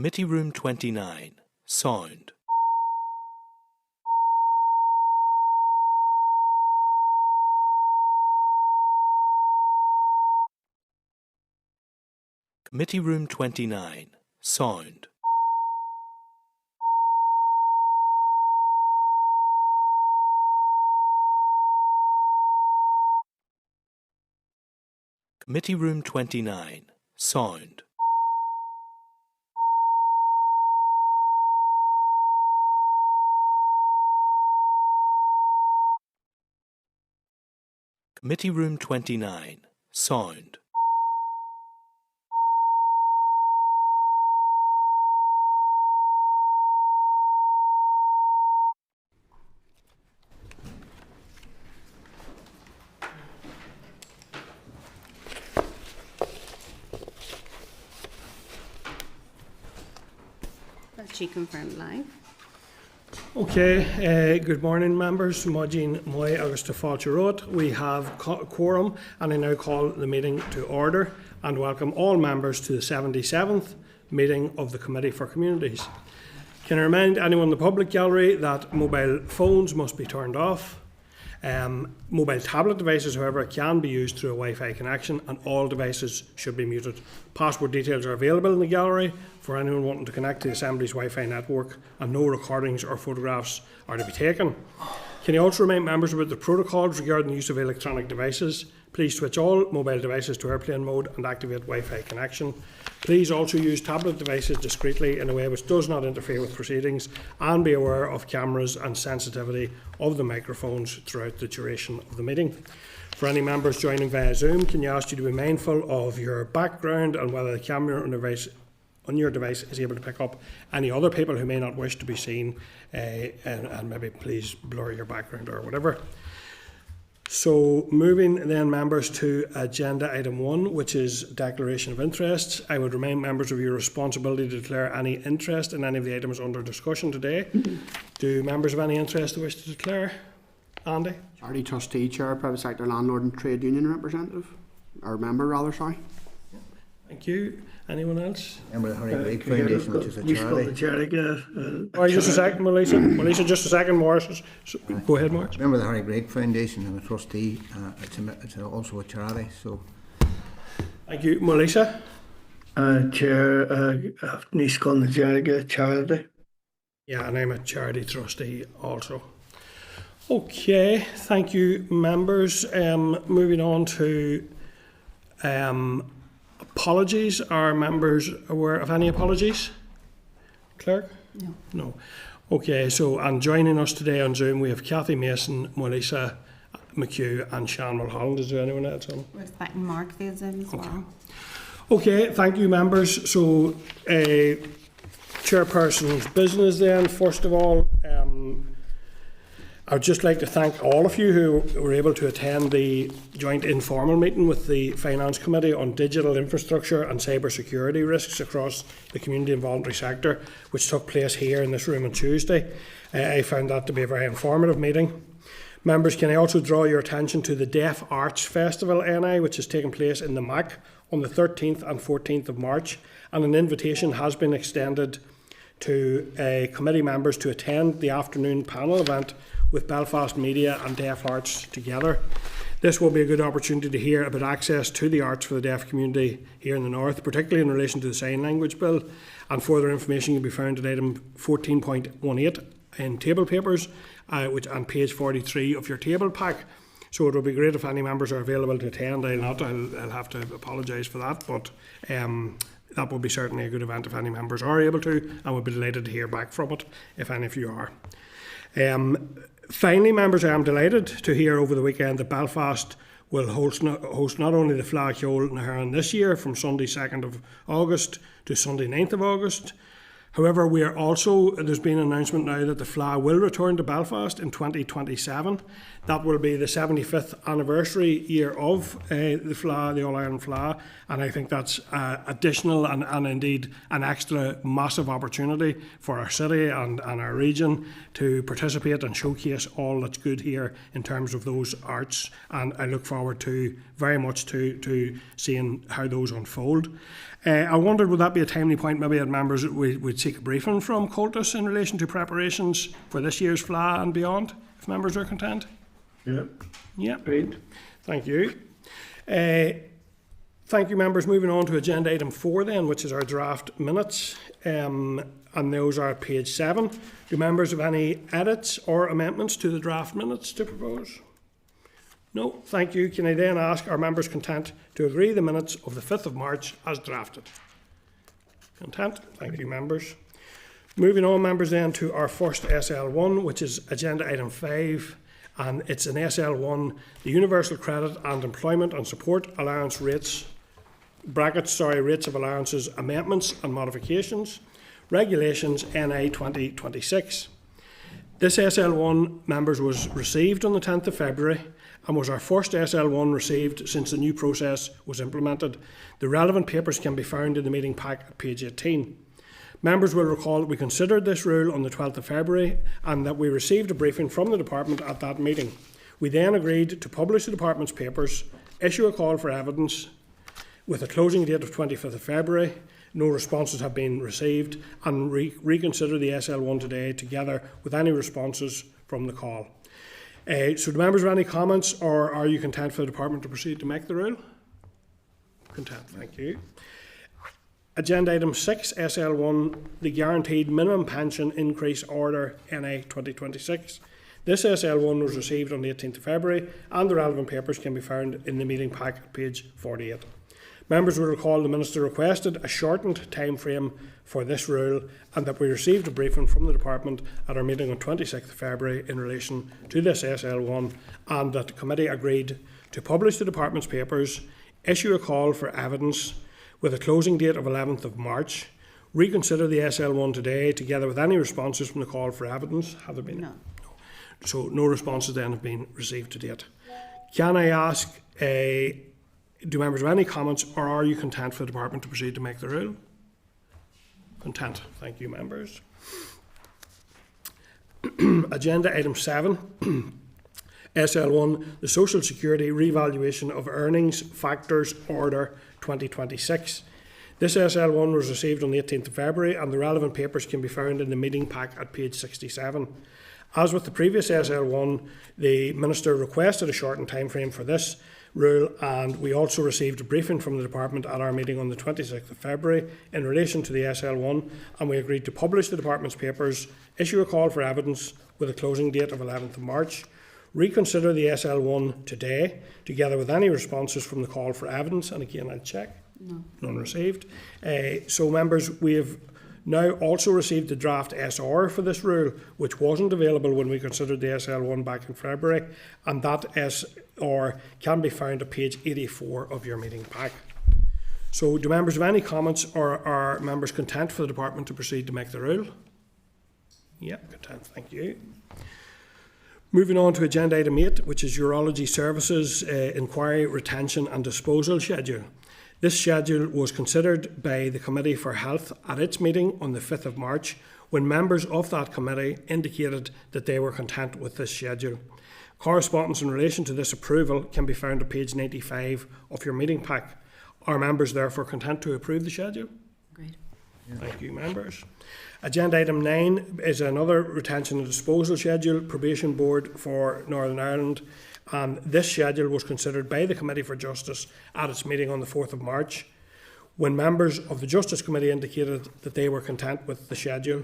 Committee Room 29, Sound. Committee Room 29, Sound. Committee Room 29, Sound. Committee Room 29, Sound. She confirmed live. Okay, good morning members. Modgin Moy agus to Fáiltearát. We have quorum and I now call the meeting to order and welcome all members to the 77th meeting of the Committee for Communities. Can I remind anyone in the public gallery that mobile phones must be turned off. Mobile tablet devices, however, can be used through a Wi-Fi connection and all devices should be muted. Password details are available in the gallery for anyone wanting to connect to the Assembly's Wi-Fi network and no recordings or photographs are to be taken. Can you also remind members about the protocols regarding the use of electronic devices? Please switch all mobile devices to airplane mode and activate Wi-Fi connection. Please also use tablet devices discreetly in a way which does not interfere with proceedings and be aware of cameras and sensitivity of the microphones throughout the duration of the meeting. For any members joining via Zoom, can you ask you to be mindful of your background and whether the camera on your device is able to pick up any other people who may not wish to be seen, and maybe please blur your background or whatever. So moving then members to agenda item 1, which is declaration of interests. I would remind members of your responsibility to declare any interest in any of the items under discussion today. Do members of any interest wish to declare? Andy? Charity Trustee, Chair, Private Sector Landlord and Trade Union Representative, or Member rather, sorry. Thank you. Anyone else? Member of the Harry Blake Foundation, which is a charity. All right, just a second, Melissa. Melissa, just a second, Morris. Go ahead, Morris. Member of the Harry Blake Foundation, I'm a trustee. It's also a charity. So, thank you, Melissa. Chair, Niscon the charity. Yeah, and I'm a charity trustee also. Okay, thank you, members. Moving on to apologies. Are members aware of any apologies? Clerk? No. No. Okay, so and joining us today on Zoom we have Kathy Mason, Melissa McHugh and Sean Mulholland. Is there anyone else on? We're expecting Mark Fields in as well. Okay, thank you, members. So, Chairperson's business then. First of all, I would just like to thank all of you who were able to attend the joint informal meeting with the Finance Committee on digital infrastructure and cyber security risks across the community and voluntary sector, which took place here in this room on Tuesday. I found that to be a very informative meeting. Members, can I also draw your attention to the Deaf Arts Festival NI, which is taking place in the MAC on the 13th and 14th of March, and an invitation has been extended to committee members to attend the afternoon panel event with Belfast Media and Deaf Arts together. This will be a good opportunity to hear about access to the arts for the deaf community here in the North, particularly in relation to the Sign Language Bill, and further information can be found at item 14.18 in table papers, which on page 43 of your table pack. So it would be great if any members are available to attend. I'll have to apologise for that, but that will be certainly a good event if any members are able to, and we'll be delighted to hear back from it if any of you are. Finally, members, I am delighted to hear over the weekend that Belfast will host not only the Flagshole na Heron this year from Sunday 2nd of August to Sunday 9th of August, However, there's been an announcement now that the FLA will return to Belfast in 2027. That will be the 75th anniversary year of the FLA, the All-Ireland FLA, and I think that's additional and indeed an extra massive opportunity for our city and our region to participate and showcase all that's good here in terms of those arts, and I look forward very much to seeing how those unfold. I wondered, would that be a timely point maybe that members would seek a briefing from Cultus in relation to preparations for this year's FLA and beyond, if members are content? Yeah. Yeah. Great. Thank you. Thank you, members. Moving on to agenda item 4 then, which is our draft minutes, and those are at page 7. Do members have any edits or amendments to the draft minutes to propose? No, thank you. Can I then ask, are members content to agree the minutes of the 5th of March as drafted? Content? Thank you, members. Moving on, members, then to our first SL1, which is agenda item 5, and it's an SL1, the Universal Credit and Employment and Support Allowance Rates, rates of allowances, amendments and modifications, Regulations NA 2026. This SL1, members, was received on the 10th of February and was our first SL1 received since the new process was implemented. The relevant papers can be found in the meeting pack at page 18. Members will recall that we considered this rule on the 12th of February and that we received a briefing from the Department at that meeting. We then agreed to publish the Department's papers, issue a call for evidence with a closing date of 25th of February. No responses have been received, and reconsider the SL1 today together with any responses from the call. So do members have any comments, or are you content for the Department to proceed to make the rule? Content, thank you. Agenda item 6, SL1, the Guaranteed Minimum Pension Increase Order NA 2026. This SL1 was received on the 18th of February, and the relevant papers can be found in the meeting pack at page 48. Members will recall the Minister requested a shortened time frame for this rule, and that we received a briefing from the Department at our meeting on 26th of February in relation to this SL1, and that the Committee agreed to publish the Department's papers, issue a call for evidence with a closing date of 11th of March, reconsider the SL1 today together with any responses from the call for evidence. Have there been? No. So no responses then have been received to date. Can I ask, do members have any comments, or are you content for the Department to proceed to make the rule? Content. Thank you, members. Agenda item 7, SL1, the Social Security Revaluation of Earnings Factors Order 2026. This SL1 was received on the 18th of February, and the relevant papers can be found in the meeting pack at page 67. As with the previous SL1, the Minister requested a shortened time frame for this rule, and we also received a briefing from the Department at our meeting on the 26th of February in relation to the SL1, and we agreed to publish the Department's papers, issue a call for evidence with a closing date of 11th of March, reconsider the SL1 today, together with any responses from the call for evidence, and again I'll check. No. None received. So members, we have now also received the draft SR for this rule, which wasn't available when we considered the SL1 back in February, and that SR can be found at page 84 of your meeting pack. So do members have any comments, or are members content for the Department to proceed to make the rule? Yeah, content, thank you. Moving on to agenda item 8, which is Urology Services Inquiry, Retention and Disposal Schedule. This schedule was considered by the Committee for Health at its meeting on the 5th of March, when members of that committee indicated that they were content with this schedule. Correspondence in relation to this approval can be found at page 95 of your meeting pack. Are members therefore content to approve the schedule? Agreed. Thank you, members. Agenda item 9 is another retention and disposal schedule, Probation Board for Northern Ireland. And this schedule was considered by the Committee for Justice at its meeting on the 4th of March, when members of the Justice Committee indicated that they were content with the schedule.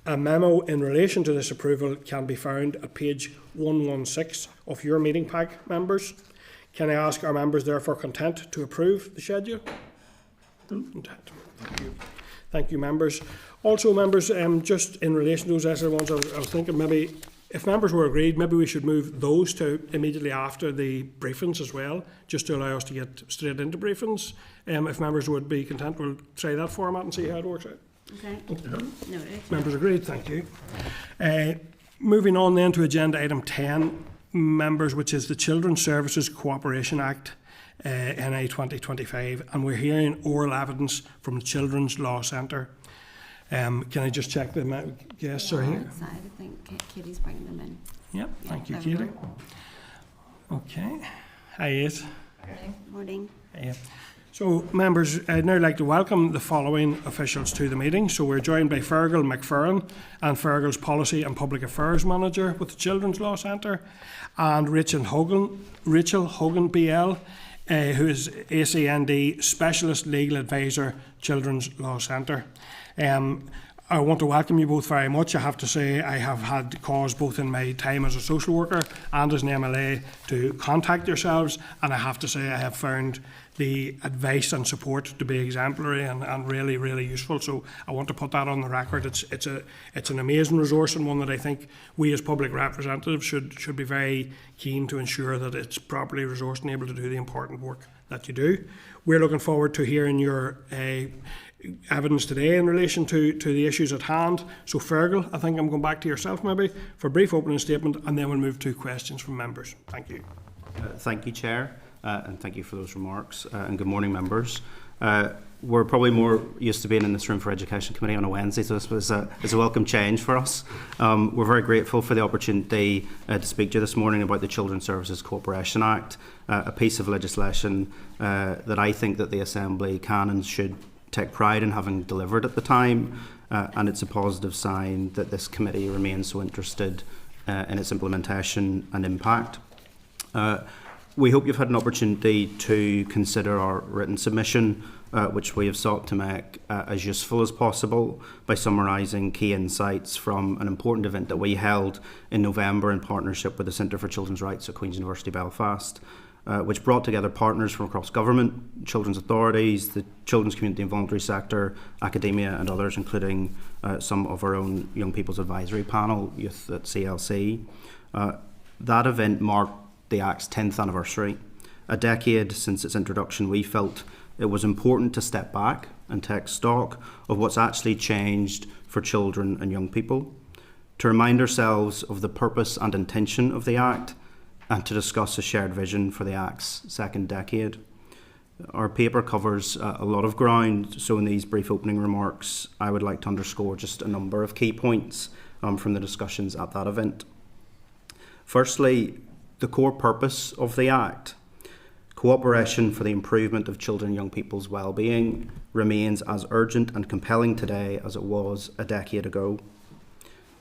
A memo in relation to this approval can be found at page 116 of your meeting pack, members. Can I ask, are members therefore content to approve the schedule? Content. Thank you. Thank you, members. Also, members, just in relation to those SL1s, I was thinking maybe if members were agreed, maybe we should move those to immediately after the briefings as well, just to allow us to get straight into briefings. If members would be content, we'll try that format and see how it works out. Okay. Noted. Members agreed, thank you. Moving on then to agenda item 10, members, which is the Children's Services Cooperation Act, NI 2025, and we're hearing oral evidence from the Children's Law Centre. Can I just check the guests are here? Outside, I think Katie's bringing them in. Yep, thank you, there we Katie. Okay. Hi, Ed. Morning. Yeah. So, members, I'd now like to welcome the following officials to the meeting. So we're joined by Fergal McFerrin and Fergal's Policy and Public Affairs Manager with the Children's Law Centre, and Rachel Hogan BL, who is ACND Specialist Legal Advisor, Children's Law Centre. I want to welcome you both very much. I have to say I have had cause both in my time as a social worker and as an MLA to contact yourselves, and I have to say I have found the advice and support to be exemplary and really, really useful. So I want to put that on the record. It's an amazing resource, and one that I think we as public representatives should be very keen to ensure that it's properly resourced and able to do the important work that you do. We're looking forward to hearing your evidence today in relation to the issues at hand. So Fergal, I think I'm going back to yourself maybe for a brief opening statement, and then we'll move to questions from members. Thank you. Thank you, Chair, and thank you for those remarks, and good morning, members. We're probably more used to being in this room for Education Committee on a Wednesday, so this was a welcome change for us. We're very grateful for the opportunity to speak to you this morning about the Children's Services Cooperation Act, a piece of legislation that I think that the Assembly can and should take pride in having delivered at the time, and it's a positive sign that this committee remains so interested in its implementation and impact. We hope you've had an opportunity to consider our written submission, which we have sought to make as useful as possible by summarising key insights from an important event that we held in November in partnership with the Centre for Children's Rights at Queen's University Belfast, which brought together partners from across government, children's authorities, the children's community and voluntary sector, academia and others, including some of our own Young People's Advisory Panel, Youth at CLC. That event marked the Act's 10th anniversary. A decade since its introduction, we felt it was important to step back and take stock of what's actually changed for children and young people, to remind ourselves of the purpose and intention of the Act, and to discuss a shared vision for the Act's second decade. Our paper covers a lot of ground, so in these brief opening remarks, I would like to underscore just a number of key points from the discussions at that event. Firstly, the core purpose of the Act, cooperation for the improvement of children and young people's well-being, remains as urgent and compelling today as it was a decade ago.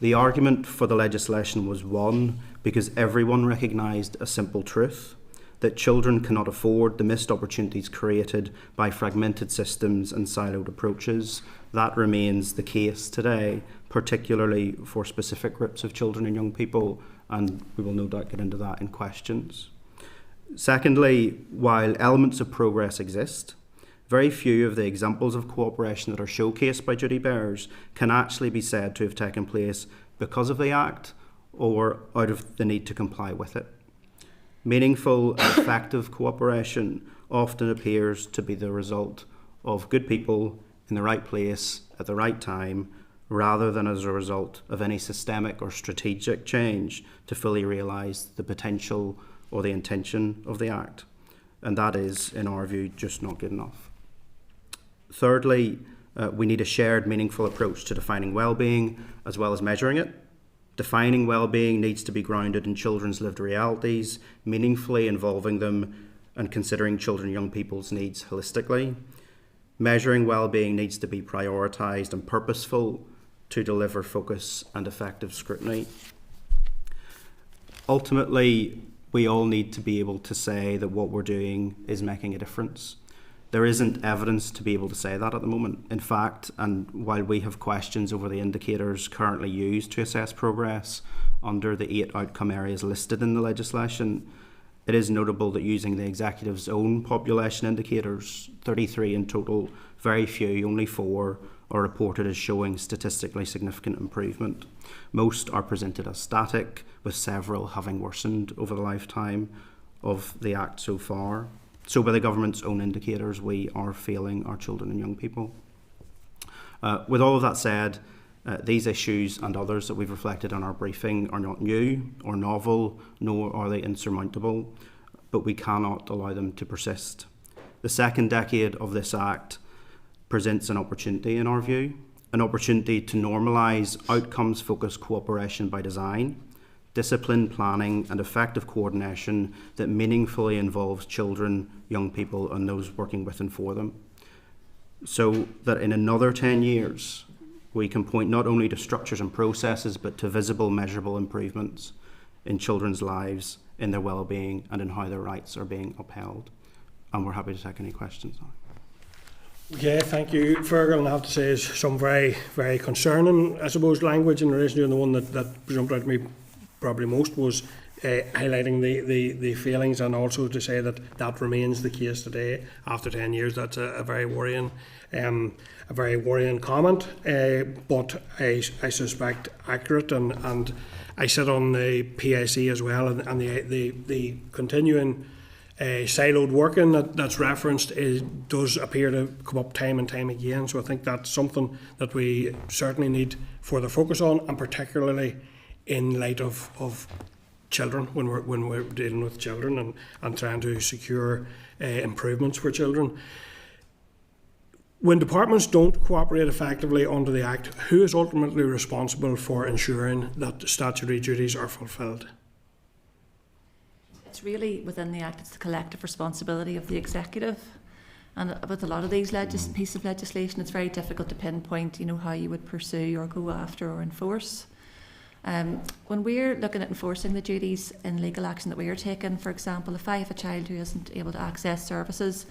The argument for the legislation was won because everyone recognised a simple truth, that children cannot afford the missed opportunities created by fragmented systems and siloed approaches. That remains the case today, particularly for specific groups of children and young people, and we will no doubt get into that in questions. Secondly, while elements of progress exist, very few of the examples of cooperation that are showcased by duty bearers can actually be said to have taken place because of the Act or out of the need to comply with it. Meaningful and effective cooperation often appears to be the result of good people in the right place at the right time, rather than as a result of any systemic or strategic change to fully realise the potential or the intention of the Act. And that is, in our view, just not good enough. Thirdly, we need a shared, meaningful approach to defining well-being as well as measuring it. Defining well-being needs to be grounded in children's lived realities, meaningfully involving them and considering children and young people's needs holistically. Measuring well-being needs to be prioritised and purposeful to deliver focus and effective scrutiny. Ultimately, we all need to be able to say that what we're doing is making a difference. There isn't evidence to be able to say that at the moment. In fact, and while we have questions over the indicators currently used to assess progress under the 8 outcome areas listed in the legislation, it is notable that using the executive's own population indicators, 33 in total, very few, only 4, are reported as showing statistically significant improvement. Most are presented as static, with several having worsened over the lifetime of the Act so far. So by the government's own indicators, we are failing our children and young people. With all of that said, these issues and others that we've reflected on our briefing are not new or novel, nor are they insurmountable, but we cannot allow them to persist. The second decade of this Act presents an opportunity, in our view, an opportunity to normalise outcomes-focused cooperation by design, disciplined planning and effective coordination that meaningfully involves children, young people and those working with and for them. So that in another 10 years, we can point not only to structures and processes, but to visible, measurable improvements in children's lives, in their well-being and in how their rights are being upheld. And we're happy to take any questions now. Yeah, thank you. Fergal, I have to say, is some very, very concerning, I suppose, language in relation to the one that jumped out at me probably most was highlighting the feelings, and also to say that remains the case today after 10 years. That's a very worrying comment, but I suspect accurate, and I sit on the PIC as well, and the continuing siloed working that's referenced does appear to come up time and time again. So I think that's something that we certainly need further focus on, and particularly in light of children, when we're dealing with children and trying to secure improvements for children. When departments don't cooperate effectively under the Act, who is ultimately responsible for ensuring that statutory duties are fulfilled? It's really within the Act, it's the collective responsibility of the executive. And with a lot of these pieces of legislation, it's very difficult to pinpoint, how you would pursue or go after or enforce. When we're looking at enforcing the duties in legal action that we are taking, for example, if I have a child who isn't able to access services,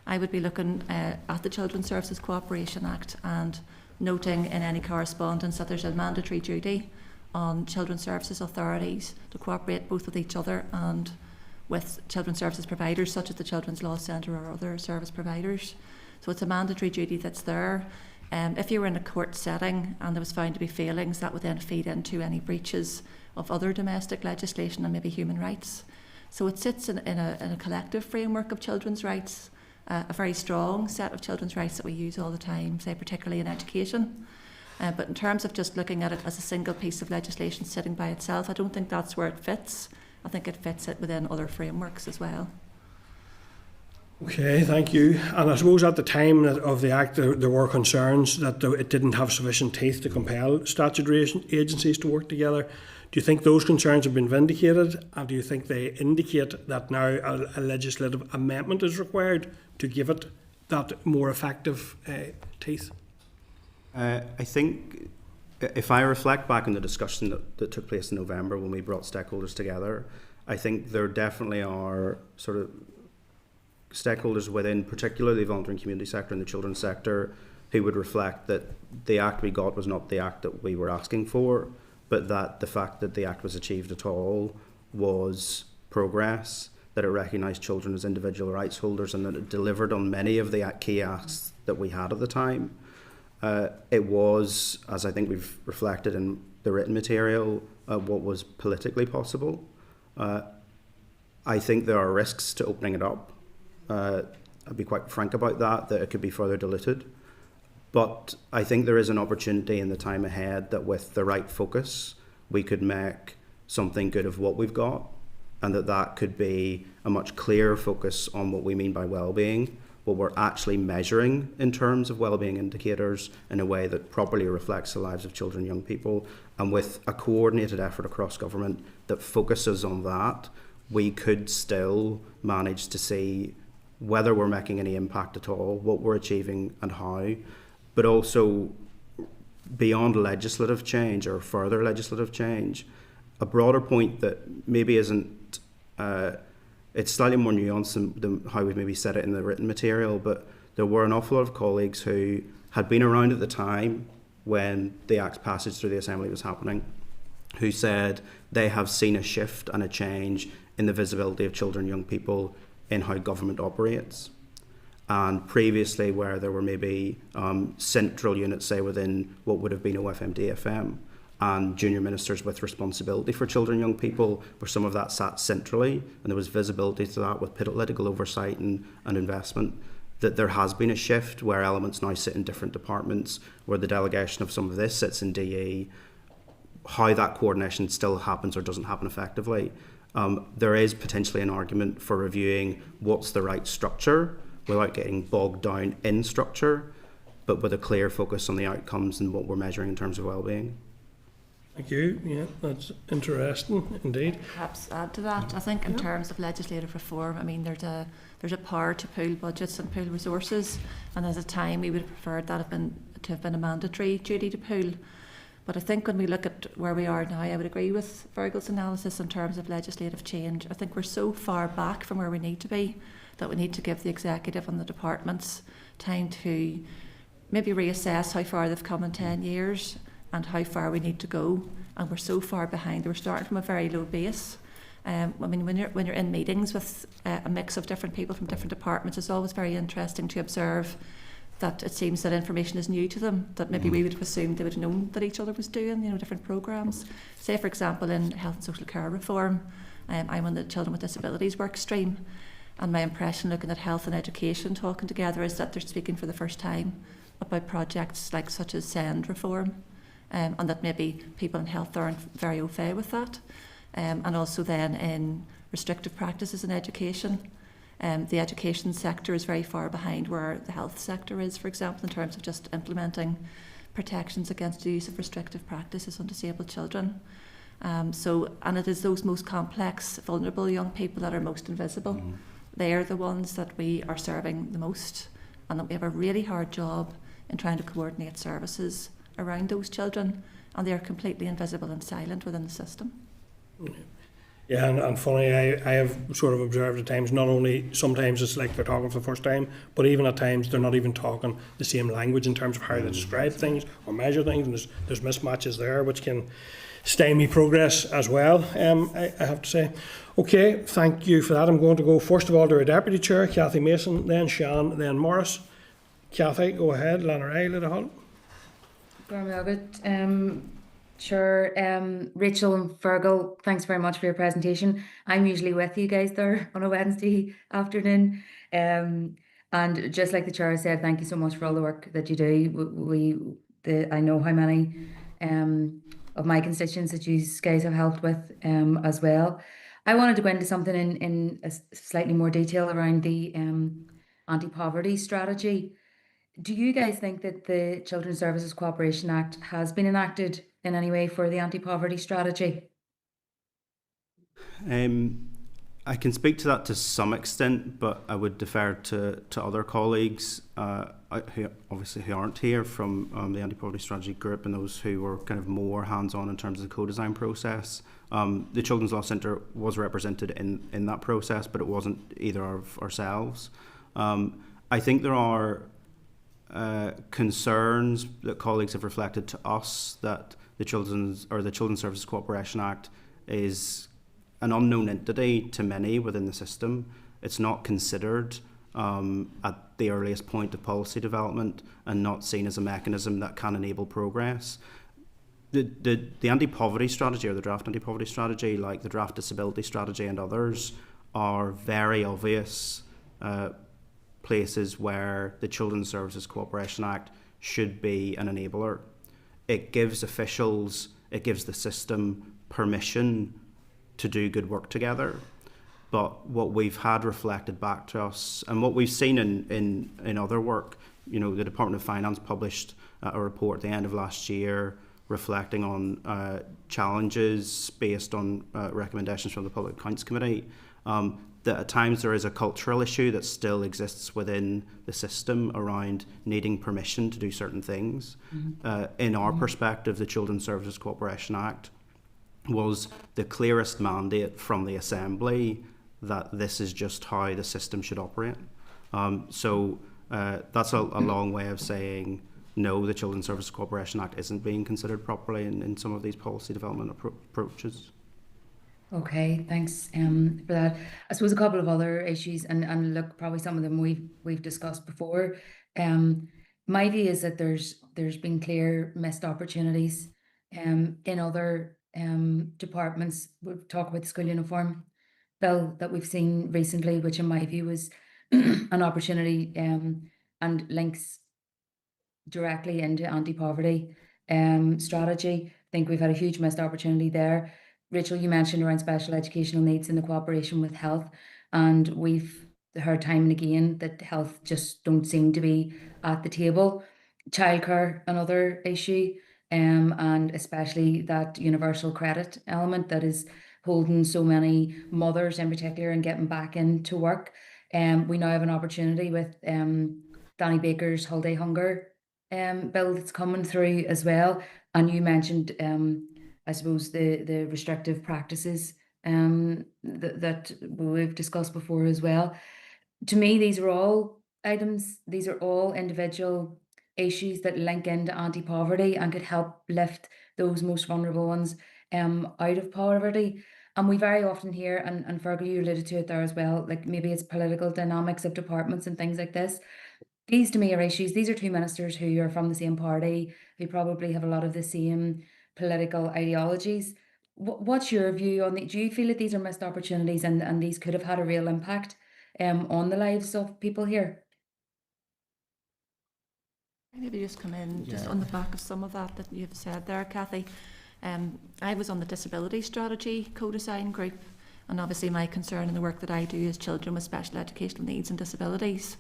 I would be looking at the Children's Services Cooperation Act and noting in any correspondence that there's a mandatory duty on children's services authorities to cooperate both with each other and with children's services providers such as the Children's Law Centre or other service providers. So it's a mandatory duty that's there. If you were in a court setting and there was found to be failings, that would then feed into any breaches of other domestic legislation and maybe human rights. So it sits in a collective framework of children's rights, a very strong set of children's rights that we use all the time, say particularly in education. But in terms of just looking at it as a single piece of legislation sitting by itself, I don't think that's where it fits. I think it fits it within other frameworks as well. Okay, thank you. And I suppose at the time of the Act, there were concerns that it didn't have sufficient teeth to compel statutory agencies to work together. Do you think those concerns have been vindicated, and do you think they indicate that now a legislative amendment is required to give it that more effective teeth? I think if I reflect back on the discussion that took place in November when we brought stakeholders together, I think there definitely are sort of stakeholders within, particularly the voluntary and community sector and the children's sector, who would reflect that the Act we got was not the Act that we were asking for, but that the fact that the Act was achieved at all was progress, that it recognised children as individual rights holders, and that it delivered on many of the key asks that we had at the time. It was, as I think we've reflected in the written material, what was politically possible. I think there are risks to opening it up. I'd be quite frank about that it could be further diluted. But I think there is an opportunity in the time ahead that with the right focus, we could make something good of what we've got, and that could be a much clearer focus on what we mean by well-being, what we're actually measuring in terms of well-being indicators in a way that properly reflects the lives of children and young people, and with a coordinated effort across government that focuses on that, we could still manage to see whether we're making any impact at all, what we're achieving and how, but also beyond legislative change or further legislative change, a broader point that maybe isn't, it's slightly more nuanced than how we've maybe said it in the written material, but there were an awful lot of colleagues who had been around at the time when the Act's passage through the Assembly was happening, who said they have seen a shift and a change in the visibility of children and young people in how government operates. And previously, where there were maybe central units, say within what would have been OFMDFM, and junior ministers with responsibility for children and young people, where some of that sat centrally, and there was visibility to that with political oversight and investment. that there has been a shift where elements now sit in different departments, where the delegation of some of this sits in DE, how that coordination still happens or doesn't happen effectively. There is potentially an argument for reviewing what's the right structure without getting bogged down in structure, but with a clear focus on the outcomes and what we're measuring in terms of well-being. Thank you. Yeah, that's interesting indeed. Perhaps add to that, I think in terms of legislative reform, I mean there's a power to pool budgets and pool resources, and at a time we would have preferred that to have been a mandatory duty to pool. But I think when we look at where we are now, I would agree with Virgil's analysis in terms of legislative change. I think we're so far back from where we need to be that we need to give the executive and the departments time to maybe reassess how far they've come in 10 years and how far we need to go. And we're so far behind. We're starting from a very low base. I mean, when you're in meetings with a mix of different people from different departments, it's always very interesting to observe that it seems that information is new to them, that maybe we would have assumed they would have known that each other was doing, different programmes. Say, for example, in health and social care reform, I'm on the Children with Disabilities work stream, and my impression looking at health and education talking together is that they're speaking for the first time about projects like such as SEND reform, and that maybe people in health aren't very au fait with that. And also then in restrictive practices in education. The education sector is very far behind where the health sector is, for example, in terms of just implementing protections against the use of restrictive practices on disabled children. And it is those most complex, vulnerable young people that are most invisible. They are the ones that we are serving the most, and that we have a really hard job in trying to coordinate services around those children, and they are completely invisible and silent within the system. Yeah, and funny, I have sort of observed at times, not only sometimes it's like they're talking for the first time, but even at times they're not even talking the same language in terms of how they describe things or measure things, and there's mismatches there which can stymie progress as well, I have to say. Okay, thank you for that. I'm going to go first of all to our Deputy Chair, Cathy Mason, then Sean, then Morris. Cathy, go ahead, Lanner let it hold. Sure. Rachel and Virgil, thanks very much for your presentation. I'm usually with you guys there on a Wednesday afternoon. And just like the chair said, thank you so much for all the work that you do. I know how many of my constituents that you guys have helped with as well. I wanted to go into something in a slightly more detail around the anti-poverty strategy. Do you guys think that the Children's Services Cooperation Act has been enacted in any way for the anti-poverty strategy? I can speak to that to some extent, but I would defer to other colleagues who aren't here from the anti-poverty strategy group, and those who were kind of more hands-on in terms of the co-design process. The Children's Law Centre was represented in that process, but it wasn't either of ourselves. I think there are concerns that colleagues have reflected to us that the Children's Services Cooperation Act is an unknown entity to many within the system. It's not considered at the earliest point of policy development and not seen as a mechanism that can enable progress. The anti-poverty strategy, or the draft anti-poverty strategy, like the draft disability strategy and others, are very obvious places where the Children's Services Cooperation Act should be an enabler. It gives officials, it gives the system permission to do good work together. But what we've had reflected back to us, and what we've seen in other work, the Department of Finance published a report at the end of last year reflecting on challenges based on recommendations from the Public Accounts Committee, that at times there is a cultural issue that still exists within the system around needing permission to do certain things. In our perspective, the Children's Services Cooperation Act was the clearest mandate from the Assembly that this is just how the system should operate. So that's a long way of saying no, the Children's Services Cooperation Act isn't being considered properly in some of these policy development approaches. Okay, thanks for that. I suppose a couple of other issues, and look, probably some of them we've discussed before. My view is that there's been clear missed opportunities in other departments. We've talked about the school uniform bill that we've seen recently, which in my view was an opportunity and links directly into anti-poverty strategy. I think we've had a huge missed opportunity there. Rachel, you mentioned around special educational needs and the cooperation with health, and we've heard time and again that health just don't seem to be at the table. Childcare, another issue, and especially that universal credit element that is holding so many mothers in particular and getting back into work. We now have an opportunity with Danny Baker's Holiday Hunger bill that's coming through as well. And you mentioned, I suppose, the restrictive practices that we've discussed before as well. To me, these are all items, these are all individual issues that link into anti-poverty and could help lift those most vulnerable ones out of poverty. And we very often hear, and Fergal, you alluded to it there as well, like maybe it's political dynamics of departments and things like this. These to me are issues. These are two ministers who are from the same party, who probably have a lot of the same political ideologies. What's your view on it? Do you feel that these are missed opportunities and these could have had a real impact on the lives of people here? Maybe just come in just on the back of some of that you've said there, Kathy. I was on the disability strategy co-design group, and obviously my concern in the work that I do is children with special educational needs and disabilities.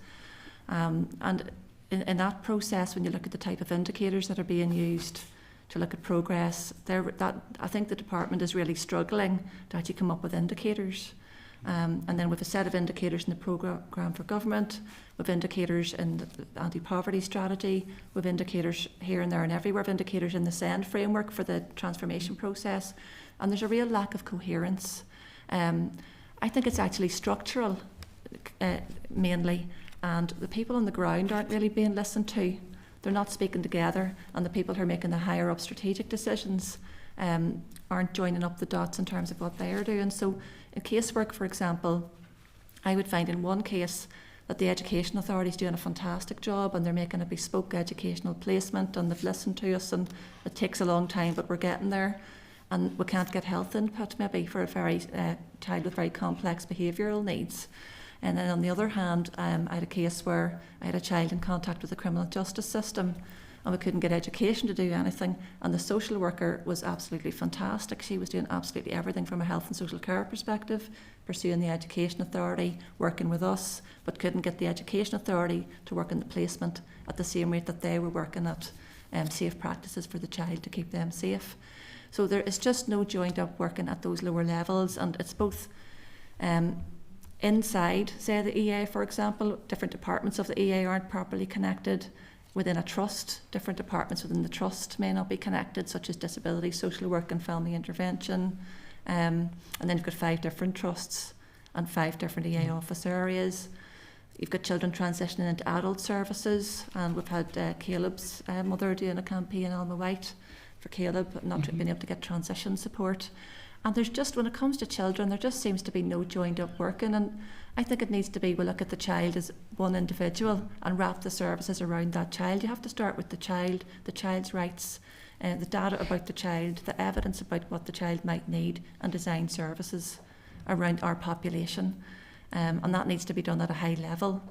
And in that process, when you look at the type of indicators that are being used to look at progress, I think the department is really struggling to actually come up with indicators. And then with a set of indicators in the programme for government, with indicators in the anti-poverty strategy, with indicators here and there and everywhere, with indicators in the SEND framework for the transformation process, and there's a real lack of coherence. I think it's actually structural, mainly, and the people on the ground aren't really being listened to. They're not speaking together, and the people who are making the higher up strategic decisions aren't joining up the dots in terms of what they are doing. So in casework, for example, I would find in one case that the Education Authority is doing a fantastic job and they're making a bespoke educational placement and they've listened to us, and it takes a long time, but we're getting there. And we can't get health input maybe for a very child with very complex behavioural needs. And then on the other hand, I had a case where I had a child in contact with the criminal justice system and we couldn't get education to do anything, and the social worker was absolutely fantastic. She was doing absolutely everything from a health and social care perspective, pursuing the Education Authority, working with us, but couldn't get the Education Authority to work in the placement at the same rate that they were working at safe practices for the child to keep them safe. So there is just no joined up working at those lower levels, and it's both inside, say the EA for example, different departments of the EA aren't properly connected. Within a trust, different departments within the trust may not be connected, such as disability, social work and family intervention. And then you've got 5 different trusts and 5 different EA office areas. You've got children transitioning into adult services, and we've had Caleb's mother doing a campaign, Alma White, for Caleb not being able to get transition support. And there's just, when it comes to children, there just seems to be no joined up working. And I think it needs to be, we look at the child as one individual and wrap the services around that child. You have to start with the child's rights, the data about the child, the evidence about what the child might need, and design services around our population. And that needs to be done at a high level.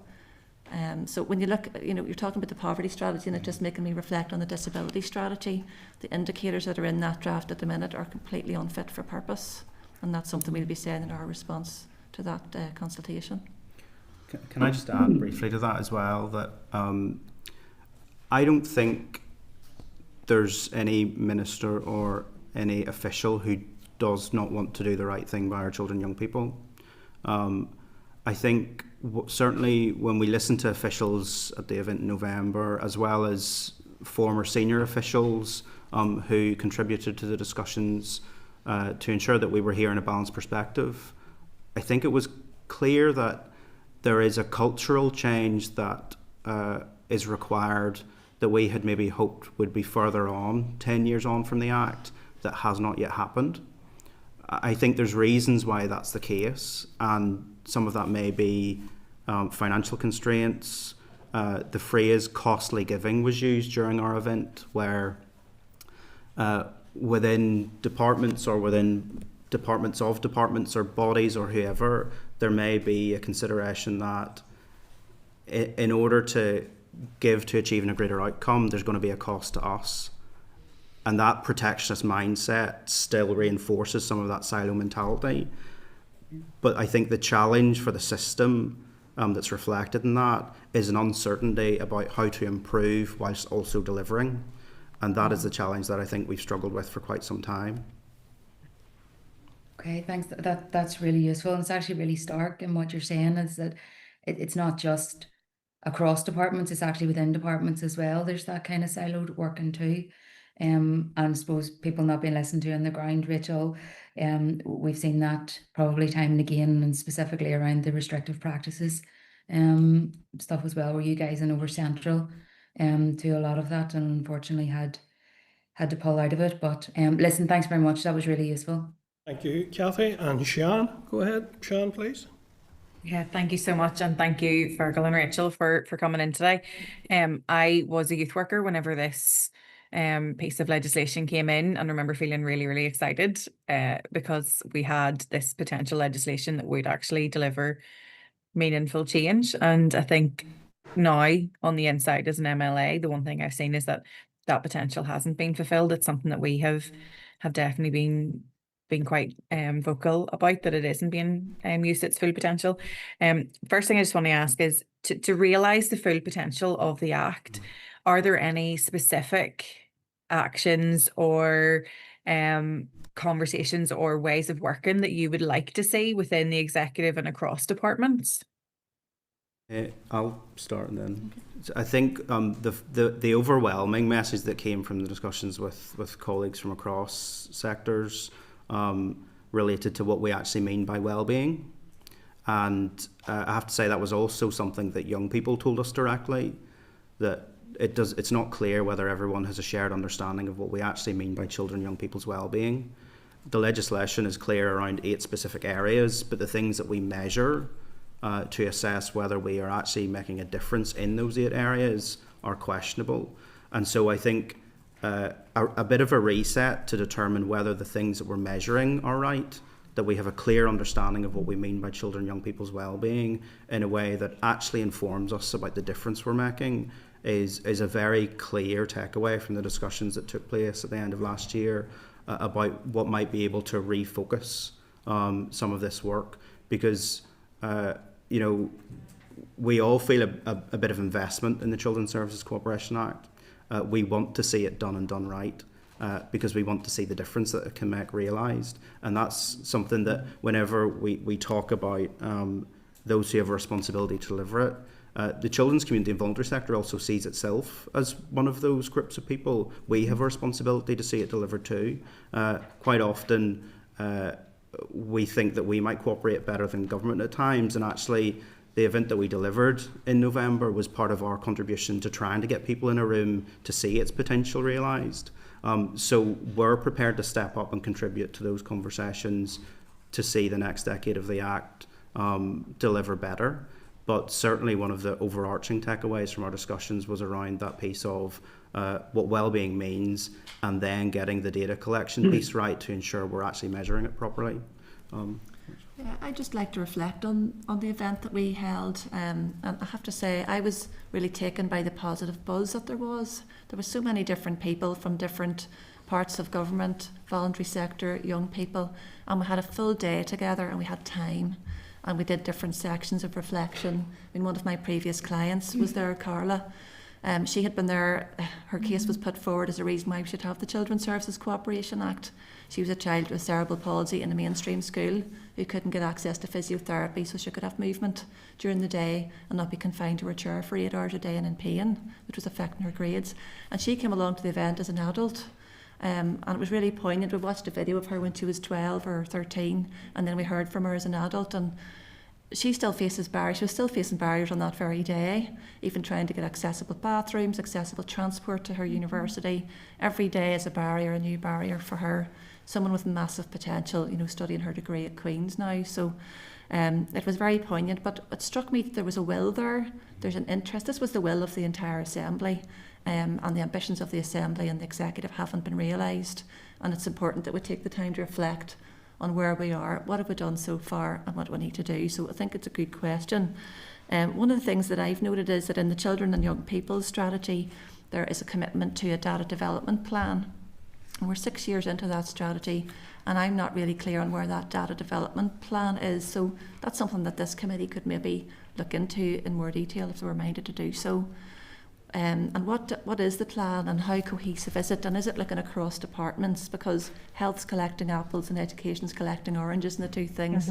So when you look, you're talking about the poverty strategy, and it's just making me reflect on the disability strategy. The indicators that are in that draft at the minute are completely unfit for purpose, and that's something we'll be saying in our response to that consultation. Can I just add briefly to that as well, that I don't think there's any minister or any official who does not want to do the right thing by our children and young people. I think certainly when we listen to officials at the event in November, as well as former senior officials who contributed to the discussions to ensure that we were hearing a balanced perspective, I think it was clear that there is a cultural change that is required that we had maybe hoped would be further on, 10 years on from the Act, that has not yet happened. I think there's reasons why that's the case, and some of that may be financial constraints. The phrase costly giving was used during our event, where within departments or within departments of departments or bodies or whoever, there may be a consideration that in order to give to achieving a greater outcome, there's going to be a cost to us. And that protectionist mindset still reinforces some of that silo mentality. But I think the challenge for the system that's reflected in that is an uncertainty about how to improve whilst also delivering. And that is the challenge that I think we've struggled with for quite some time. Okay, thanks. That's really useful. And it's actually really stark in what you're saying, is that it's not just across departments, it's actually within departments as well. There's that kind of siloed working too. And I suppose people not being listened to on the ground, Rachel, we've seen that probably time and again, and specifically around the restrictive practices stuff as well, where you guys in over central to a lot of that, and unfortunately had to pull out of it. But listen, thanks very much. That was really useful. Thank you, Kathy. And Sean, go ahead. Sean, please. Yeah, thank you so much, and thank you, Fergal and Rachel, for coming in today. I was a youth worker whenever this piece of legislation came in, and I remember feeling really, really excited because we had this potential legislation that would actually deliver meaningful change. And I think now on the inside as an MLA, the one thing I've seen is that potential hasn't been fulfilled. It's something that we have definitely been quite vocal about, that it isn't being used its full potential. First thing I just want to ask is to realise the full potential of the Act, are there any specific actions or conversations or ways of working that you would like to see within the executive and across departments? I'll start then. I think the overwhelming message that came from the discussions with colleagues from across sectors related to what we actually mean by well-being. And I have to say that was also something that young people told us directly, that it's not clear whether everyone has a shared understanding of what we actually mean by children and young people's well-being. The legislation is clear around 8 specific areas, but the things that we measure to assess whether we are actually making a difference in those 8 areas are questionable. And so I think a bit of a reset to determine whether the things that we're measuring are right, that we have a clear understanding of what we mean by children and young people's well-being in a way that actually informs us about the difference we're making, is a very clear takeaway from the discussions that took place at the end of last year about what might be able to refocus some of this work. Because we all feel a bit of investment in the Children's Services Cooperation Act. We want to see it done and done right, because we want to see the difference that it can make realised. And that's something that whenever we talk about those who have a responsibility to deliver it, the children's community and voluntary sector also sees itself as one of those groups of people. We have a responsibility to see it delivered too. Quite often we think that we might cooperate better than government at times, and actually the event that we delivered in November was part of our contribution to trying to get people in a room to see its potential realised. So we're prepared to step up and contribute to those conversations to see the next decade of the Act deliver better. But certainly one of the overarching takeaways from our discussions was around that piece of what well-being means, and then getting the data collection piece right to ensure we're actually measuring it properly. Yeah, I'd just like to reflect on the event that we held, and I have to say I was really taken by the positive buzz that there was. There were so many different people from different parts of government, voluntary sector, young people, and we had a full day together, and we had time, and we did different sections of reflection. I mean, one of my previous clients was there, Carla. She had been there, her case was put forward as a reason why we should have the Children's Services Cooperation Act. She was a child with cerebral palsy in a mainstream school who couldn't get access to physiotherapy so she could have movement during the day and not be confined to her chair for 8 hours a day and in pain, which was affecting her grades. And she came along to the event as an adult, and it was really poignant. We watched a video of her when she was 12 or 13, and then we heard from her as an adult, and she still faces barriers. She was still facing barriers on that very day, even trying to get accessible bathrooms, accessible transport to her university. Every day is a barrier, a new barrier for her. Someone with massive potential, studying her degree at Queen's now. So it was very poignant, but it struck me that there was a will there. There's an interest. This was the will of the entire Assembly, and the ambitions of the Assembly and the Executive haven't been realised. And it's important that we take the time to reflect on where we are, what have we done so far, and what do we need to do. So I think it's a good question. One of the things that I've noted is that in the children and young people strategy, there is a commitment to a data development plan. And we're 6 years into that strategy, and I'm not really clear on where that data development plan is. So that's something that this committee could maybe look into in more detail if they were minded to do so. And what is the plan, and how cohesive is it, and is it looking across departments? Because health's collecting apples and education's collecting oranges, and the two things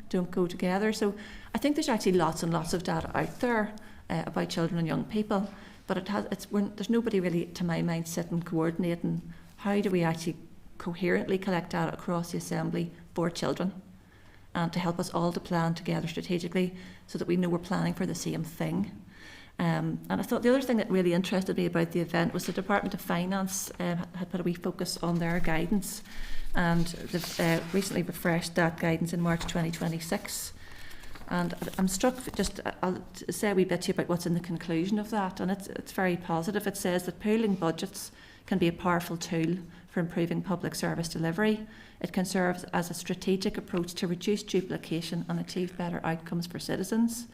don't go together. So I think there's actually lots and lots of data out there about children and young people, but there's nobody really, to my mind, sitting coordinating how do we actually coherently collect data across the Assembly for children, and to help us all to plan together strategically so that we know we're planning for the same thing. And I thought the other thing that really interested me about the event was the Department of Finance had put a wee focus on their guidance, and they've recently refreshed that guidance in March 2026. And I'm struck, I'll say a wee bit to you about what's in the conclusion of that, and it's very positive. It says that pooling budgets can be a powerful tool for improving public service delivery. It can serve as a strategic approach to reduce duplication and achieve better outcomes for citizens.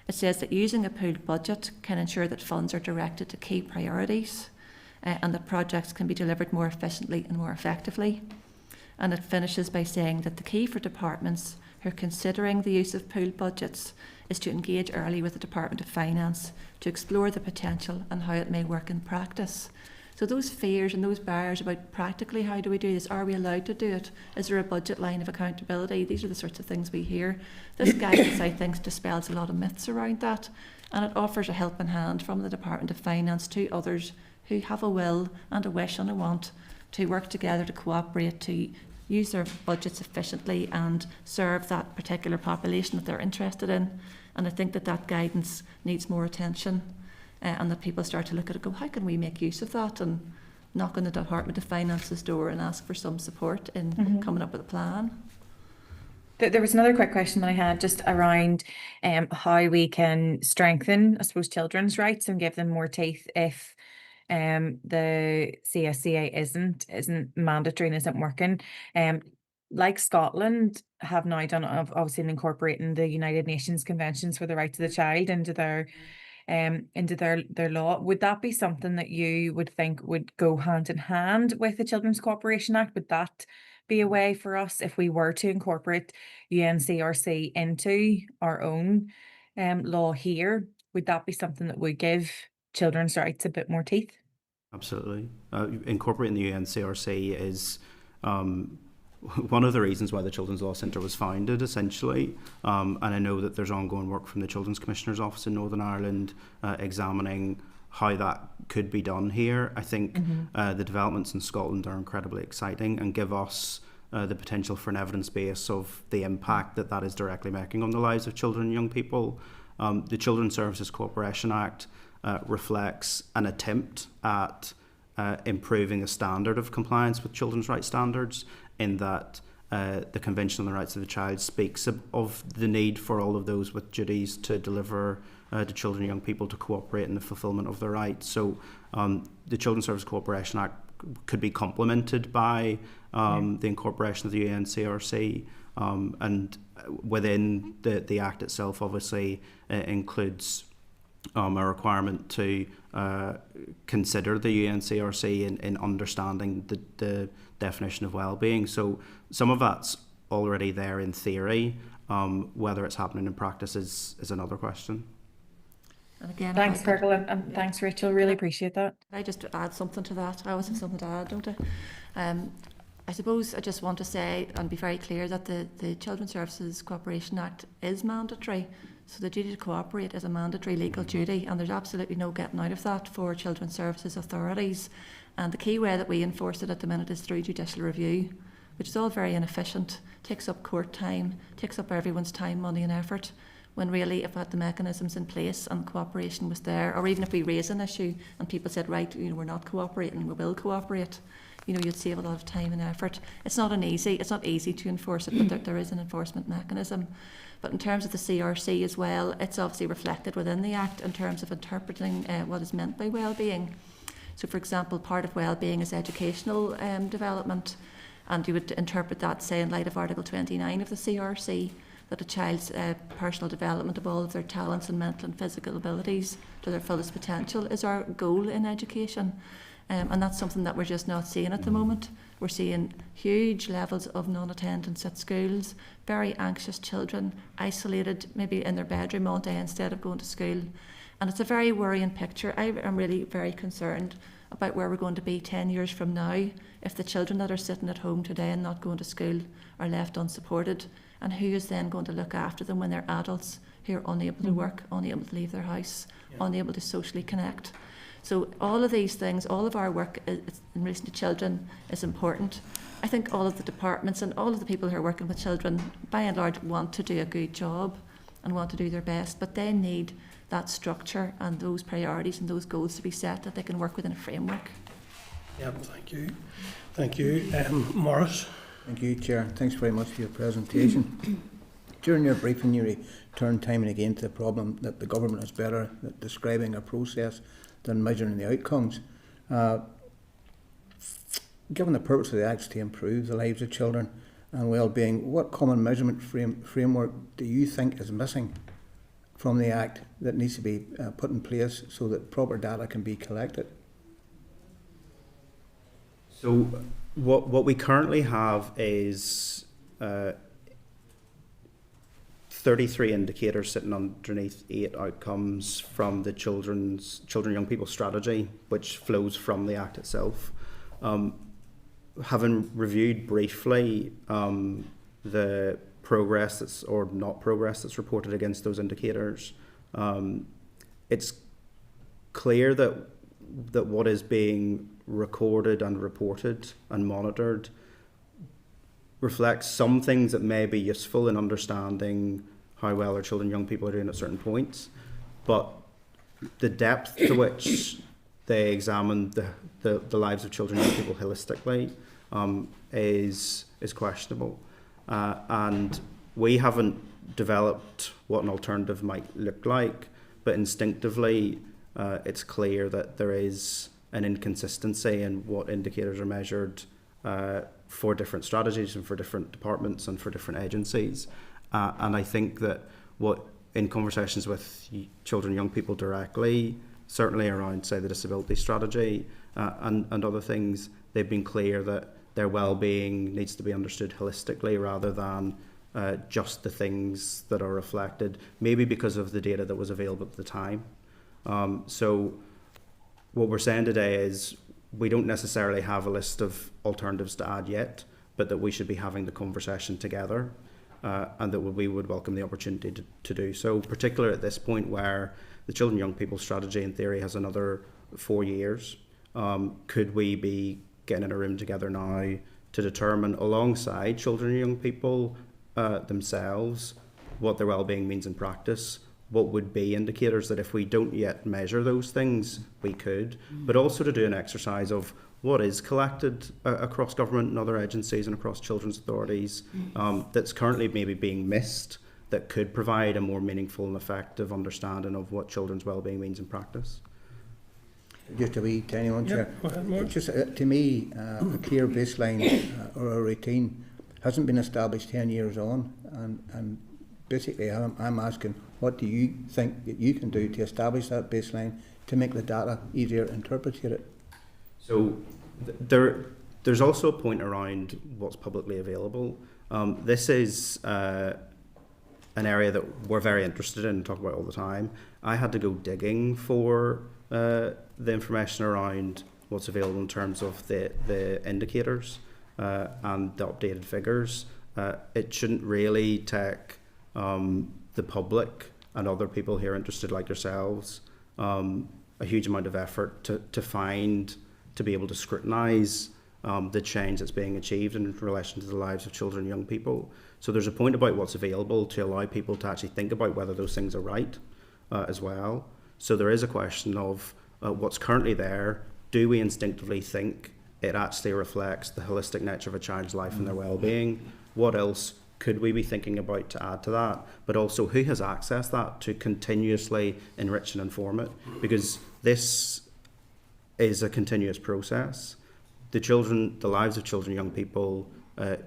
It says that using a pooled budget can ensure that funds are directed to key priorities and that projects can be delivered more efficiently and more effectively. And it finishes by saying that the key for departments who are considering the use of pooled budgets is to engage early with the Department of Finance to explore the potential and how it may work in practice. So those fears and those barriers about practically how do we do this, are we allowed to do it, is there a budget line of accountability, these are the sorts of things we hear. This guidance, I think, dispels a lot of myths around that, and it offers a helping hand from the Department of Finance to others who have a will and a wish and a want to work together to cooperate, to use their budgets efficiently and serve that particular population that they're interested in. And I think that guidance needs more attention. And that people start to look at it and go, how can we make use of that, and knock on the Department of Finance's door and ask for some support in coming up with a plan. There was another quick question that I had just around how we can strengthen, I suppose, children's rights and give them more teeth if the CSCA isn't mandatory and isn't working. Like Scotland have now done, obviously, in incorporating the United Nations Conventions for the Rights of the Child into their law. Would that be something that you would think would go hand in hand with the Children's Cooperation Act? Would that be a way for us, if we were to incorporate UNCRC into our own law here, would that be something that would give children's rights a bit more teeth? Absolutely. Incorporating the UNCRC is one of the reasons why the Children's Law Centre was founded, essentially. And I know that there's ongoing work from the Children's Commissioner's Office in Northern Ireland examining how that could be done here. I think the developments in Scotland are incredibly exciting and give us the potential for an evidence base of the impact that is directly making on the lives of children and young people. The Children's Services Cooperation Act reflects an attempt at improving the standard of compliance with children's rights standards, in that the Convention on the Rights of the Child speaks of the need for all of those with duties to deliver to children and young people to cooperate in the fulfilment of their rights. So the Children's Service Cooperation Act could be complemented by the incorporation of the UNCRC, and within the Act itself, obviously, includes a requirement to consider the UNCRC in understanding the definition of well-being. So some of that's already there in theory. Whether it's happening in practice is another question. And again, thanks, Fergal, and thanks, Rachel. Really appreciate that. Can I just add something to that? I always have something to add, don't I? I suppose I just want to say and be very clear that the Children's Services Cooperation Act is mandatory. So the duty to cooperate is a mandatory legal duty, and there's absolutely no getting out of that for children's services authorities. And the key way that we enforce it at the minute is through judicial review, which is all very inefficient, takes up court time, takes up everyone's time, money and effort, when really if we had the mechanisms in place and cooperation was there, or even if we raise an issue and people said, right, we're not cooperating, we will cooperate, you'd save a lot of time and effort. It's not easy to enforce it, but there is an enforcement mechanism. But in terms of the CRC as well, it's obviously reflected within the Act in terms of interpreting what is meant by well-being. So, for example, part of well-being is educational development, And you would interpret that, say, in light of Article 29 of the CRC, that a child's personal development of all of their talents and mental and physical abilities to their fullest potential is our goal in education. And that's something that we're just not seeing at the moment. We're seeing huge levels of non-attendance at schools, very anxious children, isolated maybe in their bedroom all day instead of going to school. And it's a very worrying picture. I am really very concerned about where we're going to be 10 years from now if the children that are sitting at home today and not going to school are left unsupported. And who is then going to look after them when they're adults who are unable to work, unable to leave their house, unable to socially connect? So all of these things, all of our work in relation to children is important. I think all of the departments and all of the people who are working with children, by and large, want to do a good job and want to do their best, but they need that structure and those priorities and those goals to be set that they can work within a framework. Yep, thank you. Thank you. Morris. Thank you, Chair. Thanks very much for your presentation. During your briefing, you returned time and again to the problem that the government is better at describing a process than measuring the outcomes. Given the purpose of the Act to improve the lives of children and well-being, what common measurement framework do you think is missing from the Act that needs to be put in place so that proper data can be collected? So what we currently have is 33 indicators sitting underneath 8 outcomes from the Children Young People strategy, which flows from the Act itself. Having reviewed briefly the progress that's, or not progress that's reported against those indicators, it's clear that what is being recorded and reported and monitored reflects some things that may be useful in understanding how well our children and young people are doing at certain points, but the depth to which they examine the lives of children and young people holistically is questionable. And we haven't developed what an alternative might look like, but instinctively it's clear that there is an inconsistency in what indicators are measured for different strategies and for different departments and for different agencies. And I think that what, in conversations with children and young people directly, certainly around, say, the disability strategy and other things, they've been clear that their well-being needs to be understood holistically rather than just the things that are reflected, maybe because of the data that was available at the time. So what we're saying today is we don't necessarily have a list of alternatives to add yet, but that we should be having the conversation together and that we would welcome the opportunity to do so, particularly at this point where the Children and Young People strategy in theory has another 4 years. Could we be getting in a room together now to determine alongside children and young people themselves what their well-being means in practice, what would be indicators that if we don't yet measure those things, we could, but also to do an exercise of what is collected across government and other agencies and across children's authorities that's currently maybe being missed, that could provide a more meaningful and effective understanding of what children's well-being means in practice. Just a wee tiny one, Chair. Go ahead, Mark. Just to me, a clear baseline or a routine hasn't been established 10 years on, and basically I'm asking, what do you think that you can do to establish that baseline to make the data easier interpreted? So there's also a point around what's publicly available. This is an area that we're very interested in and talk about all the time. I had to go digging for the information around what's available in terms of the indicators and the updated figures. It shouldn't really take the public and other people here interested like yourselves a huge amount of effort to find, to be able to scrutinise the change that's being achieved in relation to the lives of children and young people. So there's a point about what's available to allow people to actually think about whether those things are right as well. So there is a question of what's currently there. Do we instinctively think it actually reflects the holistic nature of a child's life and their well-being? What else could we be thinking about to add to that? But also, who has access that to continuously enrich and inform it? Because this is a continuous process. The lives of children and young people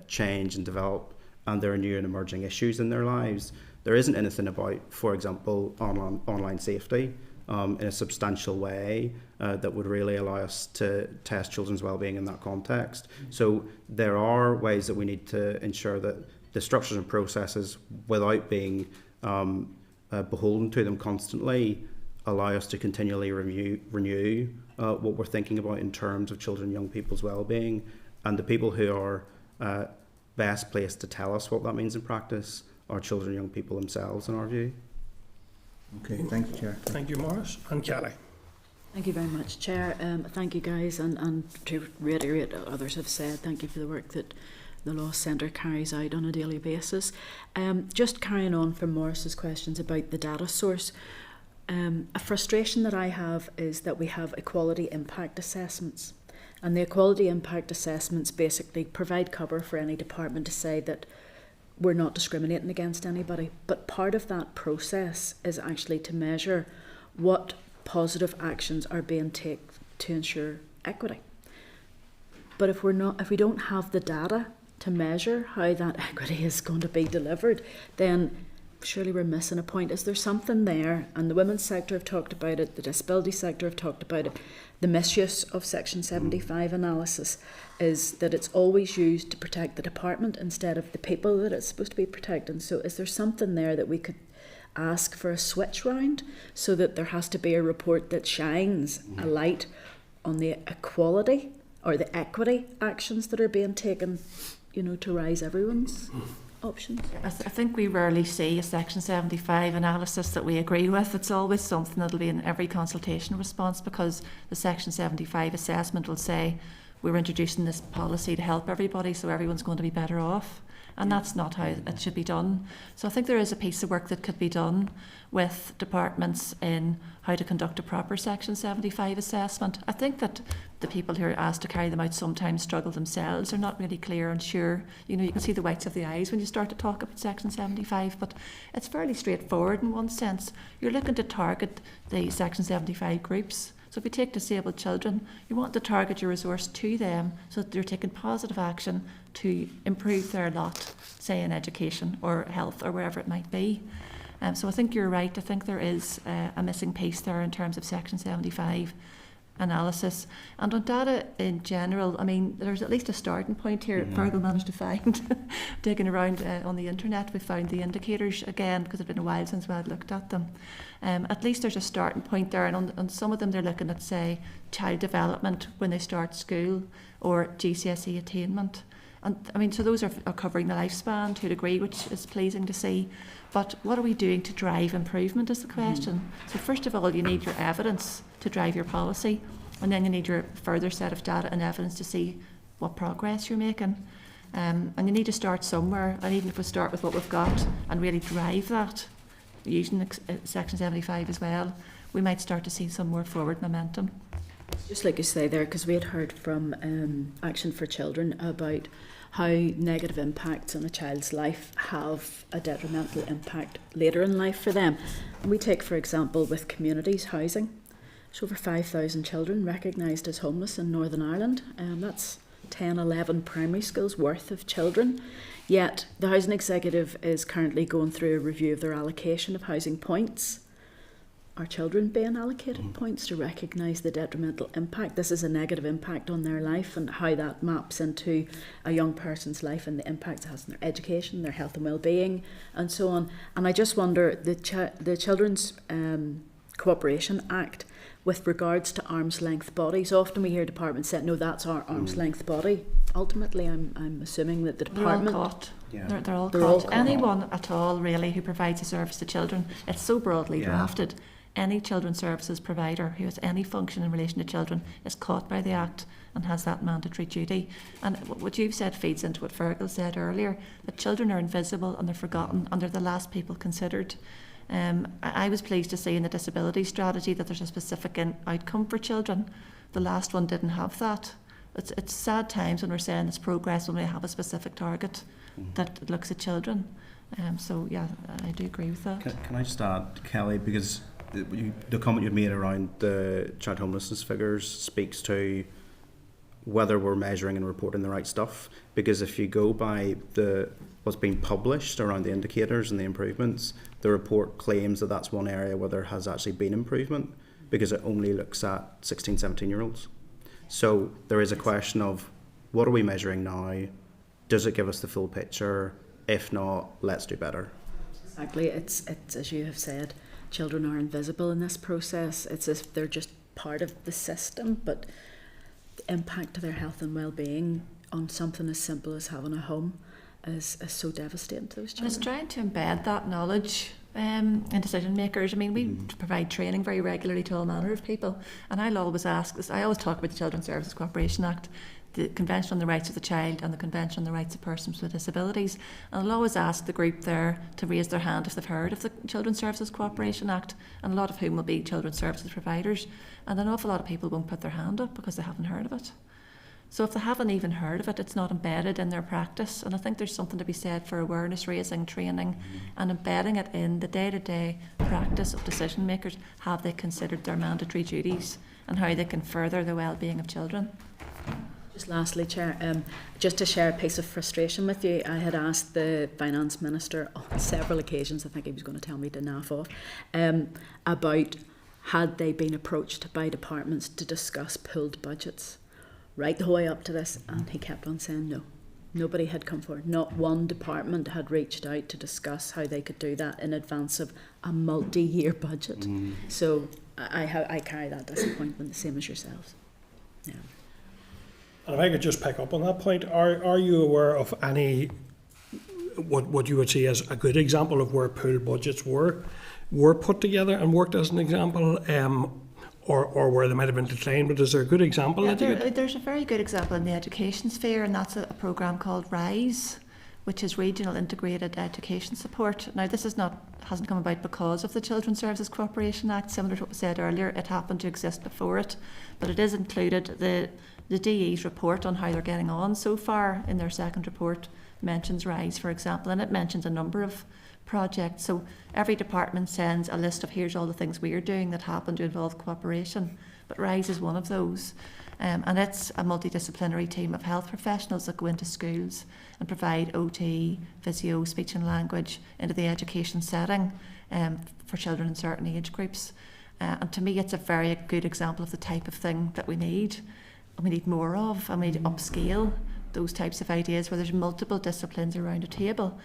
change and develop, and there are new and emerging issues in their lives. There isn't anything about, for example, online safety in a substantial way that would really allow us to test children's well-being in that context. So there are ways that we need to ensure that the structures and processes, without being beholden to them constantly, allow us to continually renew what we're thinking about in terms of children and young people's well-being. And the people who are best placed to tell us what that means in practice are children and young people themselves, in our view. Okay, thank you, Chair. Thank you, Morris. And Kelly. Thank you very much, Chair. Thank you, guys, and to reiterate what others have said, thank you for the work that the Law Centre carries out on a daily basis. Just carrying on from Morris's questions about the data source, a frustration that I have is that we have equality impact assessments, and the equality impact assessments basically provide cover for any department to say that we're not discriminating against anybody, but part of that process is actually to measure what positive actions are being taken to ensure equity. But if we don't have the data to measure how that equity is going to be delivered, then surely we're missing a point. Is there something there? And the women's sector have talked about it, the disability sector have talked about it. The misuse of Section 75 analysis is that it's always used to protect the department instead of the people that it's supposed to be protecting. So is there something there that we could ask for a switch round so that there has to be a report that shines a light on the equality or the equity actions that are being taken, to raise everyone's options? I think we rarely see a Section 75 analysis that we agree with. It's always something that'll be in every consultation response, because the Section 75 assessment will say we're introducing this policy to help everybody, so everyone's going to be better off. And that's not how it should be done. So I think there is a piece of work that could be done with departments in how to conduct a proper Section 75 assessment. I think that the people who are asked to carry them out sometimes struggle themselves. They're not really clear and sure. You can see the whites of the eyes when you start to talk about Section 75, but it's fairly straightforward in one sense. You're looking to target the Section 75 groups. So if you take disabled children, you want to target your resource to them so that they're taking positive action to improve their lot, say in education or health or wherever it might be. So I think you're right. I think there is a missing piece there in terms of Section 75 analysis. And on data in general, there's at least a starting point here. Fergal managed to find, digging around on the internet, we found the indicators again, because it's been a while since we had looked at them. At least there's a starting point there, and on some of them they're looking at, say, child development when they start school, or GCSE attainment. And so those are covering the lifespan to a degree, which is pleasing to see. But what are we doing to drive improvement is the question. So first of all, you need your evidence to drive your policy, and then you need your further set of data and evidence to see what progress you're making. And you need to start somewhere, and even if we start with what we've got and really drive that, using Section 75 as well, we might start to see some more forward momentum. Just like you say there, because we had heard from Action for Children about how negative impacts on a child's life have a detrimental impact later in life for them. And we take, for example, with communities housing, there's over 5,000 children recognised as homeless in Northern Ireland, and that's 10, 11 primary schools worth of children. Yet the Housing Executive is currently going through a review of their allocation of housing points. Are children being allocated points to recognise the detrimental impact? This is a negative impact on their life, and how that maps into a young person's life and the impact it has on their education, their health and well-being, and so on. And I just wonder, the Children's Cooperation Act, with regards to arm's length bodies, often we hear departments say, no, that's our arm's length body. Ultimately, I'm assuming that the department... They're all caught. Yeah. They're all caught. Anyone at all, really, who provides a service to children, it's so broadly drafted. Any children's services provider who has any function in relation to children is caught by the Act and has that mandatory duty. And what you've said feeds into what Fergal said earlier, that children are invisible and they're forgotten and they're the last people considered. I was pleased to see in the disability strategy that there's a specific outcome for children. The last one didn't have that. It's sad times when we're saying it's progress when we have a specific target that looks at children. So yeah, I do agree with that. Can I just add, Kelly, because the comment you've made around the child homelessness figures speaks to whether we're measuring and reporting the right stuff. Because if you go by what's being published around the indicators and the improvements, the report claims that that's one area where there has actually been improvement, because it only looks at 16, 17-year-olds. So there is a question of, what are we measuring now? Does it give us the full picture? If not, let's do better. Exactly. It's as you have said, children are invisible in this process. It's as if they're just part of the system, but the impact to their health and well-being on something as simple as having a home is so devastating to those children. And it's trying to embed that knowledge in decision makers. I mean, we provide training very regularly to all manner of people, and I'll always ask this. I always talk about the Children's Services Cooperation Act, the Convention on the Rights of the Child and the Convention on the Rights of Persons with Disabilities, and I'll always ask the group there to raise their hand if they've heard of the Children's Services Cooperation Act, and a lot of whom will be children's services providers, and an awful lot of people won't put their hand up because they haven't heard of it. So if they haven't even heard of it, it's not embedded in their practice, and I think there's something to be said for awareness raising, training, and embedding it in the day-to-day practice of decision makers. Have they considered their mandatory duties and how they can further the well-being of children? Just lastly, Chair, just to share a piece of frustration with you, I had asked the Finance Minister on several occasions, I think he was going to tell me to naff off, about had they been approached by departments to discuss pooled budgets right the way up to this, and he kept on saying no. Nobody had come forward. Not one department had reached out to discuss how they could do that in advance of a multi-year budget. So I carry that disappointment the same as yourselves. Yeah. And if I could just pick up on that point, are you aware of any, what you would see as a good example of where pooled budgets were put together and worked as an example, or where they might have been declined, but is there a good example? Yeah, there's a very good example in the education sphere, and that's a programme called RISE, which is Regional Integrated Education Support. Now, this hasn't come about because of the Children's Services Cooperation Act. Similar to what was said earlier, it happened to exist before it, but it is included. The DE's report on how they're getting on so far in their second report mentions RISE, for example, and it mentions a number of projects. So every department sends a list of here's all the things we're doing that happen to involve cooperation, but RISE is one of those. And it's a multidisciplinary team of health professionals that go into schools and provide OT, physio, speech and language into the education setting for children in certain age groups. And to me, it's a very good example of the type of thing that we need. And we need more of, and we need to upscale those types of ideas where there's multiple disciplines around a table.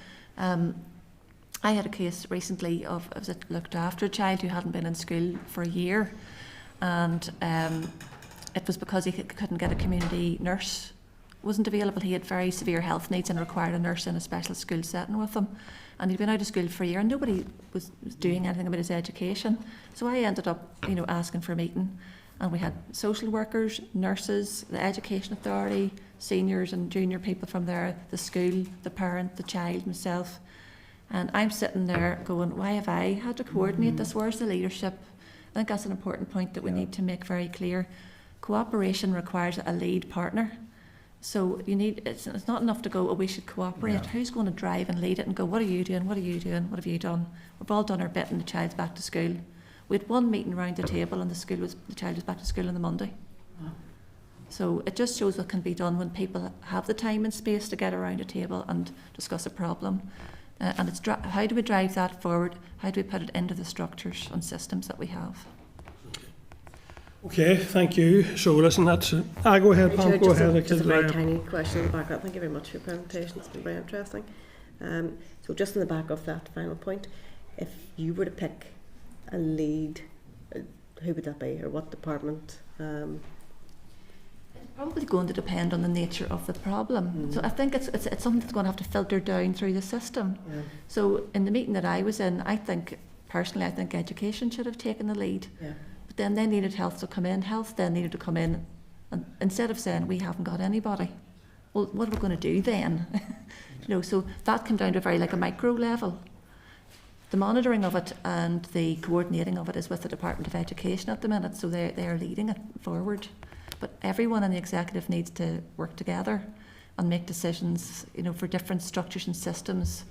I had a case recently of looked after a child who hadn't been in school for a year, and it was because he couldn't get a community nurse, wasn't available. He had very severe health needs and required a nurse in a special school setting with him, and he'd been out of school for a year and nobody was doing anything about his education. So I ended up asking for a meeting, and we had social workers, nurses, the education authority, seniors and junior people from there, the school, the parent, the child, myself. And I'm sitting there going, why have I had to coordinate this? Where's the leadership? I think that's an important point that we need to make very clear. Cooperation requires a lead partner. So it's not enough to go, we should cooperate. Yeah. Who's going to drive and lead it and go, what are you doing? What are you doing? What have you done? We've all done our bit and the child's back to school. We had one meeting round the table and the child was back to school on the Monday. Wow. So it just shows what can be done when people have the time and space to get around a table and discuss a problem. And it's how do we drive that forward? How do we put it into the structures and systems that we have? Okay, thank you. So listen, that's go ahead, Pam. Go ahead. Just a very tiny question on the back of that. Thank you very much for your presentation. It's been very interesting. So just in the back of that final point, if you were to pick a lead, who would that be, or what department? Probably going to depend on the nature of the problem. So I think it's something that's going to have to filter down through the system. Yeah. So in the meeting that I was in, I think education should have taken the lead. Yeah. But then they needed health to come in. Health then needed to come in, and instead of saying we haven't got anybody, well, what are we going to do then? So that came down to a micro level. The monitoring of it and the coordinating of it is with the Department of Education at the minute, so they are leading it forward. But everyone in the executive needs to work together and make decisions, for different structures and systems.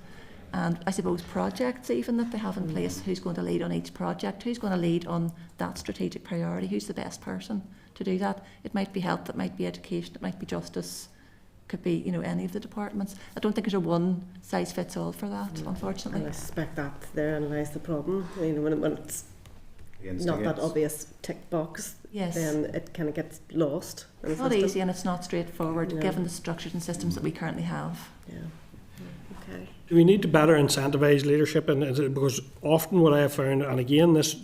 And I suppose projects even that they have in place, who's going to lead on each project, who's going to lead on that strategic priority, who's the best person to do that. It might be health, it might be education, it might be justice, could be, you know, any of the departments. I don't think there's a one size fits all for that, unfortunately. And I suspect that therein lies the problem. I mean, when it's not that obvious tick box, yes, then it kind of gets lost. It's not easy and it's not straightforward, No. given the structures and systems that we currently have. Yeah. Okay. Do we need to better incentivise leadership? And because often what I have found, and again this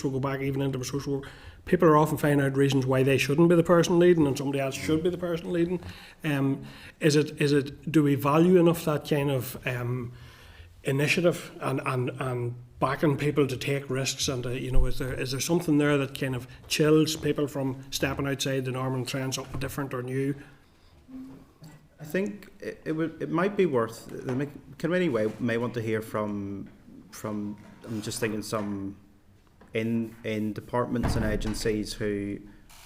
will go back even into social work, people are often finding out reasons why they shouldn't be the person leading and somebody else should be the person leading. Is it do we value enough that kind of initiative and backing people to take risks, and you know, is there something there that kind of chills people from stepping outside the norm and trying something different or new? I think it might be worth. The committee may want to hear from. I'm just thinking some in departments and agencies who.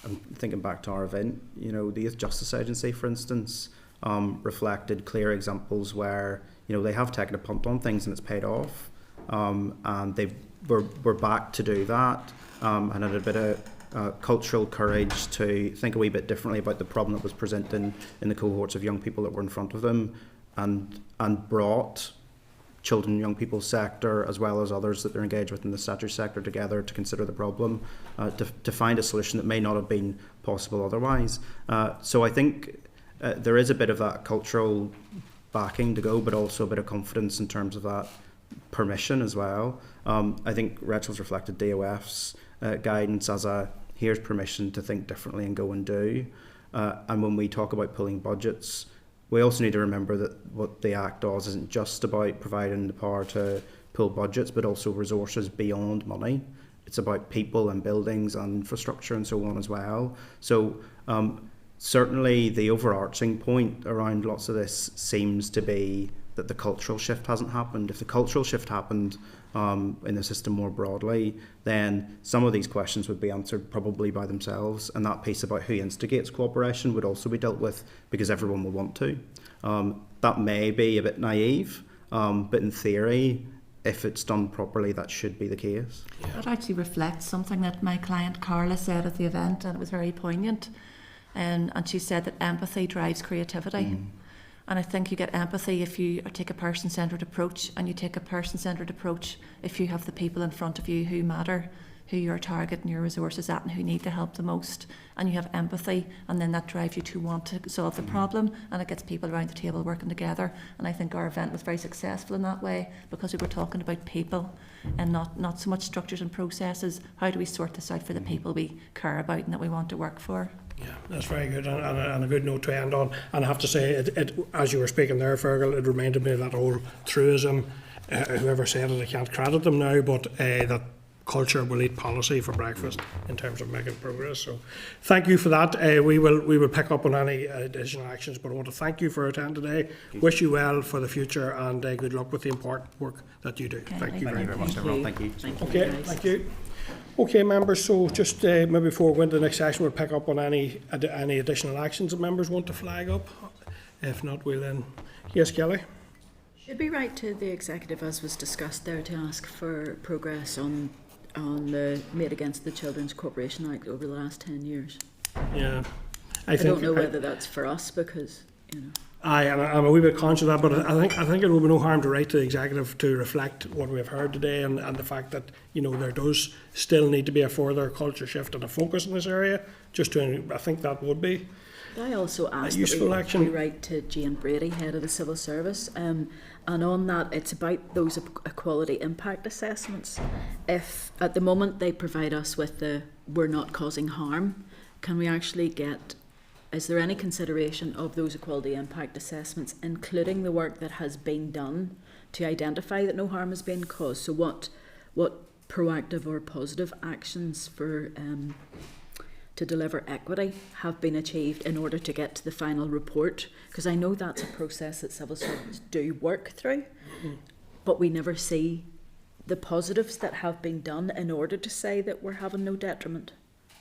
I'm thinking back to our event. You know, the Youth Justice Agency, for instance, reflected clear examples where, you know, they have taken a punt on things and it's paid off, and we're back to do that, and had a bit of. Cultural courage to think a wee bit differently about the problem that was presented in the cohorts of young people that were in front of them, and brought children and young people's sector as well as others that they're engaged with in the statutory sector together to consider the problem, to find a solution that may not have been possible otherwise. So I think there is a bit of that cultural backing to go, but also a bit of confidence in terms of that permission as well. I think Rachel's reflected DOF's guidance as a here's permission to think differently and go and do. And when we talk about pulling budgets, we also need to remember that what the Act does isn't just about providing the power to pull budgets, but also resources beyond money. It's about people and buildings and infrastructure and so on as well. So certainly the overarching point around lots of this seems to be that the cultural shift hasn't happened. If the cultural shift happened in the system more broadly, then some of these questions would be answered probably by themselves, and that piece about who instigates cooperation would also be dealt with because everyone will want to. That may be a bit naive, but in theory, if it's done properly, that should be the case. That actually reflects something that my client Carla said at the event, and it was very poignant. And she said that empathy drives creativity. And I think you get empathy if you take a person-centred approach, and you take a person-centred approach if you have the people in front of you who matter, who you're targeting your resources at and who need the help the most, and you have empathy, and then that drives you to want to solve the problem, and it gets people around the table working together. And I think our event was very successful in that way because we were talking about people and not so much structures and processes. How do we sort this out for the people we care about and that we want to work for? Yeah, that's very good, and a good note to end on. And I have to say, it as you were speaking there, Fergal, it reminded me of that whole truism. Whoever said it, I can't credit them now, but that culture will eat policy for breakfast in terms of making progress. So, thank you for that. We will pick up on any additional actions, but I want to thank you for attending today. Wish you well for the future, and good luck with the important work that you do. Okay, Thank you very much. Everyone. Thank you. Okay, thank you. Okay, members, so just maybe before we go into the next session, we'll pick up on any additional actions that members want to flag up. If not, we'll then... Yes, Kelly? Should we write to the executive, as was discussed there, to ask for progress on the Made Against the Children's Corporation Act over the last 10 years? Yeah. I don't know whether that's for us because, you know... I'm a wee bit conscious of that, but I think it will be no harm to write to the executive to reflect what we've heard today and the fact that, you know, there does still need to be a further culture shift and a focus in this area. I think that would be I also asked useful that action. we write to Jane Brady, head of the Civil Service, and on that it's about those equality impact assessments. If at the moment they provide us with the "we're not causing harm," can we actually get? Is there any consideration of those equality impact assessments, including the work that has been done to identify that no harm has been caused? So what proactive or positive actions for to deliver equity have been achieved in order to get to the final report? Because I know that's a process that civil servants do work through, but we never see the positives that have been done in order to say that we're having no detriment.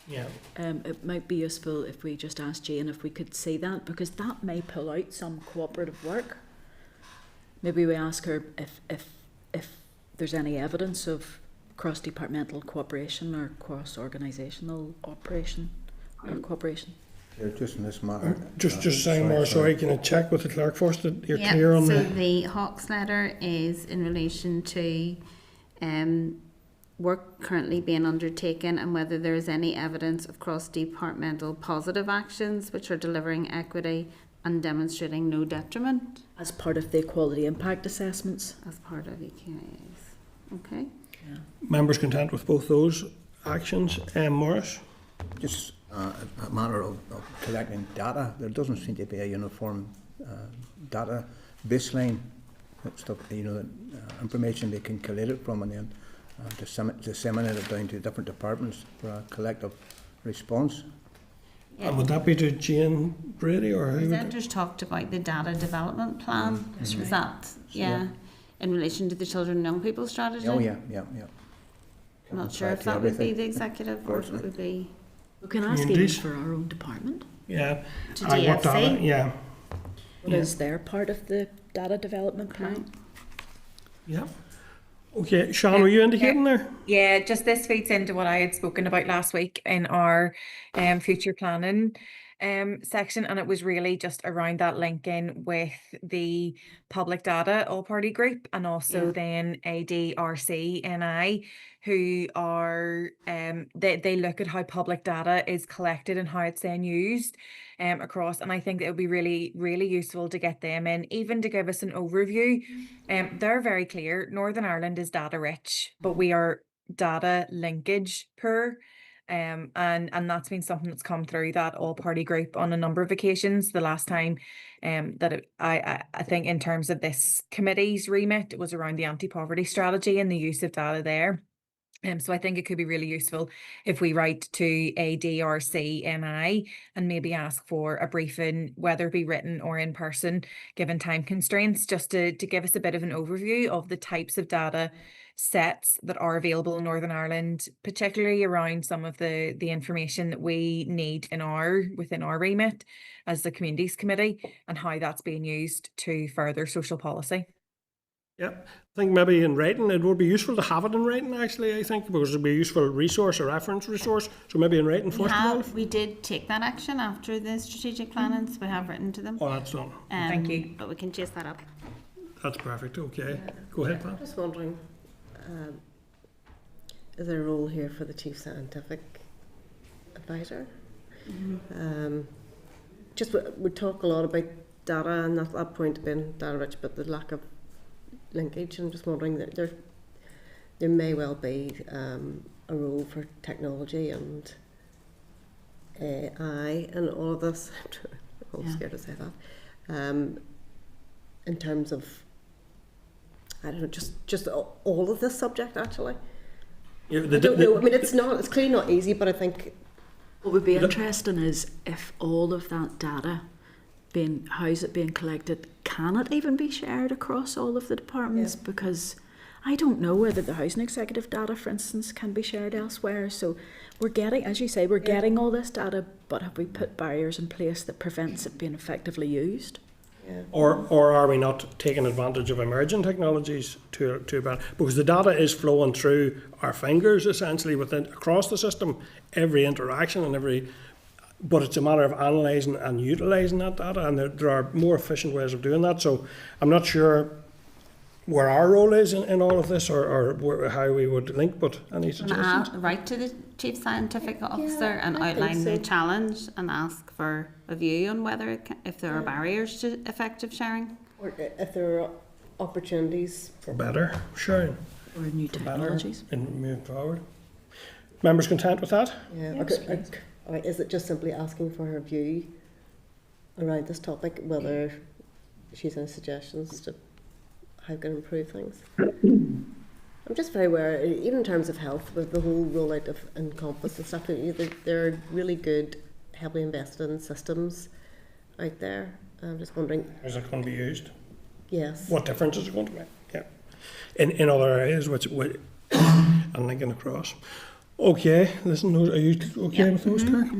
Yeah. It might be useful if we just ask Jane if we could see that, because that may pull out some cooperative work. Maybe we ask her if there's any evidence of cross-departmental cooperation or cross-organisational operation or cooperation. Just in this matter. Just saying more, sorry, can I check with the clerk first that you're clear on so the... the Hawks letter is in relation to work currently being undertaken and whether there is any evidence of cross-departmental positive actions which are delivering equity and demonstrating no detriment. As part of the quality impact assessments. As part of EQAs. Okay. Yeah. Members content with both those actions? Morris? Just a matter of collecting data. There doesn't seem to be a uniform data baseline, stuff, that information they can collate it from and then disseminate it down to different departments for a collective response. Yeah. And would that be to Jane Brady or who? Presenters talked about the data development plan. That's Was right. that, in relation to the children and young people strategy? Oh yeah. I'm not sure if that would be the executive or if it would be We can ask even for our own department. Yeah. to What data? DFC. Yeah. What is their part of the data development plan? Yeah. Okay, Sean, were you indicating there? Yeah, just this feeds into what I had spoken about last week in our future planning section, and it was really just around that linking with the public data all party group and also then ADRC NI, who are they look at how public data is collected and how it's then used across, and I think it would be really useful to get them in, even to give us an overview. They're very clear. Northern Ireland is data rich, but we are data linkage poor. And that's been something that's come through that all party group on a number of occasions. The last time I think in terms of this committee's remit, it was around the anti-poverty strategy and the use of data there. So I think it could be really useful if we write to ADRC NI and maybe ask for a briefing, whether it be written or in person, given time constraints, just to give us a bit of an overview of the types of data sets that are available in Northern Ireland, particularly around some of the information that we need within our remit as the Communities Committee, and how that's being used to further social policy. Yeah, I think maybe in writing, it would be useful to have it in writing actually, I think, because it would be a useful resource, a reference resource. So maybe in writing first of all. We did take that action after the strategic planning, so we have written to them. Oh, that's done. Thank you. But we can chase that up. That's perfect, okay. Go ahead, Pat. I'm just wondering, is there a role here for the Chief Scientific Advisor? Just we talk a lot about data and that point being data rich, but the lack of linkage. I'm just wondering that there may well be a role for technology and AI and all of this. I'm scared to say that. In terms of, I don't know, just all of this subject actually. Yeah, I don't know. I mean, it's clearly not easy, but I think what would be interesting is if all of that data how's it being collected, can it even be shared across all of the departments? Because I don't know whether the housing executive data, for instance, can be shared elsewhere. So we're getting, as you say, getting all this data, but have we put barriers in place that prevents it being effectively used? Yeah. Or are we not taking advantage of emerging technologies to because the data is flowing through our fingers essentially across the system, every interaction and but it's a matter of analysing and utilising that data, and there are more efficient ways of doing that. So I'm not sure where our role is in all of this or how we would link, but any suggestions? Write to the Chief Scientific Officer and outline the challenge and ask for a view on whether if there are barriers to effective sharing. or if there are opportunities For better sharing. Or new technologies. And move forward. Members content with that? Yeah. Okay. Is it just simply asking for her view around this topic, whether she's any suggestions to how can improve things? I'm just very aware, even in terms of health, with the whole rollout of Encompass and stuff, there are really good, heavily invested in systems out there. I'm just wondering, Is it going to be used? yes. What difference is it going to make? Yeah. In other areas, which I'm linking across. Okay, listen, are you okay with those, Claire?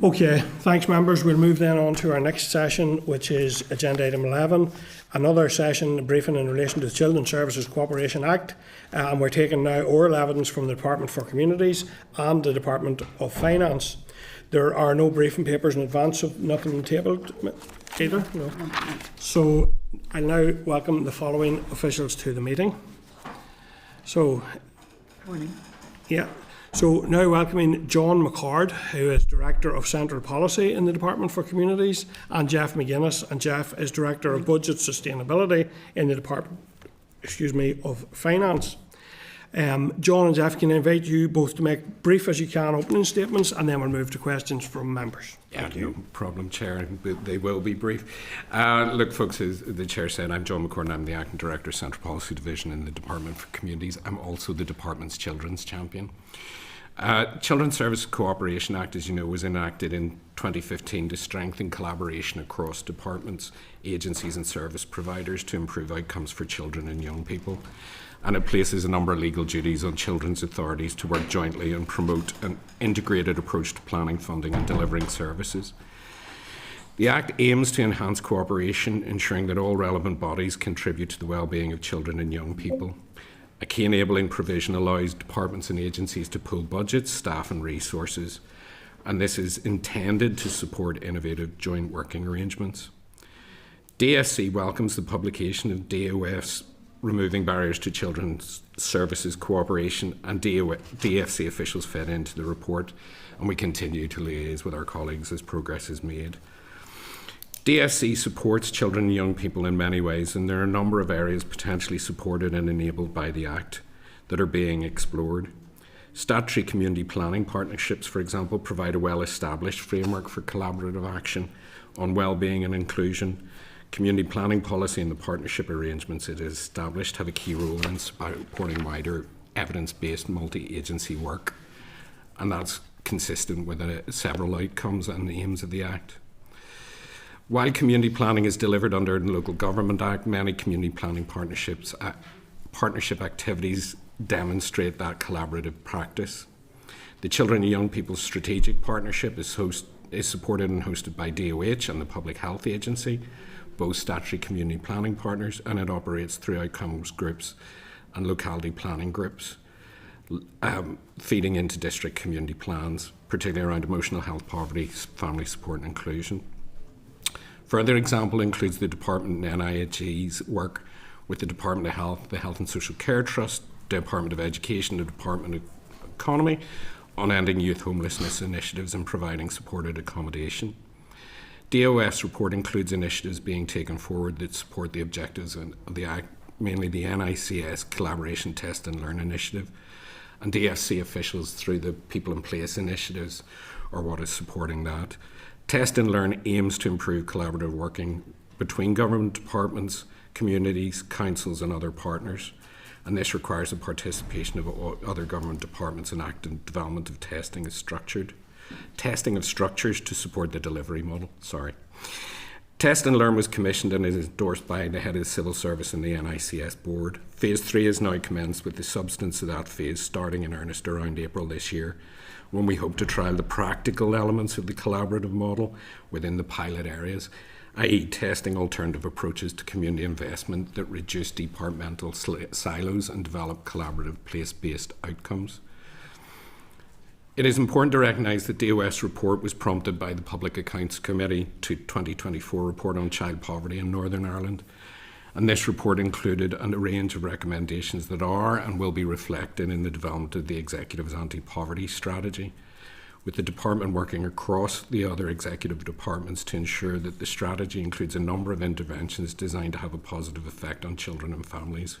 Okay, thanks members. We'll move then on to our next session, which is agenda item 11, another session, a briefing in relation to the Children's Services Cooperation Act, and we're taking now oral evidence from the Department for Communities and the Department of Finance. There are no briefing papers in advance of nothing tabled either. No. So I now welcome the following officials to the meeting. So, Morning. Yeah. So now welcoming John McCord, who is Director of Central Policy in the Department for Communities, and Jeff McGuinness, and Jeff is Director of Budget Sustainability in the Department, of Finance. John and Jeff, can I invite you both to make brief as you can opening statements, and then we'll move to questions from members. Yeah, no problem, Chair. They will be brief. Look, folks, as the Chair said, I'm John McCord, and I'm the Acting Director of Central Policy Division in the Department for Communities. I'm also the Department's Children's Champion. Children's Service Cooperation Act, as you know, was enacted in 2015 to strengthen collaboration across departments, agencies and service providers to improve outcomes for children and young people. And it places a number of legal duties on children's authorities to work jointly and promote an integrated approach to planning, funding and delivering services. The Act aims to enhance cooperation, ensuring that all relevant bodies contribute to the well-being of children and young people. A key enabling provision allows departments and agencies to pool budgets, staff and resources, and this is intended to support innovative joint working arrangements. DSC welcomes the publication of DOF's Removing Barriers to Children's Services Cooperation, and DFC officials fed into the report, and we continue to liaise with our colleagues as progress is made. DSC supports children and young people in many ways, and there are a number of areas potentially supported and enabled by the Act that are being explored. Statutory community planning partnerships, for example, provide a well-established framework for collaborative action on well-being and inclusion. Community planning policy and the partnership arrangements it has established have a key role in supporting wider evidence-based multi-agency work, and that's consistent with several outcomes and aims of the Act. While community planning is delivered under the Local Government Act, many community planning partnership activities demonstrate that collaborative practice. The Children and Young People's Strategic Partnership is supported and hosted by DOH and the Public Health Agency, both statutory community planning partners, and it operates through outcomes groups and locality planning groups, feeding into district community plans, particularly around emotional health, poverty, family support and inclusion. Further example includes the Department and NIHE's work with the Department of Health, the Health and Social Care Trust, the Department of Education, the Department of Economy on ending youth homelessness initiatives and providing supported accommodation. DOF's report includes initiatives being taken forward that support the objectives of the Act, mainly the NICS Collaboration Test and Learn initiative, and DFC officials through the People in Place initiatives are what is supporting that. Test and Learn aims to improve collaborative working between government departments, communities, councils and other partners, and this requires the participation of other government departments and active development of testing of structures to support the delivery model. Test and Learn was commissioned and is endorsed by the head of the civil service and the NICS board. Phase 3 is now commenced, with the substance of that phase starting in earnest around April this year, when we hope to trial the practical elements of the collaborative model within the pilot areas, i.e. testing alternative approaches to community investment that reduce departmental silos and develop collaborative place-based outcomes. It is important to recognise that DOS report was prompted by the Public Accounts Committee to 2024 report on child poverty in Northern Ireland, and this report included a range of recommendations that are and will be reflected in the development of the Executive's anti-poverty strategy, with the department working across the other executive departments to ensure that the strategy includes a number of interventions designed to have a positive effect on children and families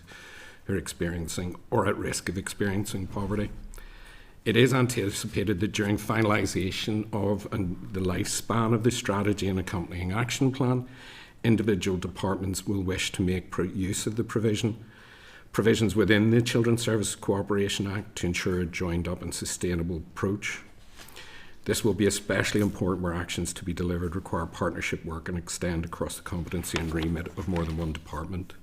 who are experiencing or at risk of experiencing poverty. It is anticipated that during finalisation of the lifespan of the strategy and accompanying action plan, individual departments will wish to make use of the provisions within the Children's Service Cooperation Act to ensure a joined up and sustainable approach. This will be especially important where actions to be delivered require partnership work and extend across the competency and remit of more than one department.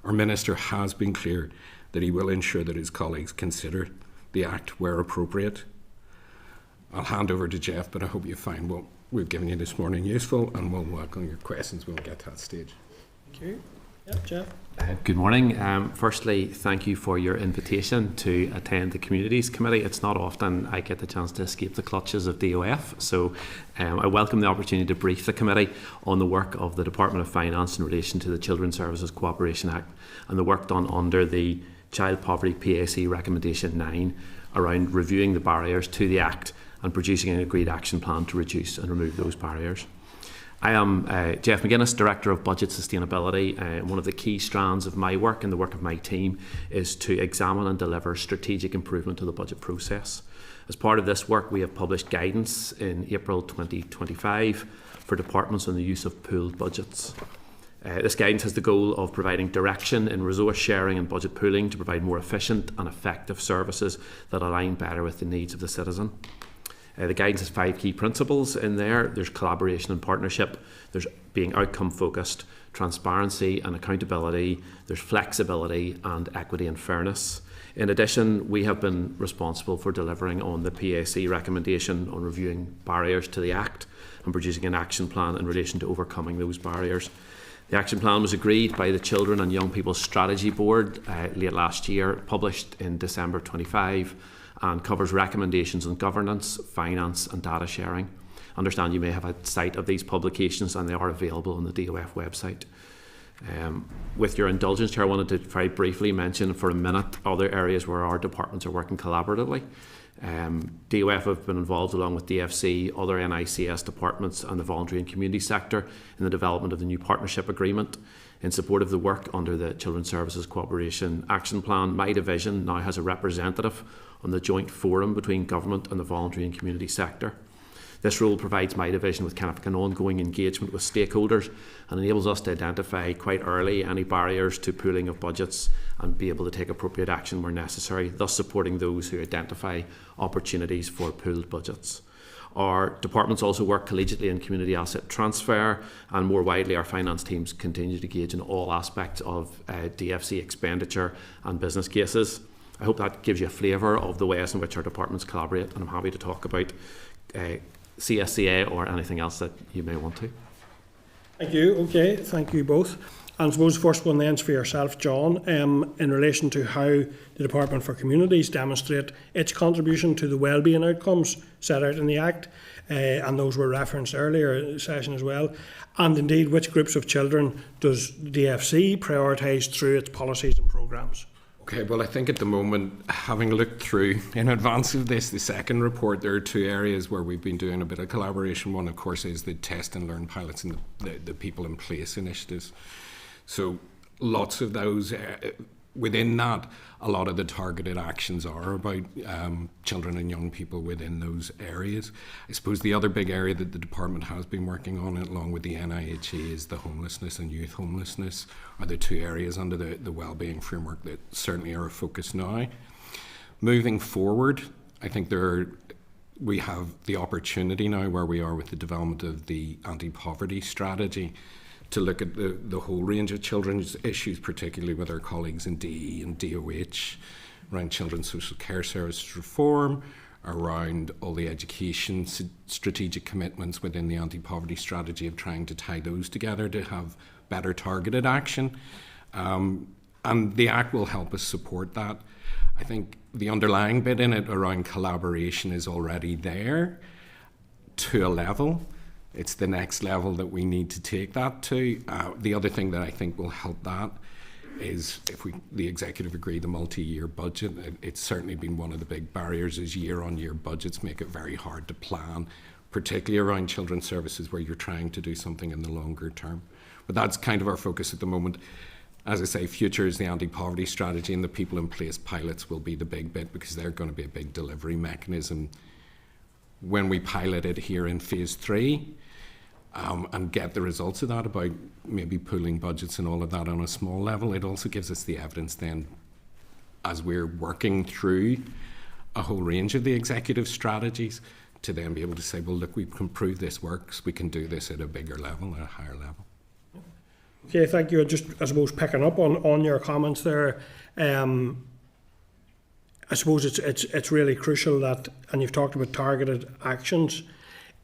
Our Minister has been clear that he will ensure that his colleagues consider the Act where appropriate. I'll hand over to Jeff, but I hope you find what we've given you this morning useful, and we'll welcome your questions when we get to that stage. Thank you. Yep, Jeff. Good morning. Firstly, thank you for your invitation to attend the Communities Committee. It's not often I get the chance to escape the clutches of DOF, so I welcome the opportunity to brief the committee on the work of the Department of Finance in relation to the Children's Services Cooperation Act and the work done under the Child Poverty PAC Recommendation 9 around reviewing the barriers to the Act and producing an agreed action plan to reduce and remove those barriers. I am Jeff McGuinness, Director of Budget Sustainability. One of the key strands of my work and the work of my team is to examine and deliver strategic improvement to the budget process. As part of this work, we have published guidance in April 2025 for departments on the use of pooled budgets. This guidance has the goal of providing direction in resource sharing and budget pooling to provide more efficient and effective services that align better with the needs of the citizen. The guidance has 5 key principles in there. There's collaboration and partnership, there's being outcome focused, transparency and accountability, there's flexibility and equity and fairness. In addition, we have been responsible for delivering on the PAC recommendation on reviewing barriers to the Act and producing an action plan in relation to overcoming those barriers. The action plan was agreed by the Children and Young People's Strategy Board late last year, published in December 25, and covers recommendations on governance, finance and data sharing. I understand you may have had sight of these publications and they are available on the DOF website. With your indulgence, Chair, I wanted to very briefly mention for a minute other areas where our departments are working collaboratively. DOF have been involved along with DFC, other NICS departments and the voluntary and community sector in the development of the new partnership agreement. In support of the work under the Children's Services Cooperation Action Plan, my division now has a representative on the joint forum between government and the voluntary and community sector. This role provides my division with kind of an ongoing engagement with stakeholders and enables us to identify quite early any barriers to pooling of budgets and be able to take appropriate action where necessary, thus supporting those who identify opportunities for pooled budgets. Our departments also work collegiately in community asset transfer, and more widely our finance teams continue to engage in all aspects of DFC expenditure and business cases. I hope that gives you a flavour of the ways in which our departments collaborate, and I'm happy to talk about CSCA or anything else that you may want to. Thank you. Okay, thank you both. And I suppose the first one then is for yourself, John, in relation to how the Department for Communities demonstrate its contribution to the wellbeing outcomes set out in the Act, and those were referenced earlier in the session as well. And indeed, which groups of children does DFC prioritise through its policies and programmes? Okay, well, I think at the moment, having looked through in advance of this, the second report, there are 2 areas where we've been doing a bit of collaboration. One, of course, is the test and learn pilots and the people in place initiatives. So lots of those, within that, a lot of the targeted actions are about children and young people within those areas. I suppose the other big area that the department has been working on, along with the NIHE, is the homelessness and youth homelessness, are the 2 areas under the wellbeing framework that certainly are a focus now. Moving forward, I think we have the opportunity now where we are with the development of the anti-poverty strategy to look at the whole range of children's issues, particularly with our colleagues in DE and DOH, around children's social care services reform, around all the education strategic commitments within the anti-poverty strategy, of trying to tie those together to have better targeted action. And the Act will help us support that. I think the underlying bit in it around collaboration is already there to a level. It's the next level that we need to take that to. The other thing that I think will help that is if the executive agree the multi-year budget. It's certainly been one of the big barriers, is year-on-year budgets make it very hard to plan, particularly around children's services where you're trying to do something in the longer term. But that's kind of our focus at the moment. As I say, future is the anti-poverty strategy, and the people in place pilots will be the big bit, because they're going to be a big delivery mechanism when we pilot it here in phase 3. And get the results of that about maybe pooling budgets and all of that on a small level. It also gives us the evidence then, as we're working through a whole range of the executive strategies, to then be able to say, well, look, we can prove this works, we can do this at a bigger level, at a higher level. Okay, thank you. Just, I suppose, picking up on your comments there, I suppose it's really crucial that, and you've talked about targeted actions,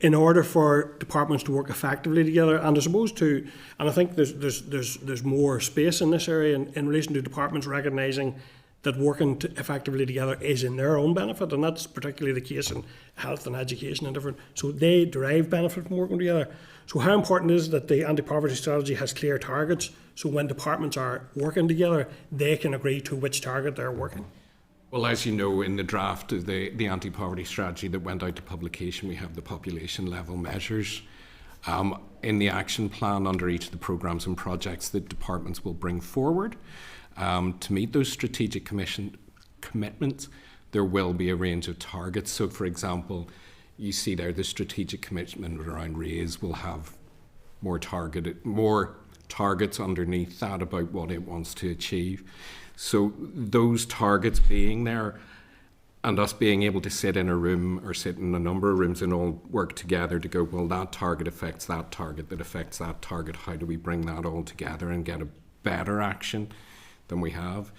in order for departments to work effectively together, and I suppose and I think there's more space in this area in relation to departments recognising that working effectively together is in their own benefit, and that's particularly the case in health and education and different. So they derive benefit from working together. So how important is it that the anti-poverty strategy has clear targets, so when departments are working together, they can agree to which target they're working? Well, as you know, in the draft of the anti-poverty strategy that went out to publication, we have the population level measures. In the action plan under each of the programmes and projects that departments will bring forward, to meet those strategic commitments, there will be a range of targets. So, for example, you see there the strategic commitment around RAISE will have more targets underneath that about what it wants to achieve. So those targets being there and us being able to sit in a room or sit in a number of rooms and all work together to go, well, that target affects that target, that affects that target. How do we bring that all together and get a better action than we have?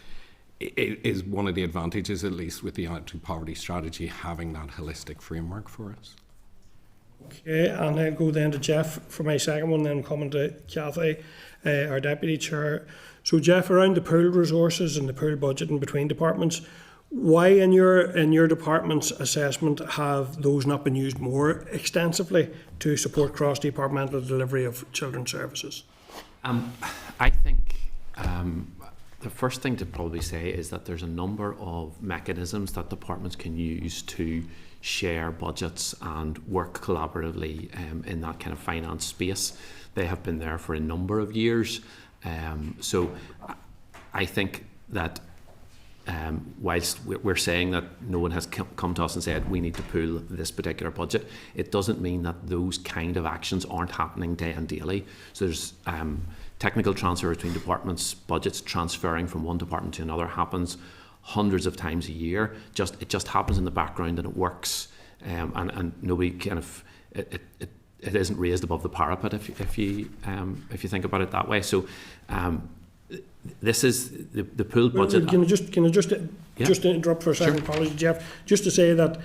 It is one of the advantages, at least with the anti-poverty strategy, having that holistic framework for us. Okay, and I'll go then to Jeff for my second one, then coming to Cathy, our Deputy Chair. So Jeff, around the pooled resources and the pooled budgeting between departments, why in your department's assessment have those not been used more extensively to support cross-departmental delivery of children's services? I think the first thing to probably say is that there's a number of mechanisms that departments can use to share budgets and work collaboratively in that kind of finance space. They have been there for a number of years. So I think that whilst we're saying that no one has come to us and said we need to pool this particular budget, it doesn't mean that those kind of actions aren't happening day and daily. So there's technical transfer between departments, budgets transferring from one department to another happens hundreds of times a year. It just happens in the background and it works, and nobody kind of it isn't raised above the parapet if you think about it that way. So this is the pool budget. Can I just interrupt for a second? Sure. Apologies, Jeff. Just to say that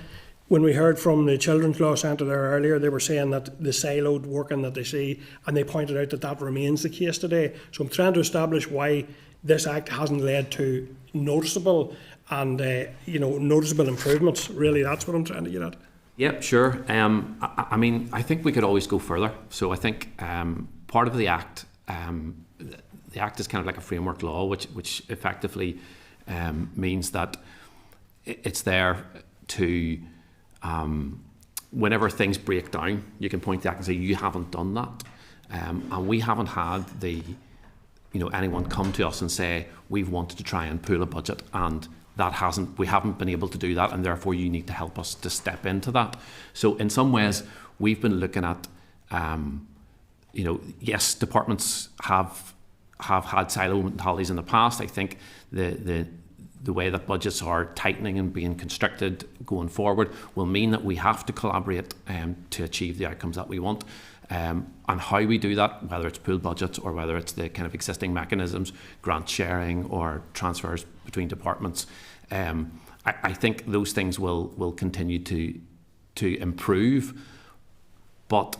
when we heard from the Children's Law Centre there earlier, they were saying that the siloed working that they see, and they pointed out that remains the case today. So I'm trying to establish why this Act hasn't led to noticeable improvements. Really, that's what I'm trying to get at. Yep, sure. I mean, I think we could always go further. So I think part of the Act, the Act is kind of like a framework law, which effectively means that it's there to, whenever things break down, you can point to the Act and say, you haven't done that. And we haven't had anyone come to us and say, we've wanted to try and pool a budget and we haven't been able to do that, and therefore you need to help us to step into that. So in some ways, we've been looking at, yes, departments have had silo mentalities in the past. I think the way that budgets are tightening and being constricted going forward will mean that we have to collaborate to achieve the outcomes that we want. And how we do that, whether it's pooled budgets or whether it's the kind of existing mechanisms, grant sharing or transfers between departments, I think those things will continue to improve. But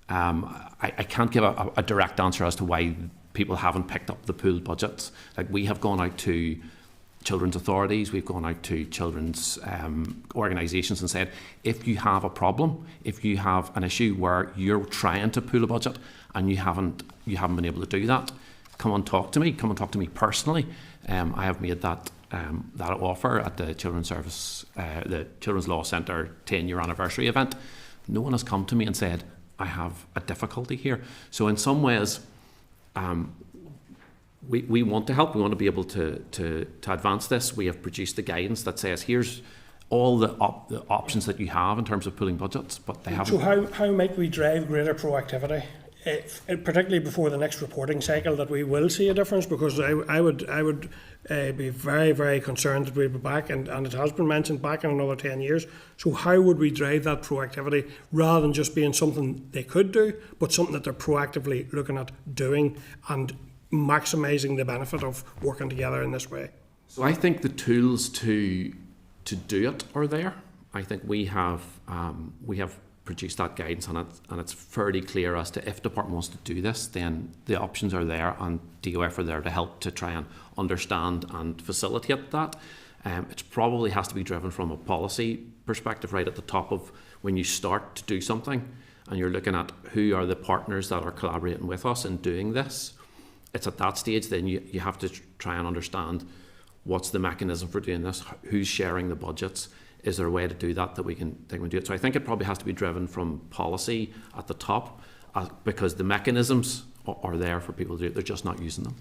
I can't give a direct answer as to why people haven't picked up the pooled budgets. Like, we have gone out to children's authorities, we've gone out to children's organisations and said, if you have a problem, if you have an issue where you're trying to pool a budget and you haven't been able to do that, come and talk to me personally. I have made that offer at the Children's Law Centre 10-year anniversary event. No one has come to me and said, I have a difficulty here. So in some ways, we want to help. We want to be able to advance this. We have produced the guidance that says, here's all the options that you have in terms of pooling budgets, but they haven't. So how might we drive greater proactivity, particularly before the next reporting cycle, that we will see a difference? Because I would be very, very concerned that we'll be back, and it has been mentioned, back in another 10 years. So how would we drive that proactivity, rather than just being something they could do, but something that they're proactively looking at doing and maximising the benefit of working together in this way? So I think the tools to do it are there. I think we have produced that guidance on it, and it's fairly clear as to if department wants to do this, then the options are there, and DOF are there to help to try and understand and facilitate that. It probably has to be driven from a policy perspective right at the top of when you start to do something, and you're looking at who are the partners that are collaborating with us in doing this. It's at that stage then you have to try and understand what's the mechanism for doing this, who's sharing the budgets, is there a way to do that we can do it. So I think it probably has to be driven from policy at the top, because the mechanisms are there for people to do it, they're just not using them.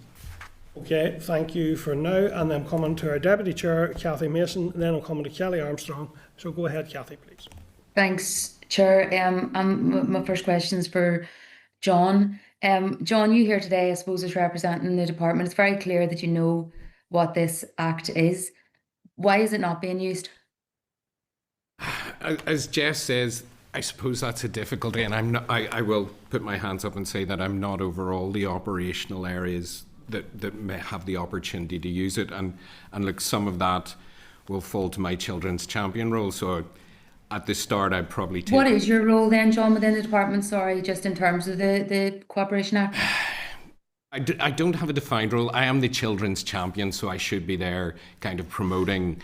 Okay, thank you for now, and I'm coming to our Deputy Chair, Cathy Mason, then I'm coming to Kelly Armstrong. So go ahead, Cathy, please. Thanks, Chair. My first question is for John. John, you here today, I suppose, as representing the department. It's very clear that you know what this Act is. Why is it not being used? As Jess says, I suppose that's a difficulty, and I will put my hands up and say that I'm not over all the operational areas that may have the opportunity to use it, and look, some of that will fall to my children's champion role. So at the start, I'd probably take... What is your role then, John, within the department? Sorry, just in terms of the Cooperation Act. I don't have a defined role. I am the children's champion, so I should be there kind of promoting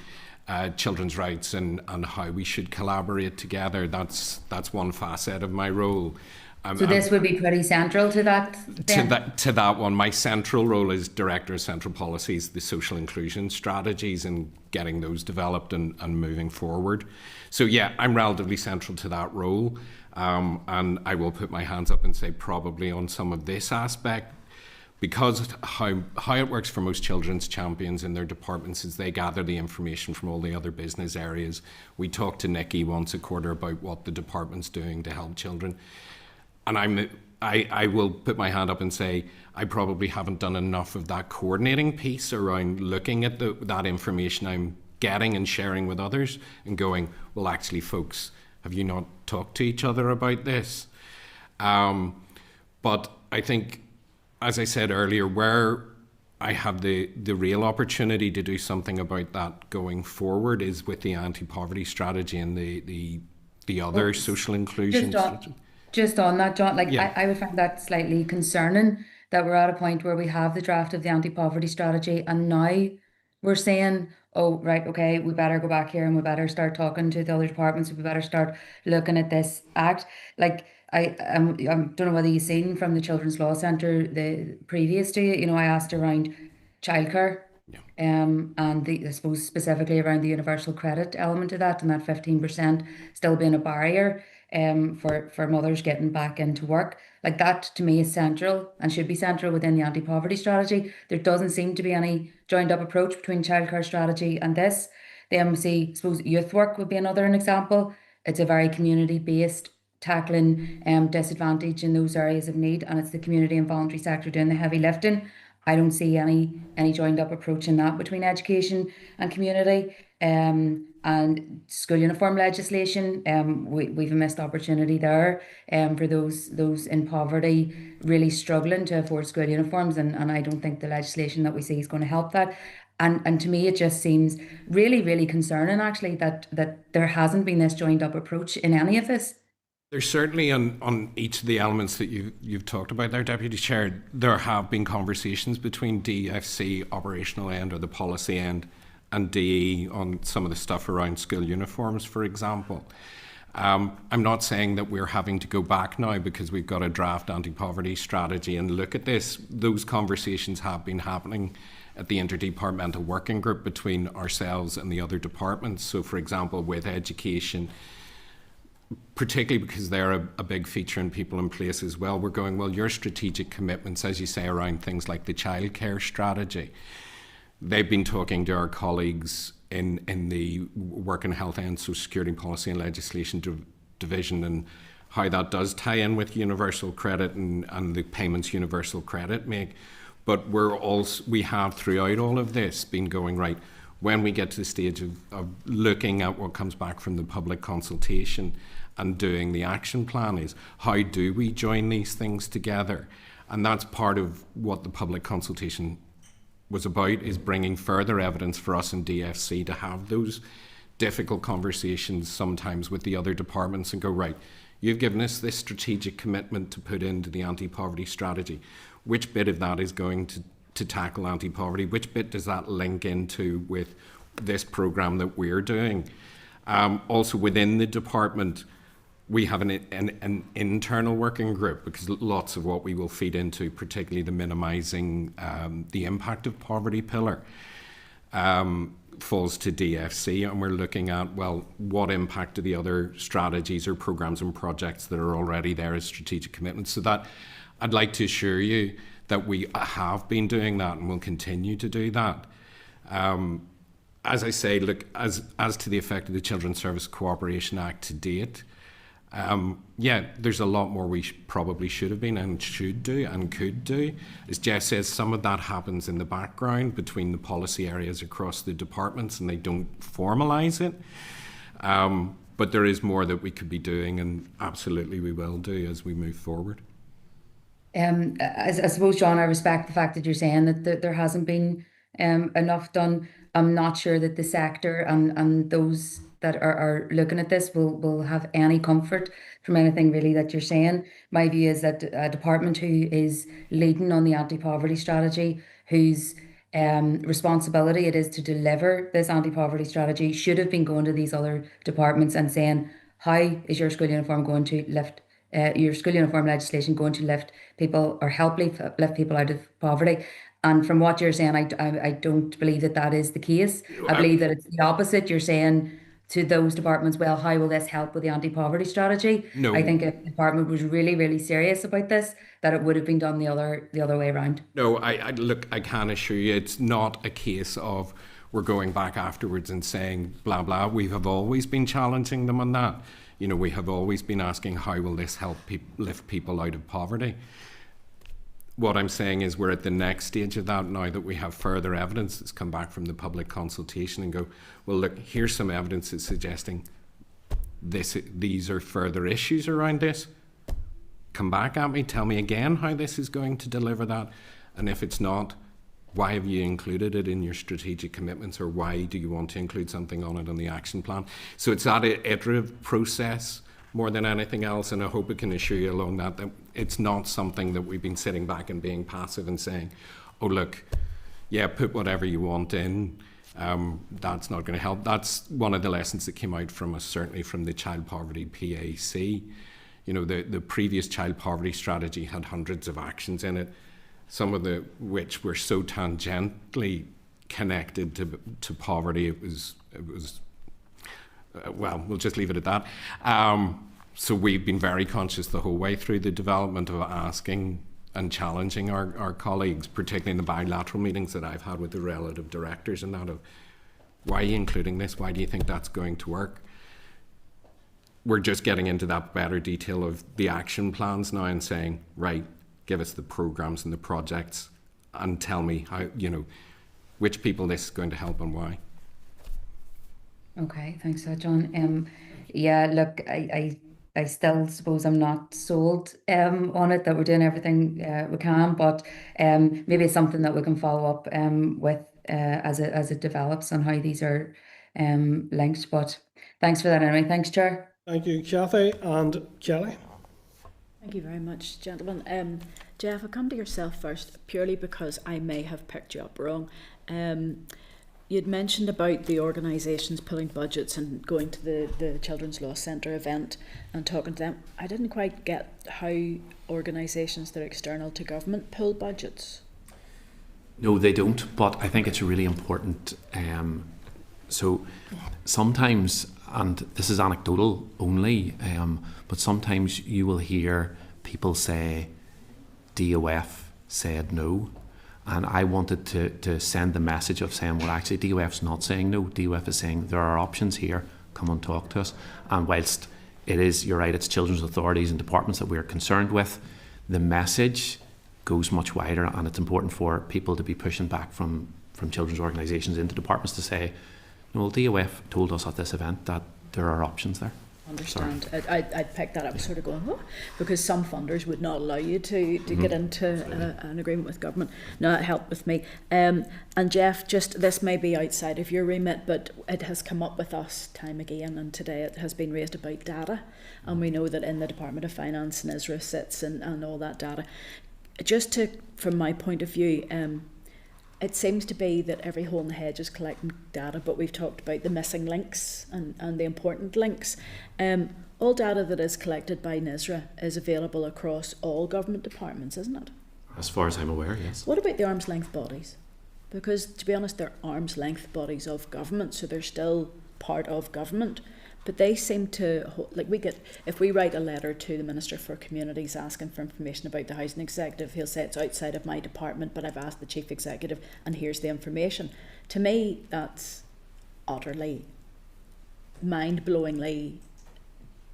children's rights and how we should collaborate together. That's one facet of my role. So this would be pretty central to that then? To that one. My central role is Director of Central Policies, the social inclusion strategies, and getting those developed and moving forward. So yeah, I'm relatively central to that role. And I will put my hands up and say probably on some of this aspect, because how it works for most children's champions in their departments is they gather the information from all the other business areas. We talk to Nikki once a quarter about what the department's doing to help children. And I will put my hand up and say I probably haven't done enough of that coordinating piece around looking at that information I'm getting and sharing with others and going, well, actually, folks, have you not talked to each other about this? But I think, as I said earlier, where I have the real opportunity to do something about that going forward is with the anti-poverty strategy and the other social inclusion strategy. Just on that, John, Yeah. I would find that slightly concerning that we're at a point where we have the draft of the anti-poverty strategy and now we're saying, oh, right, okay, we better go back here and we better start talking to the other departments, we better start looking at this Act. I don't know whether you've seen from the Children's Law Centre the previous to you, I asked around childcare. Yeah. And I suppose specifically around the universal credit element of that, and that 15% still being a barrier for mothers getting back into work. Like that to me is central and should be central within the anti-poverty strategy. There doesn't seem to be any joined up approach between childcare strategy and this. The MSC, I suppose youth work would be another example. It's a very community based tackling disadvantage in those areas of need, and it's the community and voluntary sector doing the heavy lifting. I don't see any joined up approach in that between education and community. And school uniform legislation, we've a missed opportunity there for those in poverty really struggling to afford school uniforms, and I don't think the legislation that we see is going to help that. And to me, it just seems really, really concerning actually that there hasn't been this joined up approach in any of this. There's certainly on each of the elements that you've talked about there, Deputy Chair, there have been conversations between DFC operational end or the policy end and DE on some of the stuff around school uniforms, for example. I'm not saying that we're having to go back now because we've got a draft anti-poverty strategy and look at this. Those conversations have been happening at the interdepartmental working group between ourselves and the other departments. So, for example, with education, particularly because they're a big feature in People in Place as well, we're going, well, your strategic commitments, as you say, around things like the childcare strategy, they've been talking to our colleagues in the Work and Health and Social Security Policy and Legislation Division and how that does tie in with universal credit and the payments universal credit make. But we have throughout all of this been going, right, when we get to the stage of looking at what comes back from the public consultation and doing the action plan is how do we join these things together? And that's part of what the public consultation was about, is bringing further evidence for us in DFC to have those difficult conversations sometimes with the other departments and go, right, You've given us this strategic commitment to put into the anti-poverty strategy. Which bit of that is going to tackle anti-poverty? Which bit does that link into with this programme that we're doing? Also within the department, we have an internal working group, because lots of what we will feed into, particularly the minimising the impact of poverty pillar, falls to DFC, and we're looking at, well, what impact do the other strategies or programmes and projects that are already there as strategic commitments. So that I'd like to assure you that we have been doing that and will continue to do that. As I say, look, as to the effect of the Children's Service Cooperation Act to date, there's a lot more we probably should have been and should do and could do. As Jeff says, some of that happens in the background between the policy areas across the departments, and they don't formalise it. But there is more that we could be doing, and absolutely we will do as we move forward. I suppose, John, I respect the fact that you're saying that there hasn't been enough done. I'm not sure that the sector and those that are looking at this will have any comfort from anything really that you're saying. My view is that a department who is leading on the anti-poverty strategy, whose responsibility it is to deliver this anti-poverty strategy, should have been going to these other departments and saying, how is your school uniform going to lift your school uniform legislation going to lift people or help lift people out of poverty? And from what you're saying, I don't believe that is the case. I believe that it's the opposite. You're saying to those departments, well, how will this help with the anti-poverty strategy? No. I think if the department was really, really serious about this, that it would have been done the other way around. No, I can assure you it's not a case of we're going back afterwards and saying blah, blah. We have always been challenging them on that. You know, we have always been asking, how will this help lift people out of poverty? What I'm saying is we're at the next stage of that now that we have further evidence that's come back from the public consultation, and go, well, look, here's some evidence that's suggesting these are further issues around this. Come back at me, tell me again how this is going to deliver that. And if it's not, why have you included it in your strategic commitments, or why do you want to include something on it on the action plan? So it's that iterative process more than anything else, and I hope it can assure you along that it's not something that we've been sitting back and being passive and saying, oh look, yeah, put whatever you want in, that's not going to help. That's one of the lessons that came out from us, certainly from the Child Poverty PAC. You know, the previous Child Poverty strategy had hundreds of actions in it, some of which were so tangentially connected to poverty, it was well, we'll just leave it at that. So we've been very conscious the whole way through the development of asking and challenging our colleagues, particularly in the bilateral meetings that I've had with the relative directors, and that of, why are you including this? Why do you think that's going to work? We're just getting into that better detail of the action plans now and saying, right, give us the programs and the projects and tell me how, you know, which people this is going to help and why. Okay, thanks for that, John. Yeah, look, I still suppose I'm not sold on it, that we're doing everything we can, but maybe it's something that we can follow up with as it develops on how these are linked. But thanks for that anyway. Thanks, Chair. Thank you, Cathy and Kelly. Thank you very much, gentlemen. Jeff, I'll come to yourself first, purely because I may have picked you up wrong. You'd mentioned about the organisations pulling budgets and going to the Children's Law Centre event and talking to them. I didn't quite get how organisations that are external to government pull budgets. No, they don't, but I think it's really important. So sometimes, and this is anecdotal only, but sometimes you will hear people say, DOF said no. And I wanted to send the message of saying, well, actually, DOF's not saying no. DOF is saying there are options here. Come and talk to us. And whilst it is, you're right, it's children's authorities and departments that we're concerned with, the message goes much wider, and it's important for people to be pushing back from children's organisations into departments to say, no, well, DOF told us at this event that there are options there. Understand. I'd picked that up, sort of going, oh, because some funders would not allow you to get into an agreement with government. No, that helped with me. And Jeff, just this may be outside of your remit, but it has come up with us time again, and today it has been raised about data. And we know that in the Department of Finance, NISRA sits and all that data. Just from my point of view, it seems to be that every hole in the hedge is collecting data, but we've talked about the missing links and the important links. All data that is collected by NISRA is available across all government departments, isn't it? As far as I'm aware, yes. What about the arm's length bodies? Because, to be honest, they're arm's length bodies of government, so they're still part of government. But they seem to, if we write a letter to the Minister for Communities asking for information about the Housing Executive, he'll say it's outside of my department, but I've asked the Chief Executive and here's the information. To me, that's utterly, mind-blowingly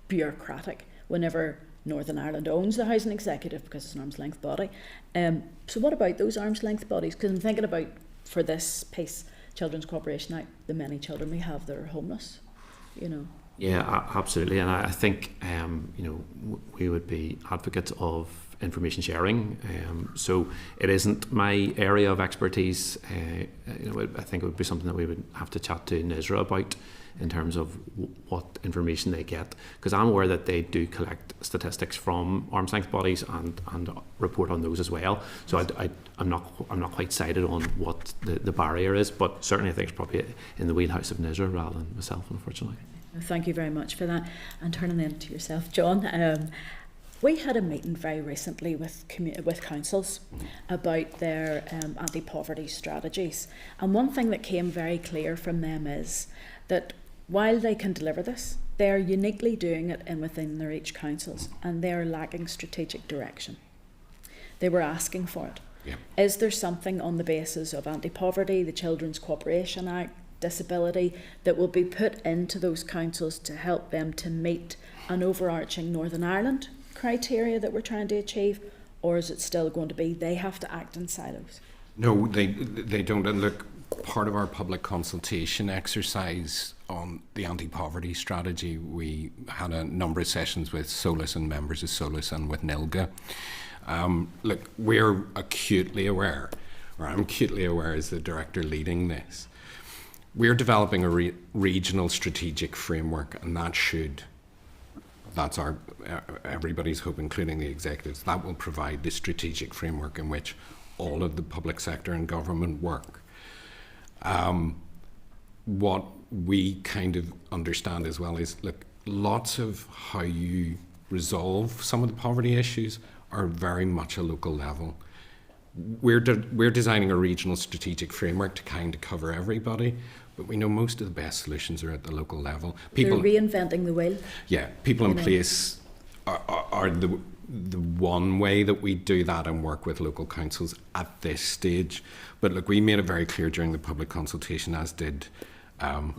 bureaucratic whenever Northern Ireland owns the Housing Executive because it's an arm's length body. So what about those arm's length bodies? Because I'm thinking about, for this piece, Children's Cooperation Act, the many children we have that are homeless, you know. Yeah, absolutely, and I think we would be advocates of information sharing. So it isn't my area of expertise. I think it would be something that we would have to chat to NISRA about in terms of what information they get, because I'm aware that they do collect statistics from arm's length bodies and report on those as well. So I'm not quite sighted on what the barrier is, but certainly I think it's probably in the wheelhouse of NISRA rather than myself, unfortunately. Thank you very much for that. And turning then to yourself, John. We had a meeting very recently with councils about their anti-poverty strategies. And one thing that came very clear from them is that while they can deliver this, they are uniquely doing it within their each councils, and they are lacking strategic direction. They were asking for it. Yeah. Is there something on the basis of anti-poverty, the Children's Cooperation Act, disability, that will be put into those councils to help them to meet an overarching Northern Ireland criteria that we're trying to achieve, or is it still going to be they have to act in silos? No, they don't. And look, part of our public consultation exercise on the anti-poverty strategy, we had a number of sessions with SOLAS and members of SOLAS and with NILGA. Look, we're acutely aware, or I'm acutely aware as the director leading this, we're developing a regional strategic framework, and that's our everybody's hope, including the executives, that will provide the strategic framework in which all of the public sector and government work. What we kind of understand as well is, look, lots of how you resolve some of the poverty issues are very much a local level. We're designing a regional strategic framework to kind of cover everybody, but we know most of the best solutions are at the local level. They're reinventing the wheel. Yeah, people in place are the one way that we do that and work with local councils at this stage. But look, we made it very clear during the public consultation, as did the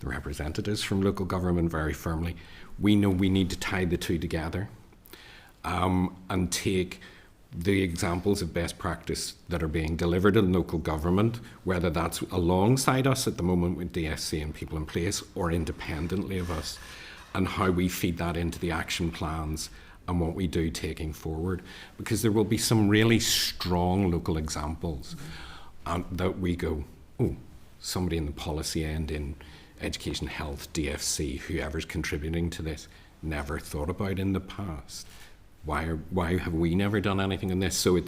representatives from local government very firmly. We know we need to tie the two together and take the examples of best practice that are being delivered in local government, whether that's alongside us at the moment with DSC and people in place or independently of us, and how we feed that into the action plans and what we do taking forward. Because there will be some really strong local examples that we go, oh, somebody in the policy end in education, health, DFC, whoever's contributing to this, never thought about in the past. Why have we never done anything on this? So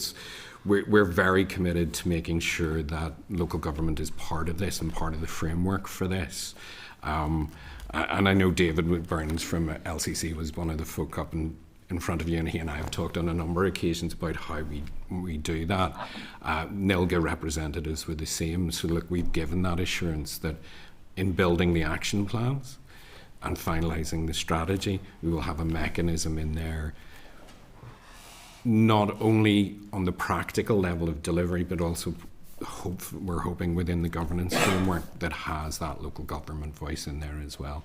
we're very committed to making sure that local government is part of this and part of the framework for this. And I know David Burns from LCC was one of the folk up in front of you, and he and I have talked on a number of occasions about how we do that. NILGA representatives were the same. So look, we've given that assurance that in building the action plans and finalising the strategy, we will have a mechanism in there, not only on the practical level of delivery, but also we're hoping within the governance framework that has that local government voice in there as well,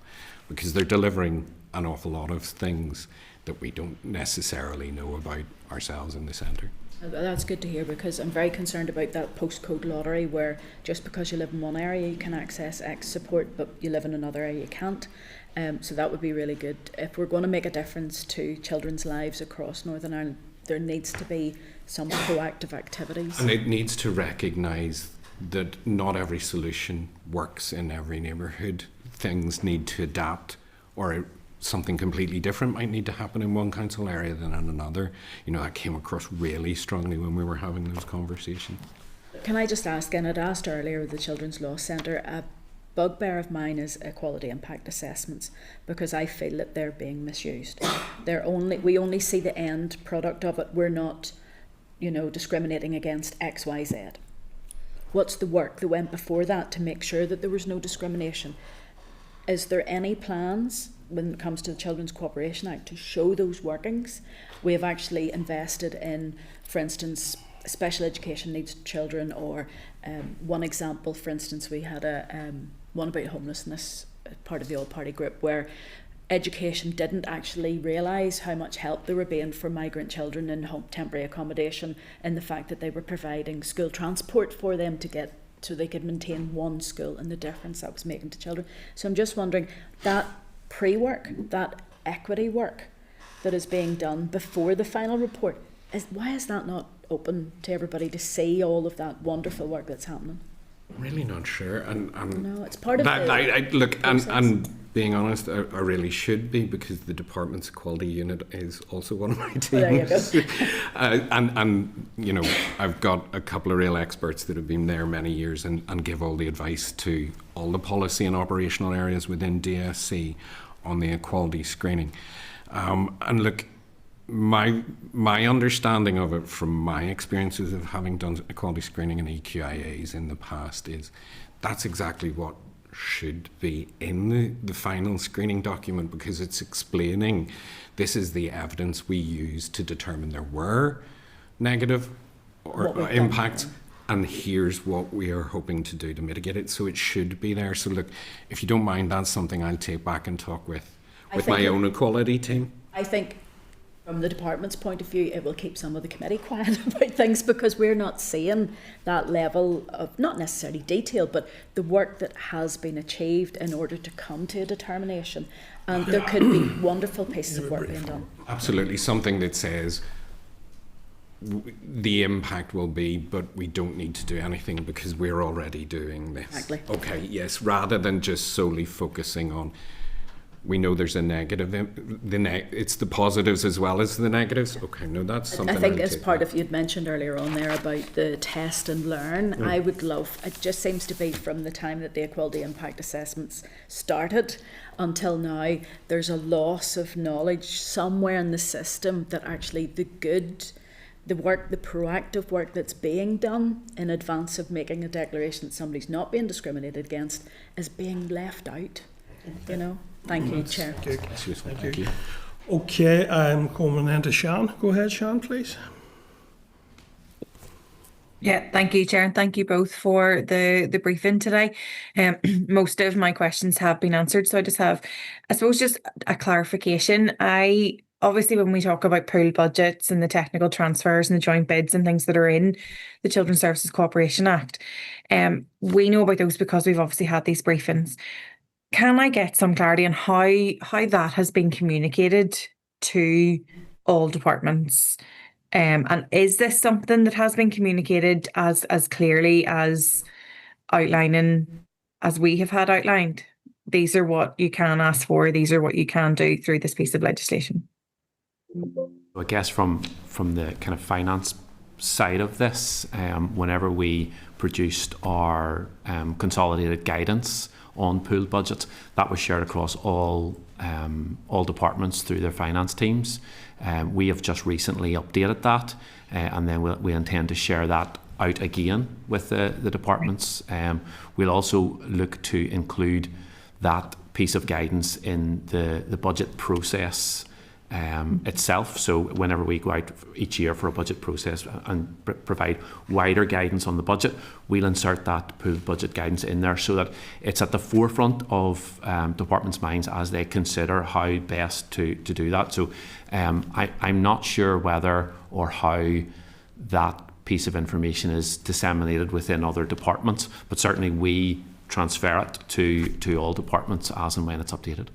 because they're delivering an awful lot of things that we don't necessarily know about ourselves in the centre. That's good to hear, because I'm very concerned about that postcode lottery where just because you live in one area you can access X support, but you live in another area you can't. So that would be really good. If we're going to make a difference to children's lives across Northern Ireland, there needs to be some proactive activities. And it needs to recognise that not every solution works in every neighbourhood. Things need to adapt, or something completely different might need to happen in one council area than in another. You know, that came across really strongly when we were having those conversations. Can I just ask, and I'd asked earlier with the Children's Law Centre, a bugbear of mine is equality impact assessments, because I feel that they're being misused. We only see the end product of it. We're not, discriminating against X, Y, Z. What's the work that went before that to make sure that there was no discrimination? Is there any plans when it comes to the Children's Cooperation Act to show those workings? We have actually invested in, for instance, special education needs children, or one example, for instance, we had one about homelessness, part of the all-party group, where education didn't actually realise how much help they were being for migrant children in temporary accommodation, and the fact that they were providing school transport for them to get so they could maintain one school, and the difference that was making to children. So I'm just wondering, that pre-work, that equity work that is being done before the final report, why is that not open to everybody to see all of that wonderful work that's happening? I'm really not sure, and no, it's part of look, and being honest, I really should be, because the department's quality unit is also one of my teams. Well, there you go. and I've got a couple of real experts that have been there many years and give all the advice to all the policy and operational areas within DSC on the equality screening. And look, my understanding of it from my experiences of having done equality screening and EQIAs in the past is that's exactly what should be in the final screening document, because it's explaining this is the evidence we use to determine there were negative or impacts, and here's what we are hoping to do to mitigate it. So it should be there. So look, if you don't mind, that's something I'll take back and talk with my own equality team. I think from the department's point of view, it will keep some of the committee quiet about things, because we're not seeing that level of, not necessarily detail, but the work that has been achieved in order to come to a determination. And there could be wonderful pieces of work being done. Absolutely, something that says the impact will be, but we don't need to do anything because we're already doing this. Exactly. Okay, yes, rather than just solely focusing on, we know there's a negative, it's the positives as well as the negatives. Okay, no, that's something I think as part of, you'd mentioned earlier on there about the test and learn, I would love, it just seems to be from the time that the equality impact assessments started until now, there's a loss of knowledge somewhere in the system that actually the work, the proactive work that's being done in advance of making a declaration that somebody's not being discriminated against is being left out, Thank you, Chair. Thank you. Okay, I'm coming then to Sian. Go ahead, Sian, please. Yeah, thank you, Chair, and thank you both for the briefing today. Most of my questions have been answered, so I just have, I suppose, just a clarification. Obviously, when we talk about pool budgets and the technical transfers and the joint bids and things that are in the Children's Services Cooperation Act, we know about those because we've obviously had these briefings. Can I get some clarity on how that has been communicated to all departments? And is this something that has been communicated as clearly as outlining as we have had outlined? These are what you can ask for. These are what you can do through this piece of legislation. I guess from the kind of finance side of this, whenever we produced our consolidated guidance on pool budgets, that was shared across all departments through their finance teams. We have just recently updated that, and then we intend to share that out again with the departments. We'll also look to include that piece of guidance in the budget process itself. So whenever we go out each year for a budget process and provide wider guidance on the budget, we'll insert that pool budget guidance in there so that it's at the forefront of departments' minds as they consider how best to do that. So I'm not sure whether or how that piece of information is disseminated within other departments, but certainly we transfer it to all departments as and when it's updated.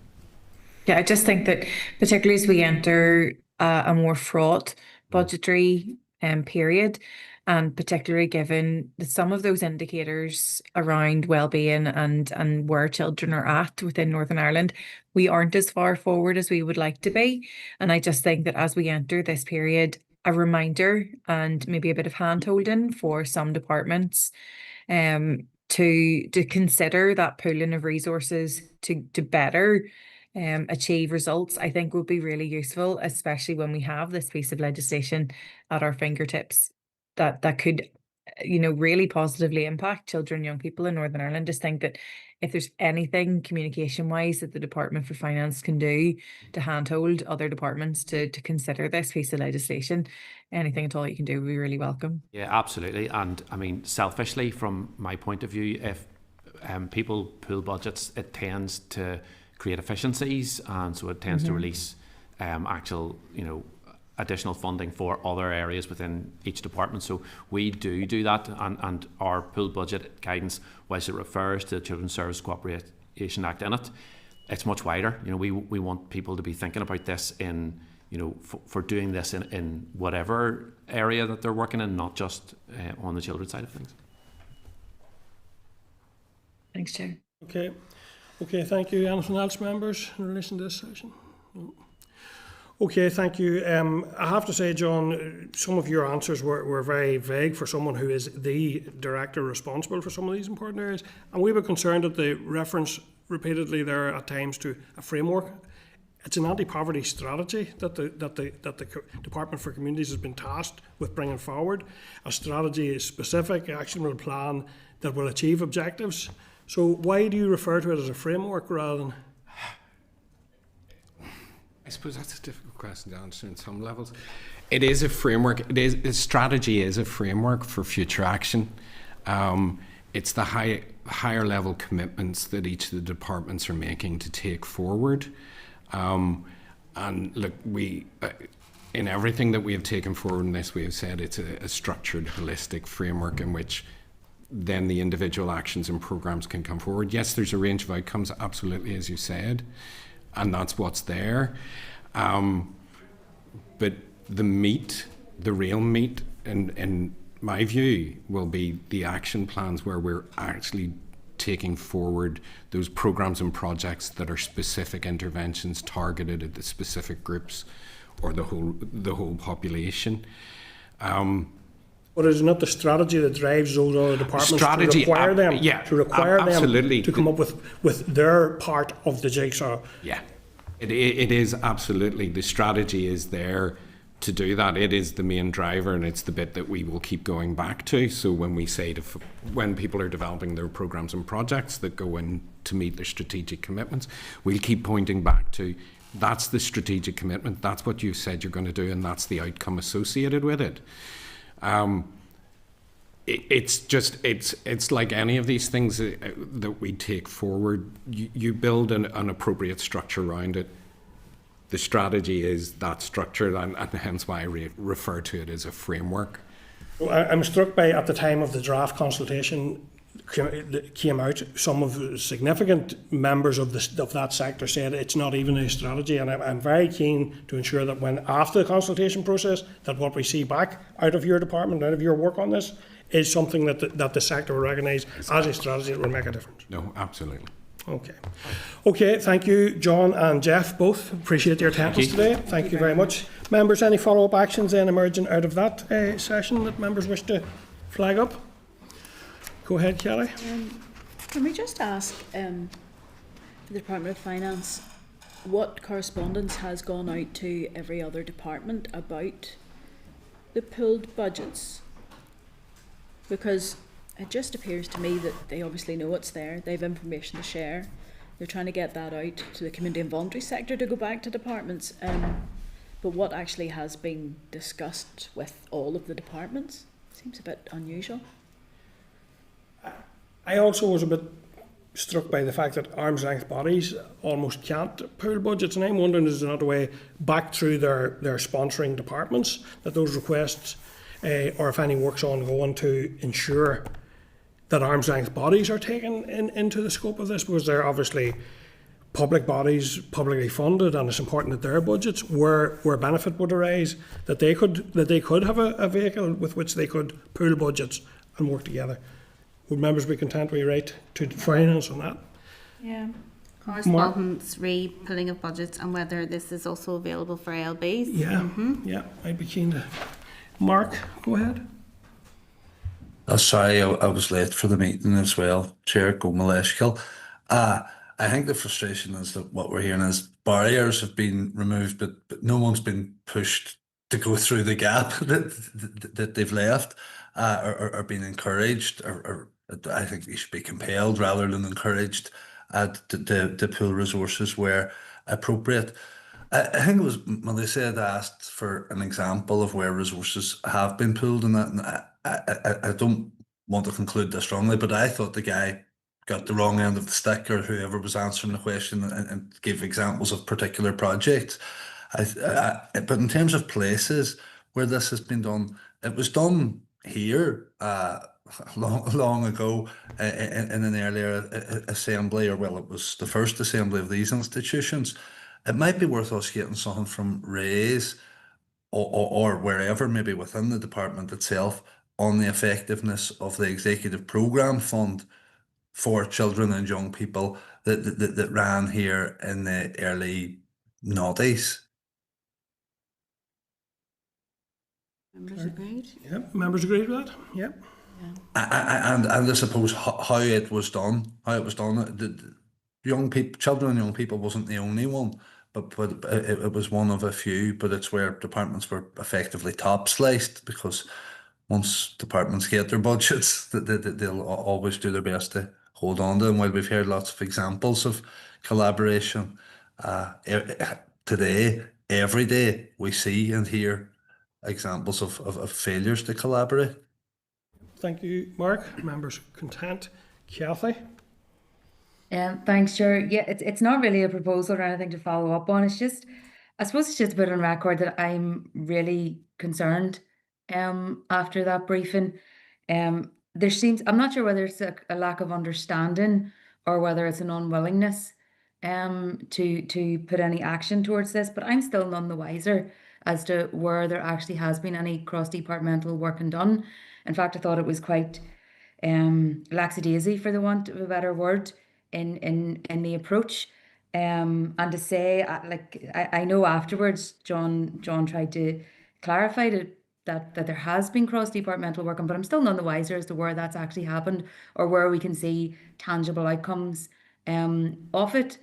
Yeah, I just think that particularly as we enter a more fraught budgetary period, and particularly given that some of those indicators around wellbeing and where children are at within Northern Ireland, we aren't as far forward as we would like to be. And I just think that as we enter this period, a reminder and maybe a bit of hand-holding for some departments to consider that pooling of resources to better achieve results, I think would be really useful, especially when we have this piece of legislation at our fingertips that could, really positively impact children and young people in Northern Ireland. Just think that if there's anything communication-wise that the Department for Finance can do to handhold other departments to consider this piece of legislation, anything at all you can do would be really welcome. Yeah, absolutely. And I mean, selfishly, from my point of view, if people pool budgets, it tends to create efficiencies, and so it tends to release actual, additional funding for other areas within each department. So we do that, and our pool budget guidance, whilst it refers to the Children's Service Cooperation Act in it, it's much wider. We want people to be thinking about this in, for doing this in whatever area that they're working in, not just on the children's side of things. Thanks, Chair. Okay, thank you. Anything else, members, in relation to this session? No. Okay, thank you. I have to say, John, some of your answers were very vague for someone who is the director responsible for some of these important areas. And we were concerned at the reference repeatedly there at times to a framework. It's an anti-poverty strategy that the Department for Communities has been tasked with bringing forward. A strategy is specific, actionable plan that will achieve objectives. So why do you refer to it as a framework rather than... I suppose that's a difficult question to answer in some levels. It is a framework. Strategy is a framework for future action. It's the higher level commitments that each of the departments are making to take forward. And look, we in everything that we have taken forward in this, we have said it's a structured, holistic framework in which then the individual actions and programs can come forward. Yes, there's a range of outcomes, absolutely, as you said, and that's what's there. But the meat, the real meat, in my view, will be the action plans where we're actually taking forward those programs and projects that are specific interventions targeted at the specific groups or the whole population. But is it not the strategy that drives those other departments to require them to come up with their part of the jigsaw? Yeah, it is absolutely. The strategy is there to do that. It is the main driver, and it's the bit that we will keep going back to. So when we say when people are developing their programs and projects that go in to meet their strategic commitments, we'll keep pointing back to that's the strategic commitment. That's what you've said you're going to do, and that's the outcome associated with it. It's like any of these things that we take forward. You build an appropriate structure around it. The strategy is that structure, and hence why I refer to it as a framework. I'm struck by, at the time of the draft consultation that came out, some of the significant members of that sector said it's not even a strategy, and I'm very keen to ensure that when after the consultation process, that what we see back out of your department, out of your work on this, is something that the sector will recognise as a strategy that will make a difference. No, absolutely. Okay, thank you, John and Jeff, both. Appreciate your attendance today. Thank you very much. Members, any follow-up actions then emerging out of that session that members wish to flag up? Go ahead, Kelly. Can we just ask the Department of Finance what correspondence has gone out to every other department about the pooled budgets? Because it just appears to me that they obviously know it's there, they have information to share, they're trying to get that out to the community and voluntary sector to go back to departments, but what actually has been discussed with all of the departments seems a bit unusual. I also was a bit struck by the fact that arm's length bodies almost can't pool budgets, and I'm wondering is there not a way back through their sponsoring departments that those requests or if any work's ongoing to ensure that arm's length bodies are taken into the scope of this, because they're obviously public bodies, publicly funded, and it's important that their budgets, where benefit would arise, that they could have a vehicle with which they could pool budgets and work together. Would members be content with right to finance on that? Yeah. Correspondence, pooling of budgets, and whether this is also available for ALBs. Yeah, yeah, I'd be keen to. Mark, go ahead. Sorry, I was late for the meeting as well, Chair Go Maleshkill. I think the frustration is that what we're hearing is barriers have been removed, but no one's been pushed to go through the gap that they've left, or been encouraged, or I think they should be compelled rather than encouraged to pool resources where appropriate. I think it was Melissa had asked for an example of where resources have been pooled, and that. And I don't want to conclude this wrongly, but I thought the guy got the wrong end of the stick, or whoever was answering the question, and gave examples of particular projects. But in terms of places where this has been done, it was done here long ago in an earlier assembly, or well, it was the first assembly of these institutions. It might be worth us getting something from Ray's or wherever, maybe within the department itself, on the effectiveness of the executive programme fund for children and young people that ran here in the early noughties. Members agreed? Yep, members agreed with that? Yep. Yeah. And I suppose how it was done, the young people, children and young people wasn't the only one, but it was one of a few, but it's where departments were effectively top sliced, because once departments get their budgets, they'll always do their best to hold on to them. While we've heard lots of examples of collaboration, today, every day, we see and hear examples of failures to collaborate. Thank you, Mark. Members content. Kathy? Thanks, Chair. Yeah, it's not really a proposal or anything to follow up on. It's just, I suppose it's just a bit on record that I'm really concerned after that briefing. There seems, I'm not sure whether it's a lack of understanding or whether it's an unwillingness to put any action towards this, but I'm still none the wiser as to where there actually has been any cross-departmental work and done. In fact, I thought it was quite lackadaisy, for the want of a better word, in the approach. And to say, I know afterwards, John tried to clarify that there has been cross-departmental work, but I'm still none the wiser as to where that's actually happened or where we can see tangible outcomes of it.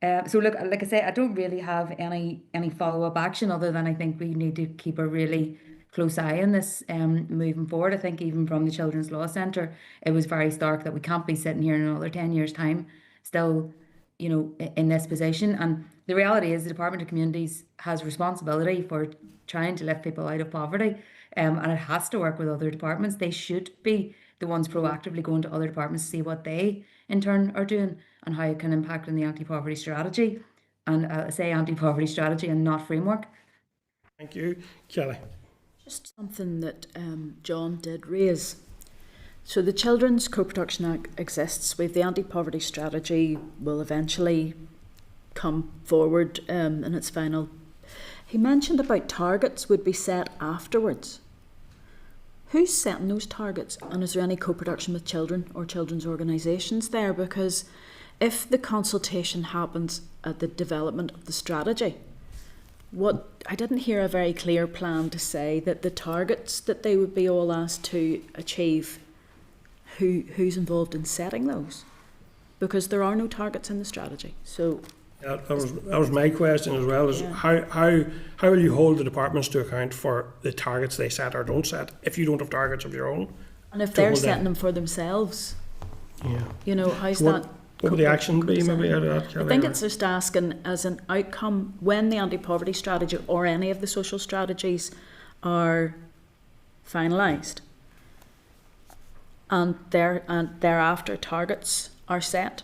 So look, like I say, I don't really have any follow-up action other than I think we need to keep a really close eye on this moving forward. I think even from the Children's Law Centre, it was very stark that we can't be sitting here in another 10 years' time still, you know, in this position. And the reality is the Department of Communities has responsibility for trying to lift people out of poverty, and it has to work with other departments. They should be the ones proactively going to other departments to see what they in turn are doing and how it can impact on the anti-poverty strategy. And I say anti-poverty strategy and not framework. Thank you. Kelly? Just something that John did raise. So the Children's Co-Production Act exists. With the anti-poverty strategy will eventually come forward in its final. He mentioned about targets would be set afterwards. Who's setting those targets, and is there any co-production with children or children's organisations there? Because if the consultation happens at the development of the strategy, I didn't hear a very clear plan to say that the targets that they would be all asked to achieve, who's involved in setting those, because there are no targets in the strategy. So yeah, that was my question as well. Is how will you hold the departments to account for the targets they set or don't set if you don't have targets of your own? And if they're setting them for themselves, you know, how's that? What would the action be maybe out of that, Kelly? I think it's just asking as an outcome when the anti-poverty strategy or any of the social strategies are finalised and thereafter targets are set.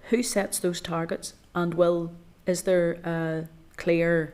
Who sets those targets, and is there a clear,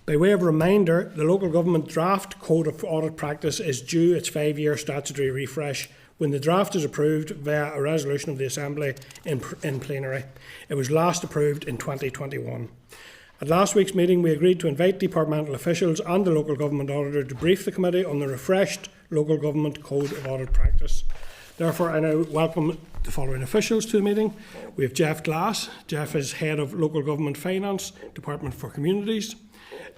By way of reminder, the local government draft Code of Audit Practice is due its 5-year statutory refresh when the draft is approved via a resolution of the Assembly in plenary. It was last approved in 2021. At last week's meeting, we agreed to invite departmental officials and the local government auditor to brief the committee on the refreshed local government Code of Audit Practice. Therefore, I now welcome the following officials to the meeting. We have Jeff Glass. Jeff is Head of Local Government Finance, Department for Communities.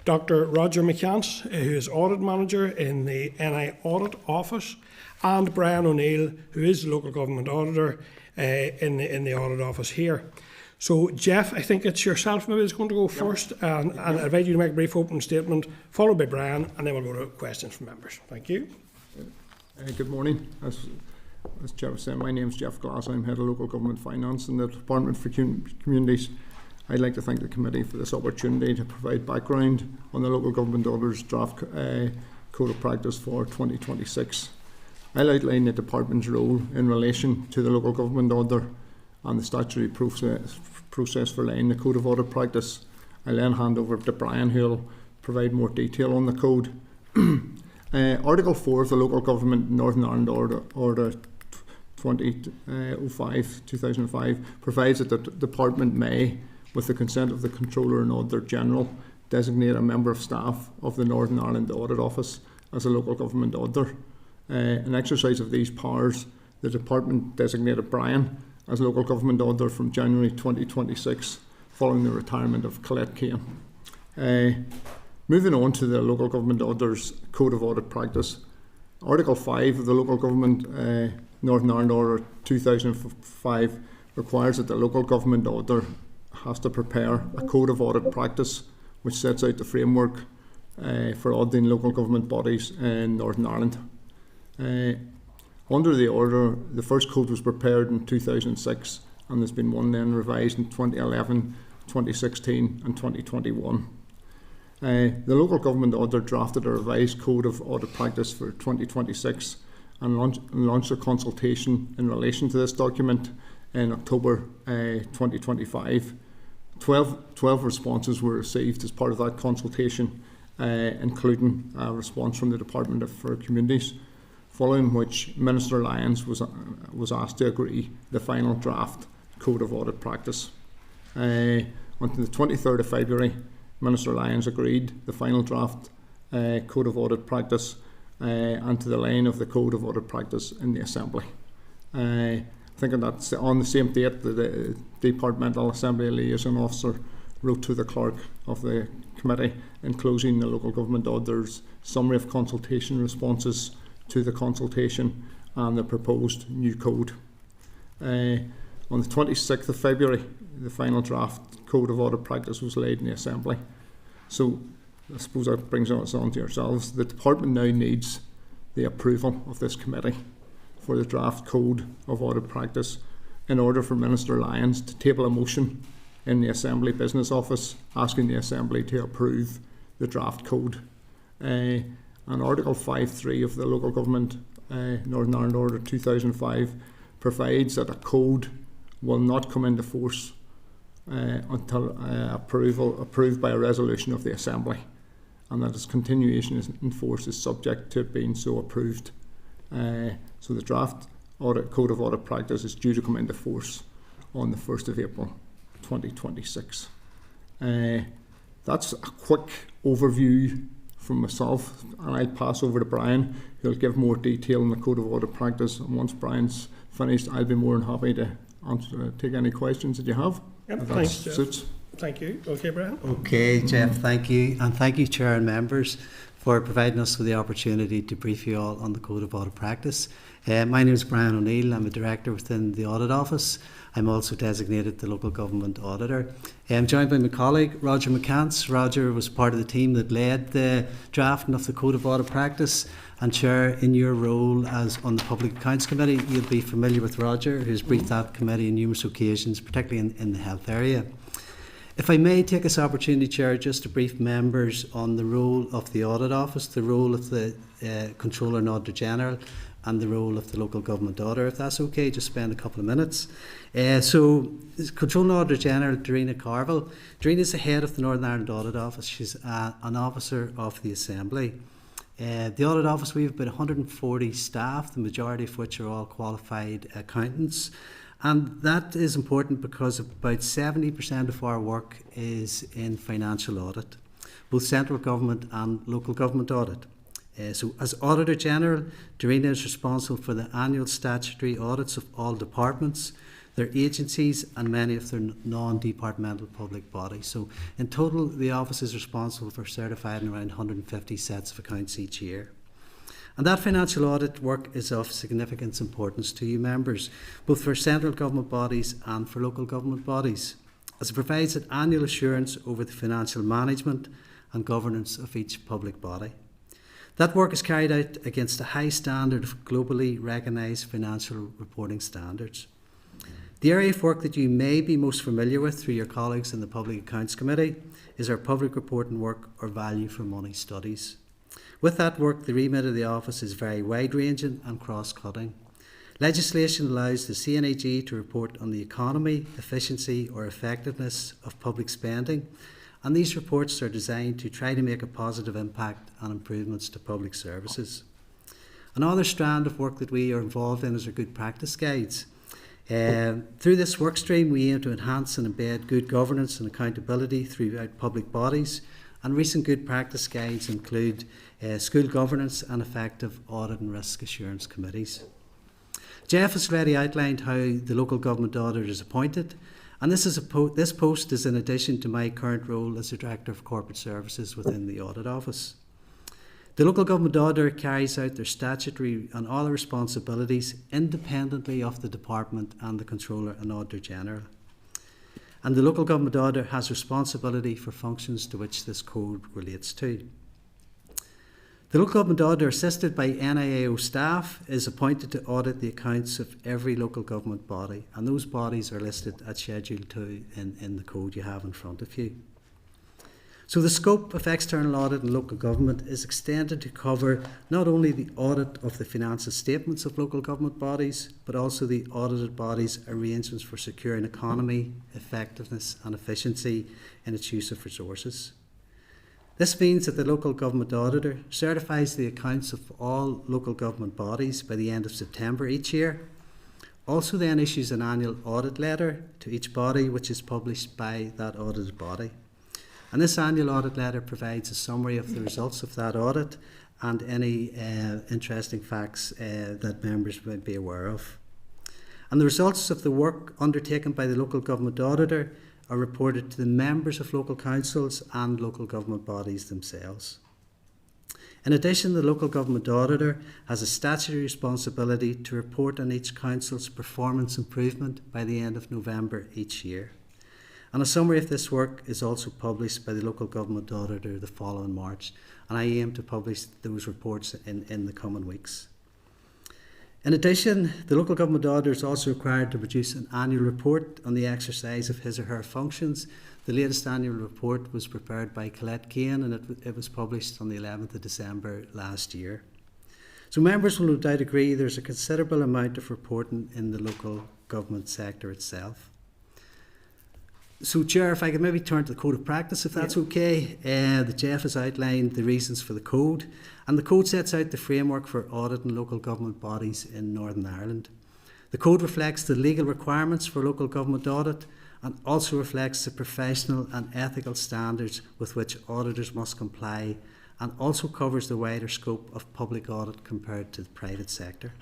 Dr. Roger McCants, who is Audit Manager in the NI Audit Office, and Brian O'Neill, who is the Local Government Auditor in the Audit Office here. So, Jeff, I think it's yourself maybe is going to go first, and I invite you to make a brief opening statement, followed by Brian, and then we'll go to questions from members. Thank you. Good morning. As Jeff said, my name is Jeff Glass. I'm Head of Local Government Finance in the Department for Communities. I'd like to thank the committee for this opportunity to provide background on the Local Government Auditor's draft Code of Practice for 2026. I'll outline the Department's role in relation to the Local Government Auditor and the statutory process for laying the Code of Audit Practice. I'll then hand over to Brian, who will provide more detail on the code. Article 4 of the Local Government Northern Ireland Order 2005 provides that the Department may, with the consent of the Controller and Auditor General, designate a member of staff of the Northern Ireland Audit Office as a Local Government Auditor. In exercise of these powers, the Department designated Brian as Local Government Auditor from January 2026, following the retirement of Colette Kane. Moving on to the Local Government Auditor's Code of Audit Practice, Article 5 of the Local Government Northern Ireland Order 2005 requires that the Local Government Auditor has to prepare a Code of Audit Practice which sets out the framework for auditing local government bodies in Northern Ireland. Under the order, the first code was prepared in 2006 and there's been one then revised in 2011, 2016 and 2021. The Local Government Auditor drafted a revised Code of Audit Practice for 2026 and launched a consultation in relation to this document in October 2025. 12 responses were received as part of that consultation, including a response from the Department for Communities, following which Minister Lyons was asked to agree the final draft Code of Audit Practice. On the 23rd of February, Minister Lyons agreed the final draft Code of Audit Practice and to the laying of the Code of Audit Practice in the Assembly. I think that's on the same date the Departmental Assembly Liaison Officer wrote to the Clerk of the Committee enclosing the Local Government Auditor's summary of consultation responses to the consultation and the proposed new code. On the 26th of February, the final draft Code of Audit Practice was laid in the Assembly. So I suppose that brings us on to yourselves. The Department now needs the approval of this committee for the draft Code of Audit Practice in order for Minister Lyons to table a motion in the Assembly Business Office asking the Assembly to approve the draft code. And Article 5.3 of the Local Government Northern Ireland Order 2005 provides that a code will not come into force until approved by a resolution of the Assembly, and that its continuation in force is subject to it being so approved. So the draft Code of Audit Practice is due to come into force on the 1st of April 2026. That's a quick overview from myself, and I'll pass over to Brian, who'll give more detail on the Code of Audit Practice, and once Brian's finished, I'll be more than happy to take any questions that you have. Yep, thanks, Jeff. Thank you. Okay, Brian. Okay, Jeff, thank you. And thank you, Chair and members, for providing us with the opportunity to brief you all on the Code of Audit Practice. My name is Brian O'Neill. I'm a Director within the Audit Office. I'm also designated the Local Government Auditor. I'm joined by my colleague, Roger McCants. Roger was part of the team that led the drafting of the Code of Audit Practice. And Chair, in your role as on the Public Accounts Committee, you'll be familiar with Roger, who's briefed that committee on numerous occasions, particularly in the health area. If I may take this opportunity, Chair, just to brief members on the role of the Audit Office, the role of the Controller and Auditor General, and the role of the Local Government Auditor, if that's okay, just spend a couple of minutes. So, Controller and Auditor General, Darina Carville. Darina is the head of the Northern Ireland Audit Office. She's an officer of the Assembly. The Audit Office, we have about 140 staff, the majority of which are all qualified accountants. And that is important because about 70% of our work is in financial audit, both central government and local government audit. So as Auditor General, Darina is responsible for the annual statutory audits of all departments, their agencies and many of their non-departmental public bodies. So in total, the office is responsible for certifying around 150 sets of accounts each year. And that financial audit work is of significant importance to you members, both for central government bodies and for local government bodies, as it provides an annual assurance over the financial management and governance of each public body. That work is carried out against a high standard of globally recognised financial reporting standards. The area of work that you may be most familiar with through your colleagues in the Public Accounts Committee is our public reporting work or value for money studies. With that work, the remit of the office is very wide-ranging and cross-cutting. Legislation allows the CNAG to report on the economy, efficiency or effectiveness of public spending, and these reports are designed to try to make a positive impact and improvements to public services. Another strand of work that we are involved in is our good practice guides. Through this work stream, we aim to enhance and embed good governance and accountability throughout public bodies, and recent good practice guides include school governance and effective audit and risk assurance committees. Jeff has already outlined how the local government auditor is appointed, and this post is in addition to my current role as the Director of Corporate Services within the Audit Office. The local government auditor carries out their statutory and other responsibilities independently of the department and the Controller and Auditor General. And the local government auditor has responsibility for functions to which this code relates to. The local government auditor, assisted by NIAO staff, is appointed to audit the accounts of every local government body, and those bodies are listed at Schedule 2 in the code you have in front of you. So the scope of external audit in local government is extended to cover not only the audit of the financial statements of local government bodies, but also the audited body's arrangements for securing economy, effectiveness and efficiency in its use of resources. This means that the local government auditor certifies the accounts of all local government bodies by the end of September each year. Also then issues an annual audit letter to each body, which is published by that audited body. And this annual audit letter provides a summary of the results of that audit and any interesting facts that members might be aware of. And the results of the work undertaken by the local government auditor are reported to the members of local councils and local government bodies themselves. In addition, the local government auditor has a statutory responsibility to report on each council's performance improvement by the end of November each year. And a summary of this work is also published by the local government auditor the following March, and I aim to publish those reports in the coming weeks. In addition, the local government auditor is also required to produce an annual report on the exercise of his or her functions. The latest annual report was prepared by Colette Kane, and it was published on the 11th of December last year. So members will no doubt agree there's a considerable amount of reporting in the local government sector itself. So, Chair, if I could maybe turn to the Code of Practice, if that's okay. The Jeff has outlined the reasons for the Code, and the Code sets out the framework for auditing local government bodies in Northern Ireland. The Code reflects the legal requirements for local government audit and also reflects the professional and ethical standards with which auditors must comply, and also covers the wider scope of public audit compared to the private sector.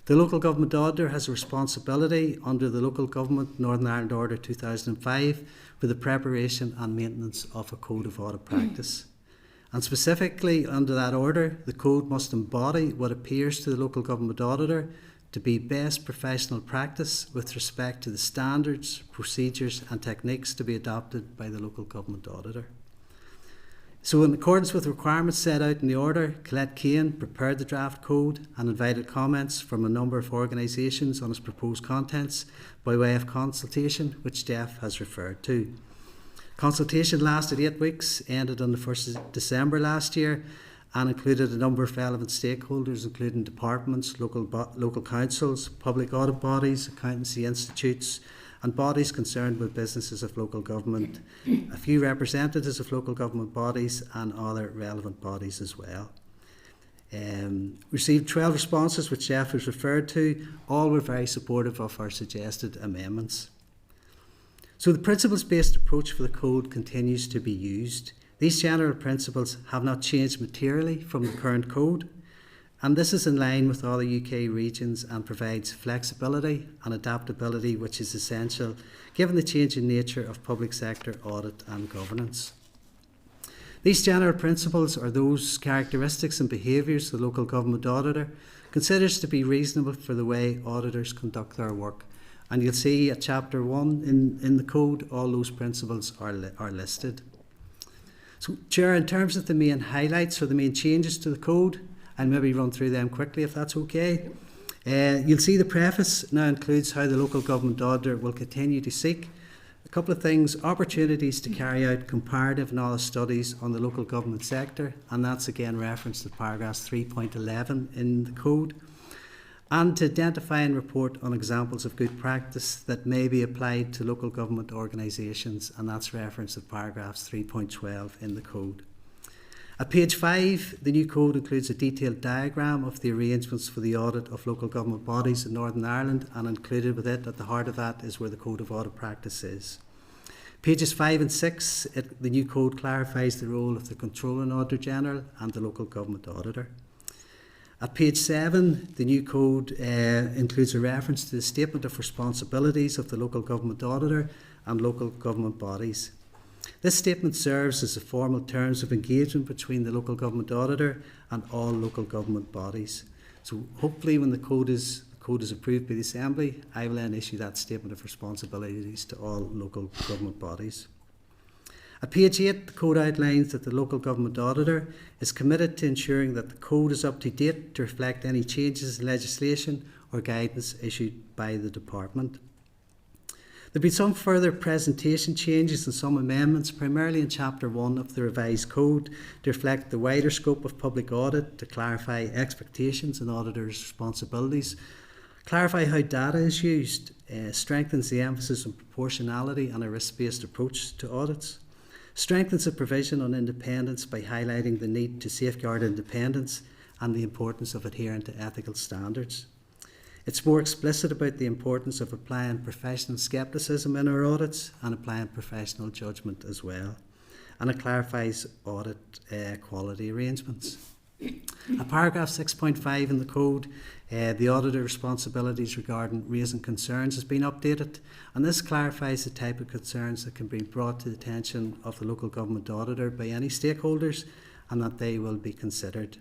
The local government auditor has a responsibility under the Local Government Northern Ireland Order 2005 for the preparation and maintenance of a code of audit practice. And specifically under that order, the code must embody what appears to the local government auditor to be best professional practice with respect to the standards, procedures and techniques to be adopted by the local government auditor. So in accordance with the requirements set out in the order, Colette Kane prepared the draft code and invited comments from a number of organisations on its proposed contents by way of consultation, which Jeff has referred to. Consultation lasted 8 weeks, ended on the 1st of December last year, and included a number of relevant stakeholders, including departments, local councils, public audit bodies, accountancy institutes, and bodies concerned with businesses of local government, a few representatives of local government bodies, and other relevant bodies as well. Received 12 responses, which Jeff has referred to. All were very supportive of our suggested amendments. So the principles-based approach for the code continues to be used. These general principles have not changed materially from the current code, and this is in line with other UK regions and provides flexibility and adaptability, which is essential given the changing nature of public sector audit and governance. These general principles are those characteristics and behaviours the local government auditor considers to be reasonable for the way auditors conduct their work. And you'll see at Chapter 1 in the code, all those principles are listed. So, Chair, in terms of the main highlights or the main changes to the code, I'll maybe run through them quickly if that's okay. You'll see the preface now includes how the local government auditor will continue to seek a couple of things: opportunities to carry out comparative knowledge studies on the local government sector, and that's again referenced in paragraphs 3.11 in the code, and to identify and report on examples of good practice that may be applied to local government organisations, and that's referenced in paragraphs 3.12 in the code. At page 5, the new code includes a detailed diagram of the arrangements for the audit of local government bodies in Northern Ireland, and included with it, at the heart of that, is where the Code of Audit Practice is. Pages 5 and 6, the new code clarifies the role of the Controller and Auditor General and the local government auditor. At page 7, the new code includes a reference to the Statement of Responsibilities of the local government auditor and local government bodies. This statement serves as the formal terms of engagement between the local government auditor and all local government bodies. So hopefully when the code is approved by the Assembly, I will then issue that Statement of Responsibilities to all local government bodies. At page 8, the code outlines that the local government auditor is committed to ensuring that the code is up to date to reflect any changes in legislation or guidance issued by the department. There have been some further presentation changes and some amendments, primarily in Chapter 1 of the revised code, to reflect the wider scope of public audit, to clarify expectations and auditors' responsibilities, clarify how data is used, strengthens the emphasis on proportionality and a risk-based approach to audits, strengthens the provision on independence by highlighting the need to safeguard independence and the importance of adhering to ethical standards. It's more explicit about the importance of applying professional scepticism in our audits and applying professional judgment as well. And it clarifies audit quality arrangements. At paragraph 6.5 in the code, the auditor responsibilities regarding raising concerns has been updated, and this clarifies the type of concerns that can be brought to the attention of the local government auditor by any stakeholders, and that they will be considered.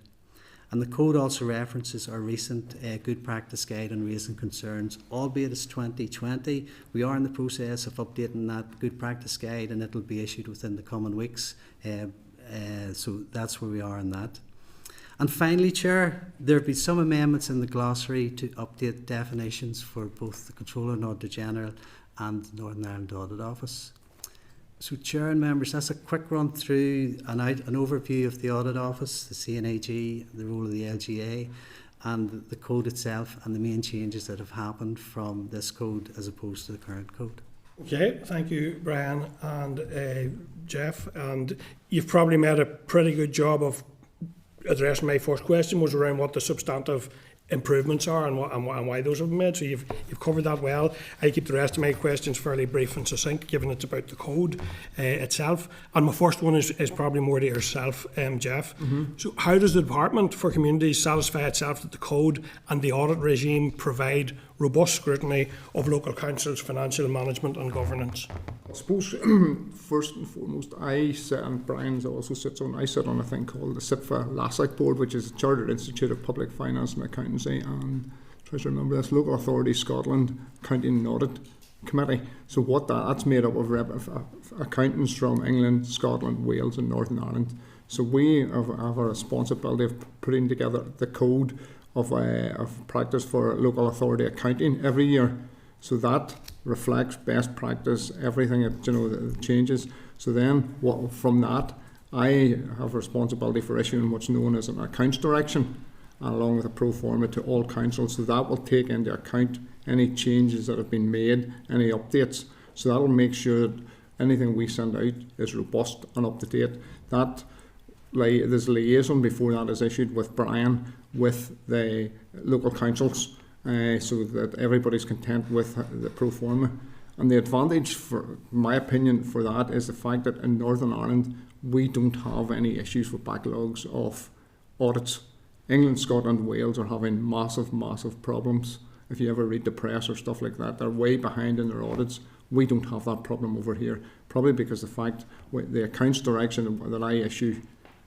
And the code also references our recent Good Practice Guide on Raising Concerns, albeit it's 2020. We are in the process of updating that Good Practice Guide, and it will be issued within the coming weeks. So that's where we are in that. And finally, Chair, there have been some amendments in the glossary to update definitions for both the Controller and Auditor General and the Northern Ireland Audit Office. So, Chair and members, that's a quick run through an overview of the Audit Office, the CNAG, the role of the LGA, and the code itself, and the main changes that have happened from this code as opposed to the current code. Okay, thank you, Brian and Jeff. And you've probably made a pretty good job of addressing my first question, was around what the substantive improvements are and why those have been made. So you've covered that well. I keep the rest of my questions fairly brief and succinct, given it's about the code itself. And my first one is probably more to yourself, Jeff. So how does the Department for Communities satisfy itself that the code and the audit regime provide robust scrutiny of local councils' financial management and governance? I suppose first and foremost, I sit, and Brian also sits on, I sit on a thing called the SIPFA LASAC Board, which is a Chartered Institute of Public Finance and Accountancy, and try to remember this, Local Authority Scotland Accounting and Audit Committee. So what that's made up of accountants from England, Scotland, Wales and Northern Ireland. So we have a responsibility of putting together the code of practice for local authority accounting every year. So that reflects best practice, everything that, that changes. So then, from that, I have responsibility for issuing what's known as an accounts direction, along with a pro forma to all councils. So that will take into account any changes that have been made, any updates. So that will make sure that anything we send out is robust and up to date. There's a liaison before that is issued with Brian, with the local councils, so that everybody's content with the pro forma. And the advantage, for my opinion, for that is the fact that in Northern Ireland we don't have any issues with backlogs of audits. England, Scotland, Wales are having massive problems. If you ever read the press or stuff like that, they're way behind in their audits. We don't have that problem over here, probably because the fact the accounts direction that I issue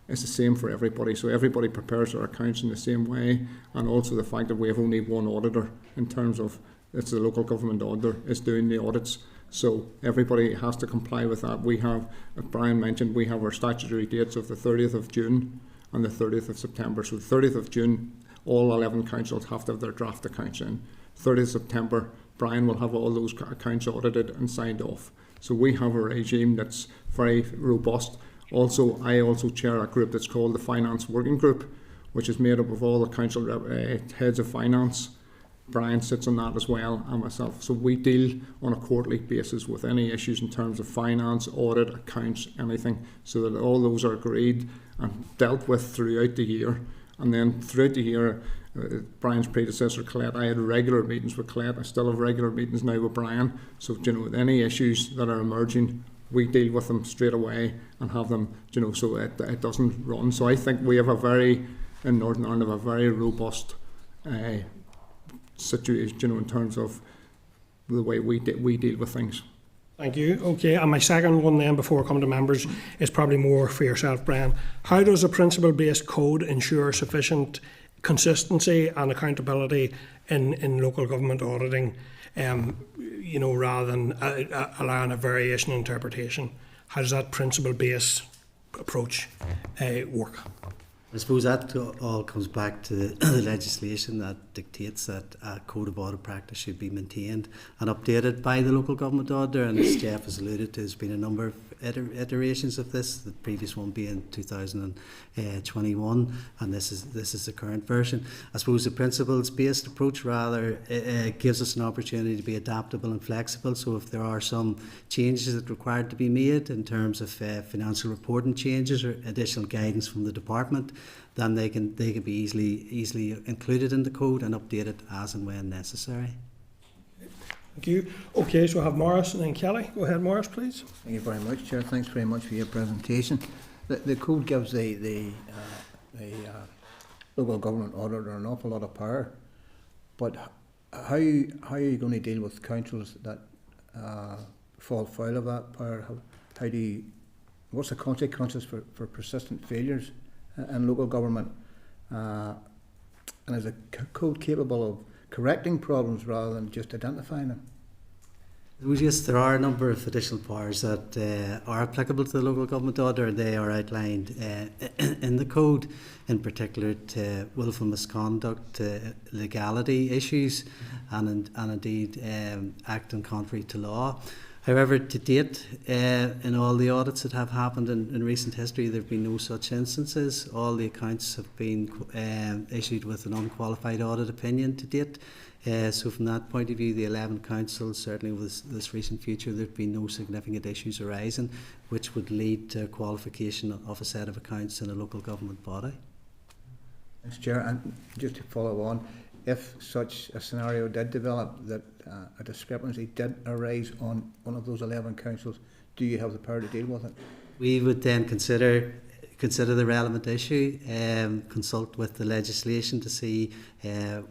is the same for everybody. So everybody prepares their accounts in the same way, and also the fact that we have only one auditor in terms of it's the local government auditor is doing the audits. So everybody has to comply with that. We have, as Brian mentioned, we have our statutory dates of the 30th of June and the 30th of September. So the 30th of June, all 11 councils have to have their draft accounts in. 30th of September, Brian will have all those accounts audited and signed off. So we have a regime that's very robust. Also, I also chair a group that's called the Finance Working Group, which is made up of all the council heads of finance. Brian sits on that as well, and myself. So we deal on a quarterly basis with any issues in terms of finance, audit, accounts, anything, so that all those are agreed and dealt with throughout the year. And then throughout the year, Brian's predecessor, Colette, I had regular meetings with Colette. I still have regular meetings now with Brian. So, any issues that are emerging, we deal with them straight away and have them, so it doesn't run. So I think we have in Northern Ireland, a very robust situation, in terms of the way we deal with things. Thank you. Okay, and my second one then, before I come to members, is probably more for yourself, Brian. How does a principle-based code ensure sufficient consistency and accountability in local government auditing, rather than allowing a variation in interpretation? How does that principle-based approach work? I suppose that all comes back to the legislation that dictates that a code of audit practice should be maintained and updated by the local government auditor. And as Jeff has alluded to, there's been a number of iterations of this, the previous one being 2021, and this is the current version. I suppose the principles-based approach rather gives us an opportunity to be adaptable and flexible. So if there are some changes that are required to be made in terms of financial reporting changes or additional guidance from the department, then they can be easily included in the code and updated as and when necessary. Thank you. Okay, so I have Morris and then Kelly. Go ahead, Morris, please. Thank you very much, Chair. Thanks very much for your presentation. The code gives the local government auditor an awful lot of power, but how are you going to deal with councils that fall foul of that power? What's the consequences for persistent failures in local government? And is the code capable of correcting problems rather than just identifying them? Yes, there are a number of additional powers that are applicable to the local government auditor. They are outlined in the code, in particular to willful misconduct, legality issues, and indeed acting contrary to law. However, to date, in all the audits that have happened in recent history, there have been no such instances. All the accounts have been issued with an unqualified audit opinion to date. So from that point of view, the 11 councils, certainly with this recent future, there have been no significant issues arising which would lead to qualification of a set of accounts in a local government body. Thanks, Chair. And just to follow on, if such a scenario did develop, that a discrepancy did arise on one of those 11 councils, do you have the power to deal with it? We would then consider the relevant issue, consult with the legislation to see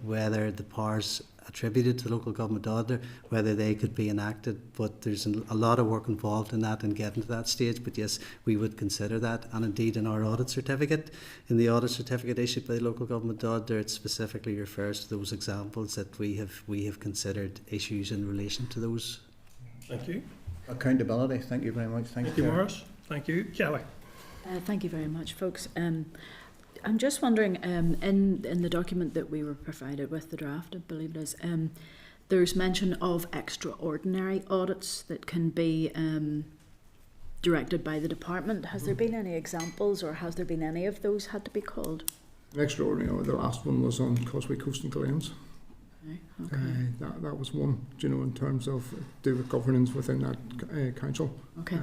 whether the powers attributed to the local government auditor, whether they could be enacted. But there's a lot of work involved in that and getting to that stage. But yes, we would consider that. And indeed in our audit certificate, in the audit certificate issued by the local government auditor, it specifically refers to those examples that we have considered issues in relation to those. Thank you. Accountability. Thank you very much. Thank you, Morris. Thank you. Kelly. Thank you very much, folks. I'm just wondering, in the document that we were provided with, the draft, I believe it is, there's mention of extraordinary audits that can be directed by the department. Has there been any examples, or has there been any of those had to be called? Extraordinary. The last one was on Causeway Coast and Glens. Okay. That was one, in terms of do with governance within that council. Okay.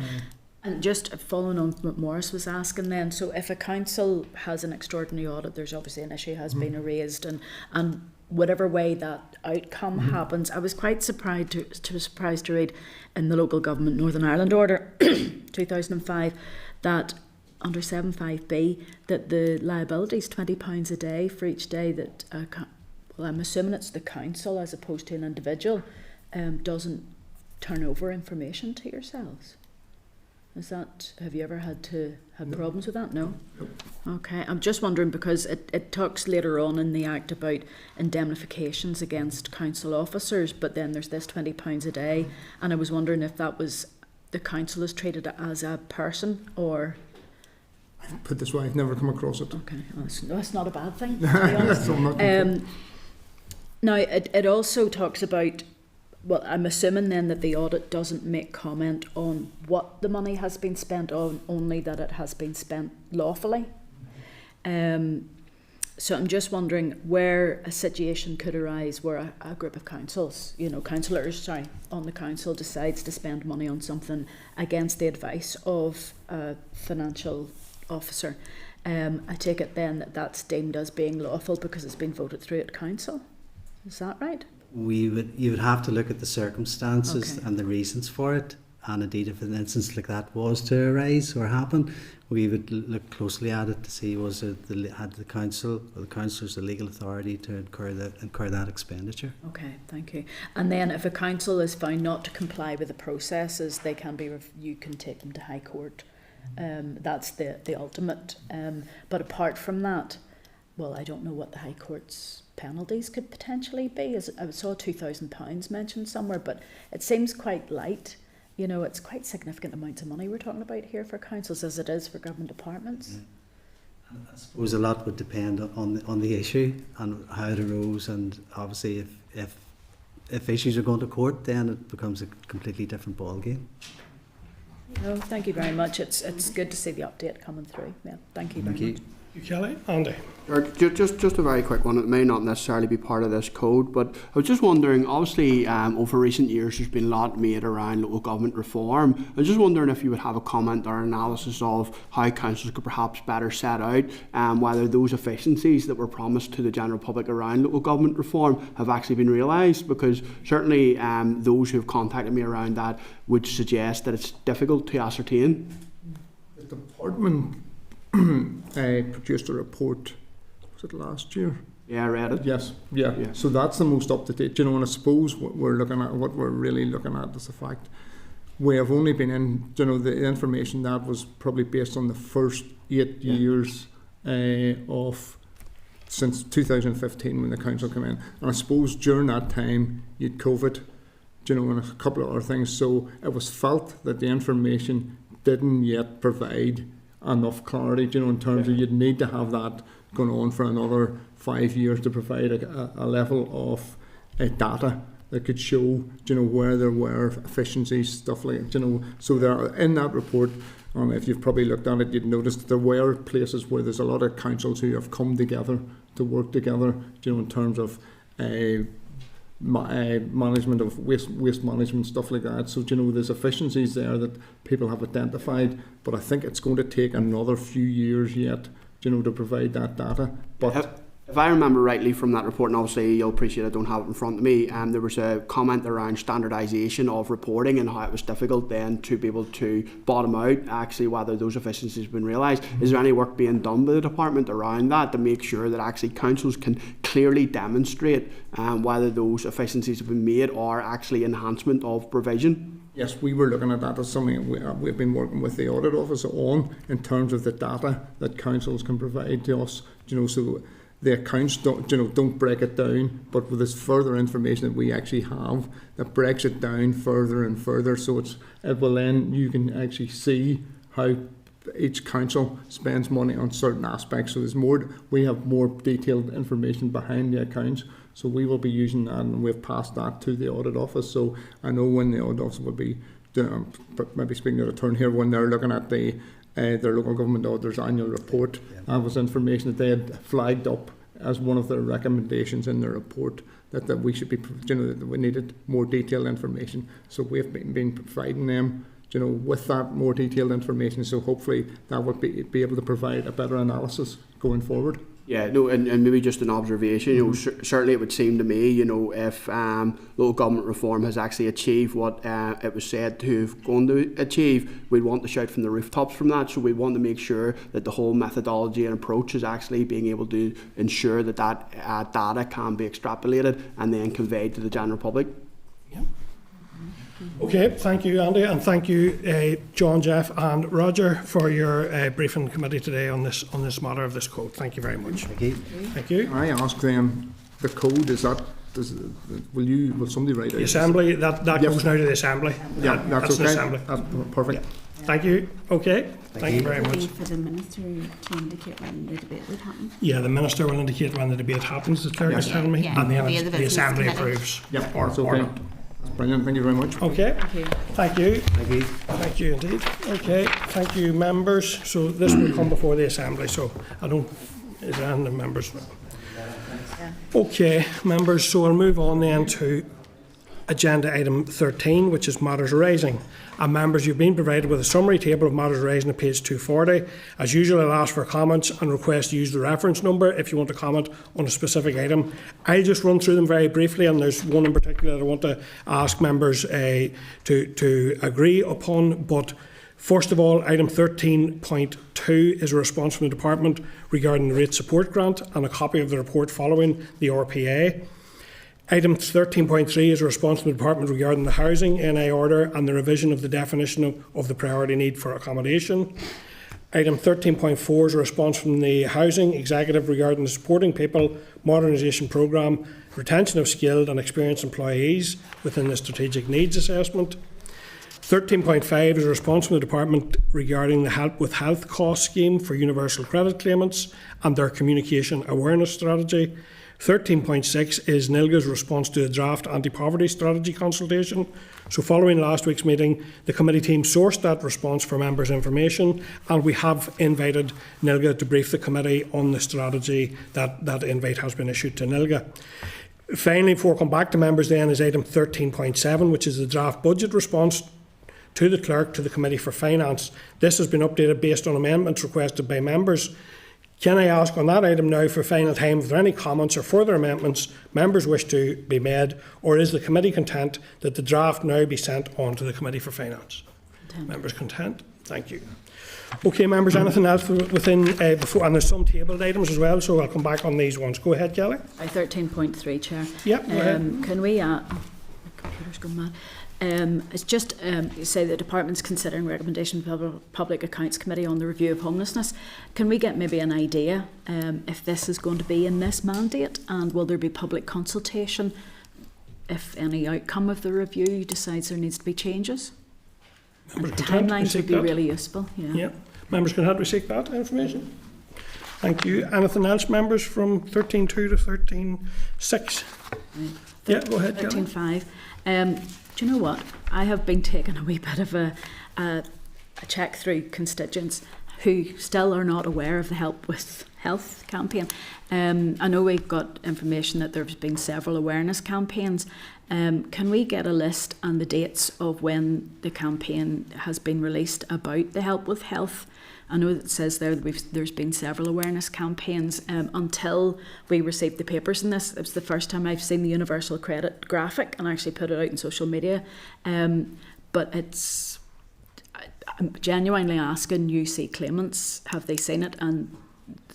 And just following on what Morris was asking then, so if a council has an extraordinary audit, there's obviously an issue has been raised, and whatever way that outcome happens, I was quite surprised to read in the Local Government Northern Ireland Order 2005 that under 75B that the liability is £20 a day for each day that well, I'm assuming it's the council as opposed to an individual doesn't turn over information to yourselves. Is that, have you ever had to have problems with that? No? Okay, I'm just wondering because it talks later on in the Act about indemnifications against council officers, but then there's this £20 a day, and I was wondering if that was the council is treated as a person or... Put it this way, I've never come across it. Okay, that's not a bad thing, to be honest. Now, it also talks about, well, I'm assuming then that the audit doesn't make comment on what the money has been spent on, only that it has been spent lawfully. So I'm just wondering where a situation could arise where a group of councillors on the council decides to spend money on something against the advice of a financial officer. I take it then that that's deemed as being lawful because it's been voted through at council. Is that right? You would have to look at the circumstances and the reasons for it, and indeed if an instance like that was to arise or happen, we would look closely at it to see had the council or the councillors the legal authority to incur that expenditure. Okay, thank you. And then if a council is found not to comply with the processes, they can be you can take them to High Court. That's the ultimate. But apart from that, well, I don't know what the High Court's penalties could potentially be. I saw £2,000 mentioned somewhere, but it seems quite light. It's quite significant amounts of money we're talking about here for councils as it is for government departments. Yeah. I suppose a lot would depend on the issue and how it arose, and obviously if issues are going to court, then it becomes a completely different ballgame. No, thank you very much. It's good to see the update coming through. Yeah, thank you very much. Kelly, Andy. Just a very quick one. It may not necessarily be part of this code, but I was just wondering, obviously over recent years there's been a lot made around local government reform. I was just wondering if you would have a comment or analysis of how councils could perhaps better set out whether those efficiencies that were promised to the general public around local government reform have actually been realised, because certainly those who have contacted me around that would suggest that it's difficult to ascertain. The department produced a report, was it last year? Yeah, I read it. Yes, yeah. So that's the most up to date, and I suppose what we're really looking at is the fact we have only been in, the information that was probably based on the first 8 years of since 2015 when the council came in, and I suppose during that time you'd COVID, and a couple of other things, so it was felt that the information didn't yet provide enough clarity, in terms of you'd need to have that going on for another 5 years to provide a level of data that could show, where there were efficiencies, stuff like, so there in that report, if you've probably looked at it, you'd noticed there were places where there's a lot of councils who have come together to work together, in terms of management of waste management, stuff like that. So there's efficiencies there that people have identified, but I think it's going to take another few years yet, to provide that data. But if I remember rightly from that report, and obviously you'll appreciate I don't have it in front of me, there was a comment around standardisation of reporting and how it was difficult then to be able to bottom out actually whether those efficiencies have been realised. Is there any work being done by the department around that to make sure that actually councils can clearly demonstrate whether those efficiencies have been made or actually enhancement of provision? Yes, we were looking at that as something we've been working with the Audit Office on in terms of the data that councils can provide to us, so the accounts don't break it down, but with this further information that we actually have that breaks it down further and further, so it will then you can actually see how each council spends money on certain aspects. So we have more detailed information behind the accounts, so we will be using that, and we've passed that to the Audit Office. So I know when the Audit Office will be maybe speaking out of turn here, when they're looking at their local government auditor's annual report, that was information that they had flagged up as one of their recommendations in their report, that we should be, that we needed more detailed information. So we've been providing them, with that more detailed information. So hopefully that would be able to provide a better analysis going forward. Yeah, no, and maybe just an observation. Certainly it would seem to me, if local government reform has actually achieved what it was said to have going to achieve, we'd want to shout from the rooftops from that. So we want to make sure that the whole methodology and approach is actually being able to ensure that data can be extrapolated and then conveyed to the general public. Yeah. Okay, thank you, Andy, and thank you, John, Jeff, and Roger, for your briefing committee today on this matter of this code. Thank you very much. Thank you. Thank you. I ask them, the code will somebody write out the assembly? That goes now to the assembly. Yeah, that's okay. Assembly. That's perfect. Yeah. Thank you. Okay. Thank you very much. For the minister to indicate when the debate would happen. Yeah, the minister will indicate when the debate happens. The clerk is telling me, and then the assembly approves. Yeah, that's okay. That's brilliant. Thank you very much. Okay. Thank you. Thank you. Thank you indeed. Okay. Thank you, members. So this will come before the assembly. So is there any members? Okay, members. So I'll move on then to agenda item 13, which is matters arising. And members, you've been provided with a summary table of matters arising at page 240. As usual, I'll ask for comments and request to use the reference number if you want to comment on a specific item. I'll just run through them very briefly, and there's one in particular that I want to ask members to agree upon. But first of all, item 13.2 is a response from the department regarding the rate support grant and a copy of the report following the RPA. Item 13.3 is a response from the department regarding the housing NI order and the revision of the definition of the priority need for accommodation. Item 13.4 is a response from the housing executive regarding the supporting people modernisation programme, retention of skilled and experienced employees within the strategic needs assessment. 13.5 is a response from the department regarding the help with health cost scheme for universal credit claimants and their communication awareness strategy. 13.6 is NILGA's response to the draft anti-poverty strategy consultation. So following last week's meeting, the committee team sourced that response for members' information, and we have invited NILGA to brief the committee on the strategy. That invite has been issued to NILGA. Finally, before I come back to members then, is item 13.7, which is the draft budget response to the clerk to the Committee for Finance. This has been updated based on amendments requested by members. Can I ask on that item now for final time if there are any comments or further amendments members wish to be made, or is the committee content that the draft now be sent on to the Committee for Finance? Content. Members content? Thank you. Okay, members, anything else within before? And there's some tabled items as well, so I'll come back on these ones. Go ahead, Kelly. 13.3, Chair. Yep, go ahead. Can we, my computer's gone mad. It's just say the department's considering recommendation of the Public Accounts Committee on the review of homelessness. Can we get maybe an idea if this is going to be in this mandate, and will there be public consultation if any outcome of the review decides there needs to be changes? Timelines would be really useful. Yeah. Members can help me seek that information. Thank you. Anything else, members, from 13.2 to 13.6? Yeah, go ahead, 13.5. Do you know what? I have been taking a wee bit of a check through constituents who still are not aware of the Help with Health campaign. I know we've got information that there's been several awareness campaigns. Can we get a list and the dates of when the campaign has been released about the Help with Health? I know that it says there's been several awareness campaigns. Until we received the papers in this, it was the first time I've seen the universal credit graphic and actually put it out in social media. But I'm genuinely asking UC claimants, have they seen it? And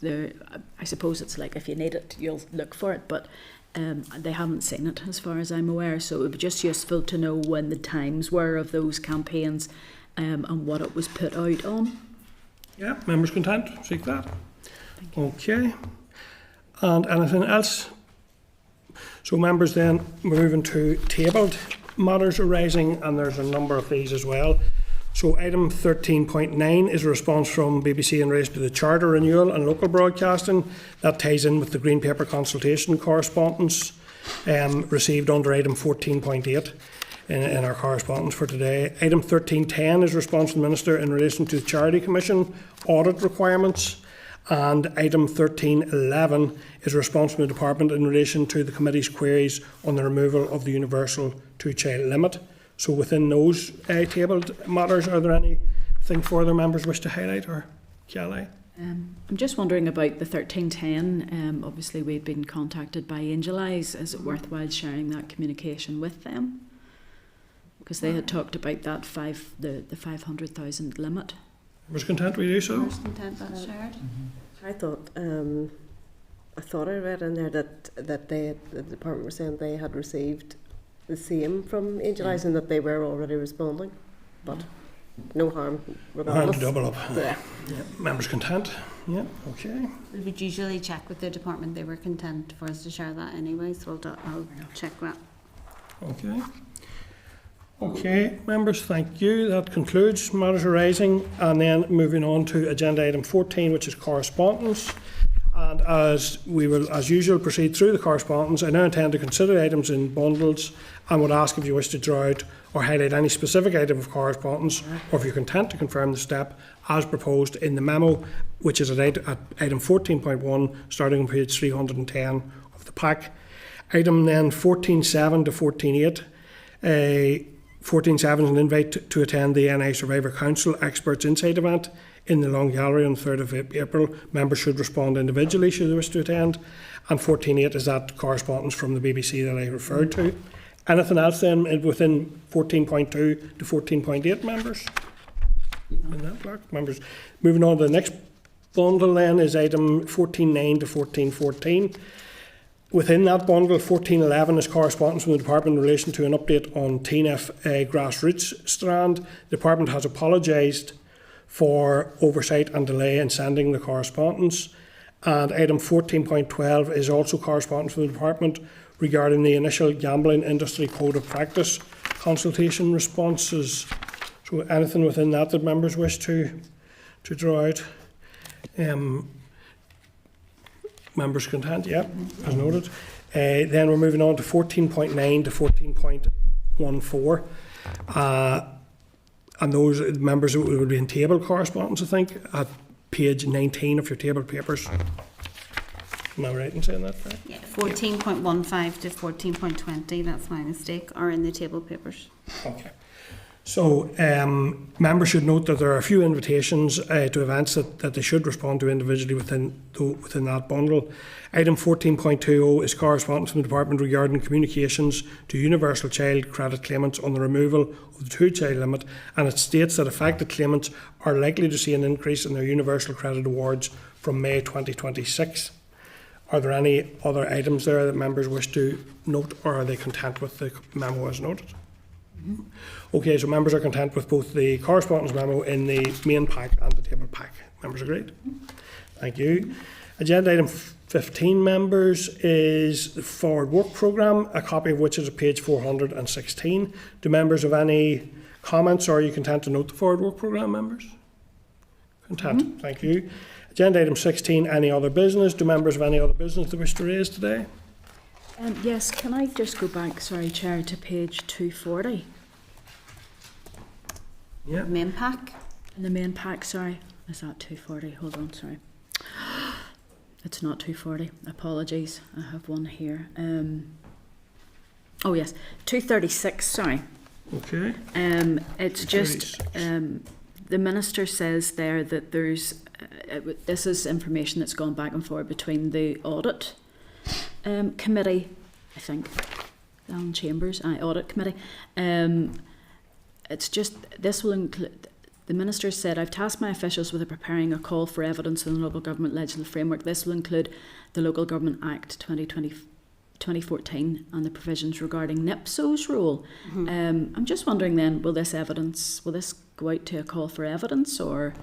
I suppose it's like if you need it, you'll look for it, but they haven't seen it as far as I'm aware. So it would be just useful to know when the times were of those campaigns and what it was put out on. Yeah, members content, seek that. Okay. And anything else? So members then, we're moving to tabled matters arising, and there's a number of these as well. So item 13.9 is a response from BBC in relation to the charter renewal and local broadcasting. That ties in with the Green Paper consultation correspondence received under item 14.8. in our correspondence for today. Item 13.10 is response from the Minister in relation to the Charity Commission audit requirements. And item 13.11 is response from the Department in relation to the Committee's queries on the removal of the universal two-child limit. So within those tabled matters, are there anything further members wish to highlight, or Kelly? I'm just wondering about the 1310. Obviously, we've been contacted by Angel Eyes. Is it worthwhile sharing that communication with them? Because they had talked about that the 500,000 limit. Was content with you, so? Was content that's shared. I thought I read in there that the department were saying they had received the same from Angel Eyes and that they were already responding, but no harm regardless. Harm to double up. Yeah. Members content? Yeah, okay. We would usually check with the department. They were content for us to share that anyway, so I'll check that. Okay. Okay, members, thank you. That concludes matters arising, and then moving on to agenda item 14, which is correspondence. And as we will, as usual, proceed through the correspondence, I now intend to consider items in bundles and would ask if you wish to draw out or highlight any specific item of correspondence, or if you're content to confirm the step as proposed in the memo, which is at item 14.1, starting on page 310 of the pack. Item then 14.7 to 14.8. 14.7 is an invite to attend the NI Survivor Council Experts Insight event in the Long Gallery on the 3rd of April. Members should respond individually should they wish to attend. And 14.8 is that correspondence from the BBC that I referred to. Anything else then within 14.2 to 14.8, members? In that block, members. Moving on to the next bundle then is item 14.9 to 14.14. Within that bundle, 14.11 is correspondence from the Department in relation to an update on TNF grassroots strand. The Department has apologised for oversight and delay in sending the correspondence. And item 14.12 is also correspondence from the Department regarding the initial gambling industry code of practice consultation responses. So anything within that members wish to draw out? Members content, yeah, as noted. Then we're moving on to 14.9 to 14.14. And those members will be in table correspondence, I think, at page 19 of your table papers. Am I right in saying that? Right? Yeah, 14.15 to 14.20, that's my mistake, are in the table papers. Okay. So members should note that there are a few invitations to events that they should respond to individually within that bundle. Item 14.20 is correspondence from the Department regarding communications to universal child credit claimants on the removal of the two-child limit, and it states that affected claimants are likely to see an increase in their universal credit awards from May 2026. Are there any other items there that members wish to note, or are they content with the memo as noted? Okay, so members are content with both the correspondence memo in the main pack and the table pack. Members agreed? Thank you. Agenda item 15, members, is the forward work programme, a copy of which is at page 416. Do members have any comments, or are you content to note the forward work programme, members? Content, thank you. Agenda item 16, any other business? Do members have any other business they wish to raise today? Yes, can I just go back, sorry, Chair, to page 240? Yeah. Main pack? In the main pack, sorry. Is that 240? Hold on, sorry. It's not 240. Apologies. I have one here. Oh, yes. 236, sorry. Okay. It's just, the Minister says there that there's, this is information that's gone back and forth between the Audit Committee, I think, Alan Chambers, Audit Committee. It's just, this will include, the Minister said, I've tasked my officials with preparing a call for evidence in the Local Government Legislative Framework. This will include the Local Government Act 2014 and the provisions regarding NIPSO's role. I'm just wondering then, will this go out to a call for evidence, or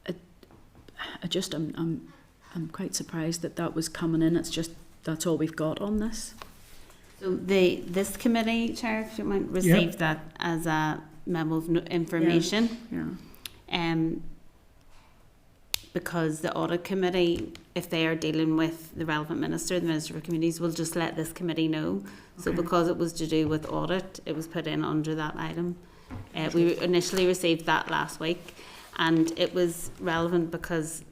I'm quite surprised that was coming in. It's just, that's all we've got on this. So this committee, Chair, if you might, received that as a memo of information. Yeah. because the audit committee, if they are dealing with the relevant minister, the Minister for Communities, will just let this committee know. So because it was to do with audit, it was put in under that item. We initially received that last week, and it was relevant because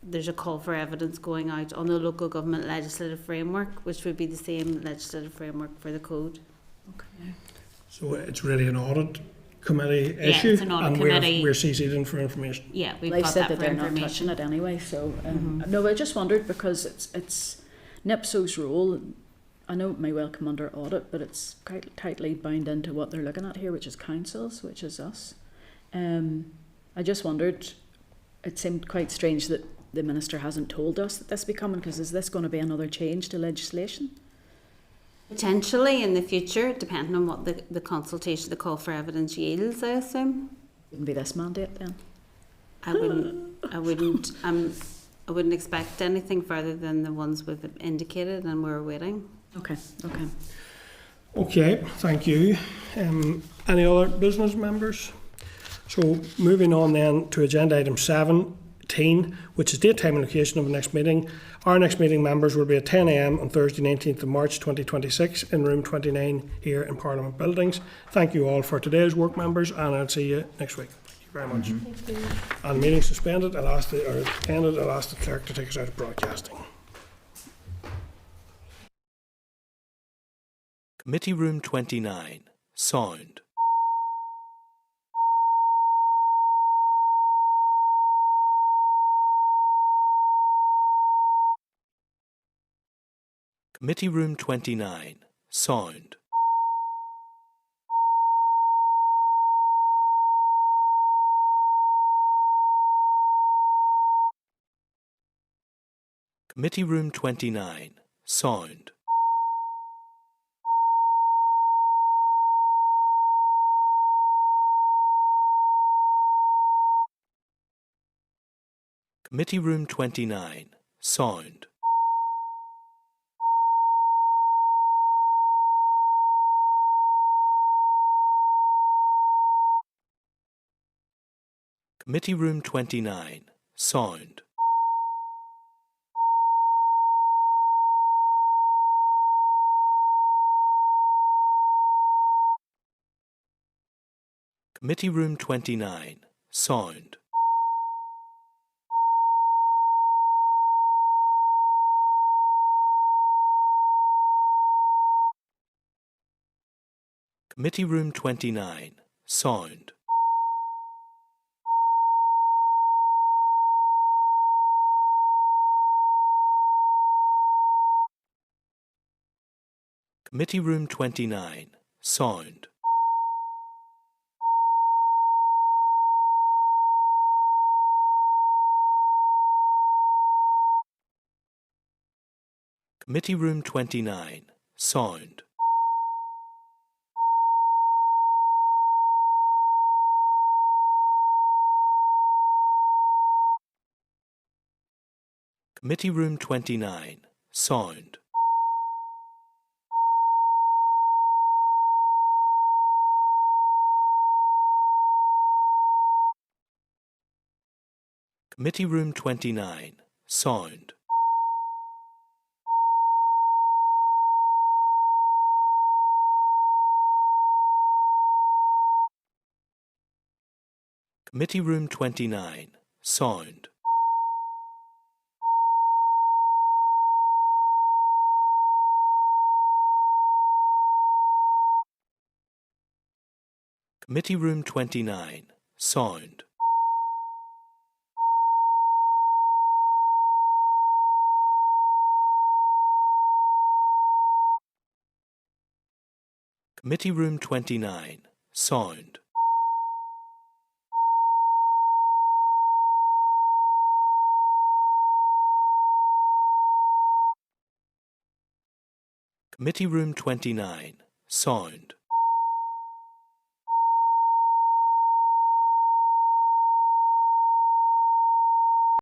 there's a call for evidence going out on the local government legislative framework, which would be the same legislative framework for the code. Okay. So it's really an audit committee Yeah, issue, it's an audit and committee. we're CC'd in for information. Yeah, we've They've got said that that for they're not information. touching it anyway. So no, I just wondered because it's NIPSO's role. I know it may well come under audit, but it's quite tightly bound into what they're looking at here, which is councils, which is us. I just wondered, it seemed quite strange that the Minister hasn't told us that this be coming, because is this going to be another change to legislation? Potentially in the future, depending on what the consultation, the call for evidence yields, I assume. Wouldn't be this mandate then? I wouldn't expect anything further than the ones we've indicated and we're waiting. Okay. Okay, thank you. Any other business members? So moving on then to agenda item 17, which is date, time and location of the next meeting. Our next meeting, members, will be at 10 a.m. on Thursday 19th of March 2026 in room 29 here in Parliament Buildings. Thank you all for today's work, members, and I'll see you next week. Thank you very much. Thank you. And meeting suspended. I'll ask the clerk to take us out of broadcasting. Committee Room 29. Sound. Committee Room 29. Sound. Committee Room 29. Sound. Committee Room 29. Sound. Committee Room 29. Sound. Committee Room 29. Sound. Committee Room 29. Sound. Committee Room 29. Sound. Committee Room 29. Sound. Committee Room 29. Sound. Committee Room 29. Sound. Committee Room 29. Sound. Committee Room 29. Sound. Committee Room 29. Sound. Committee Room 29. Sound.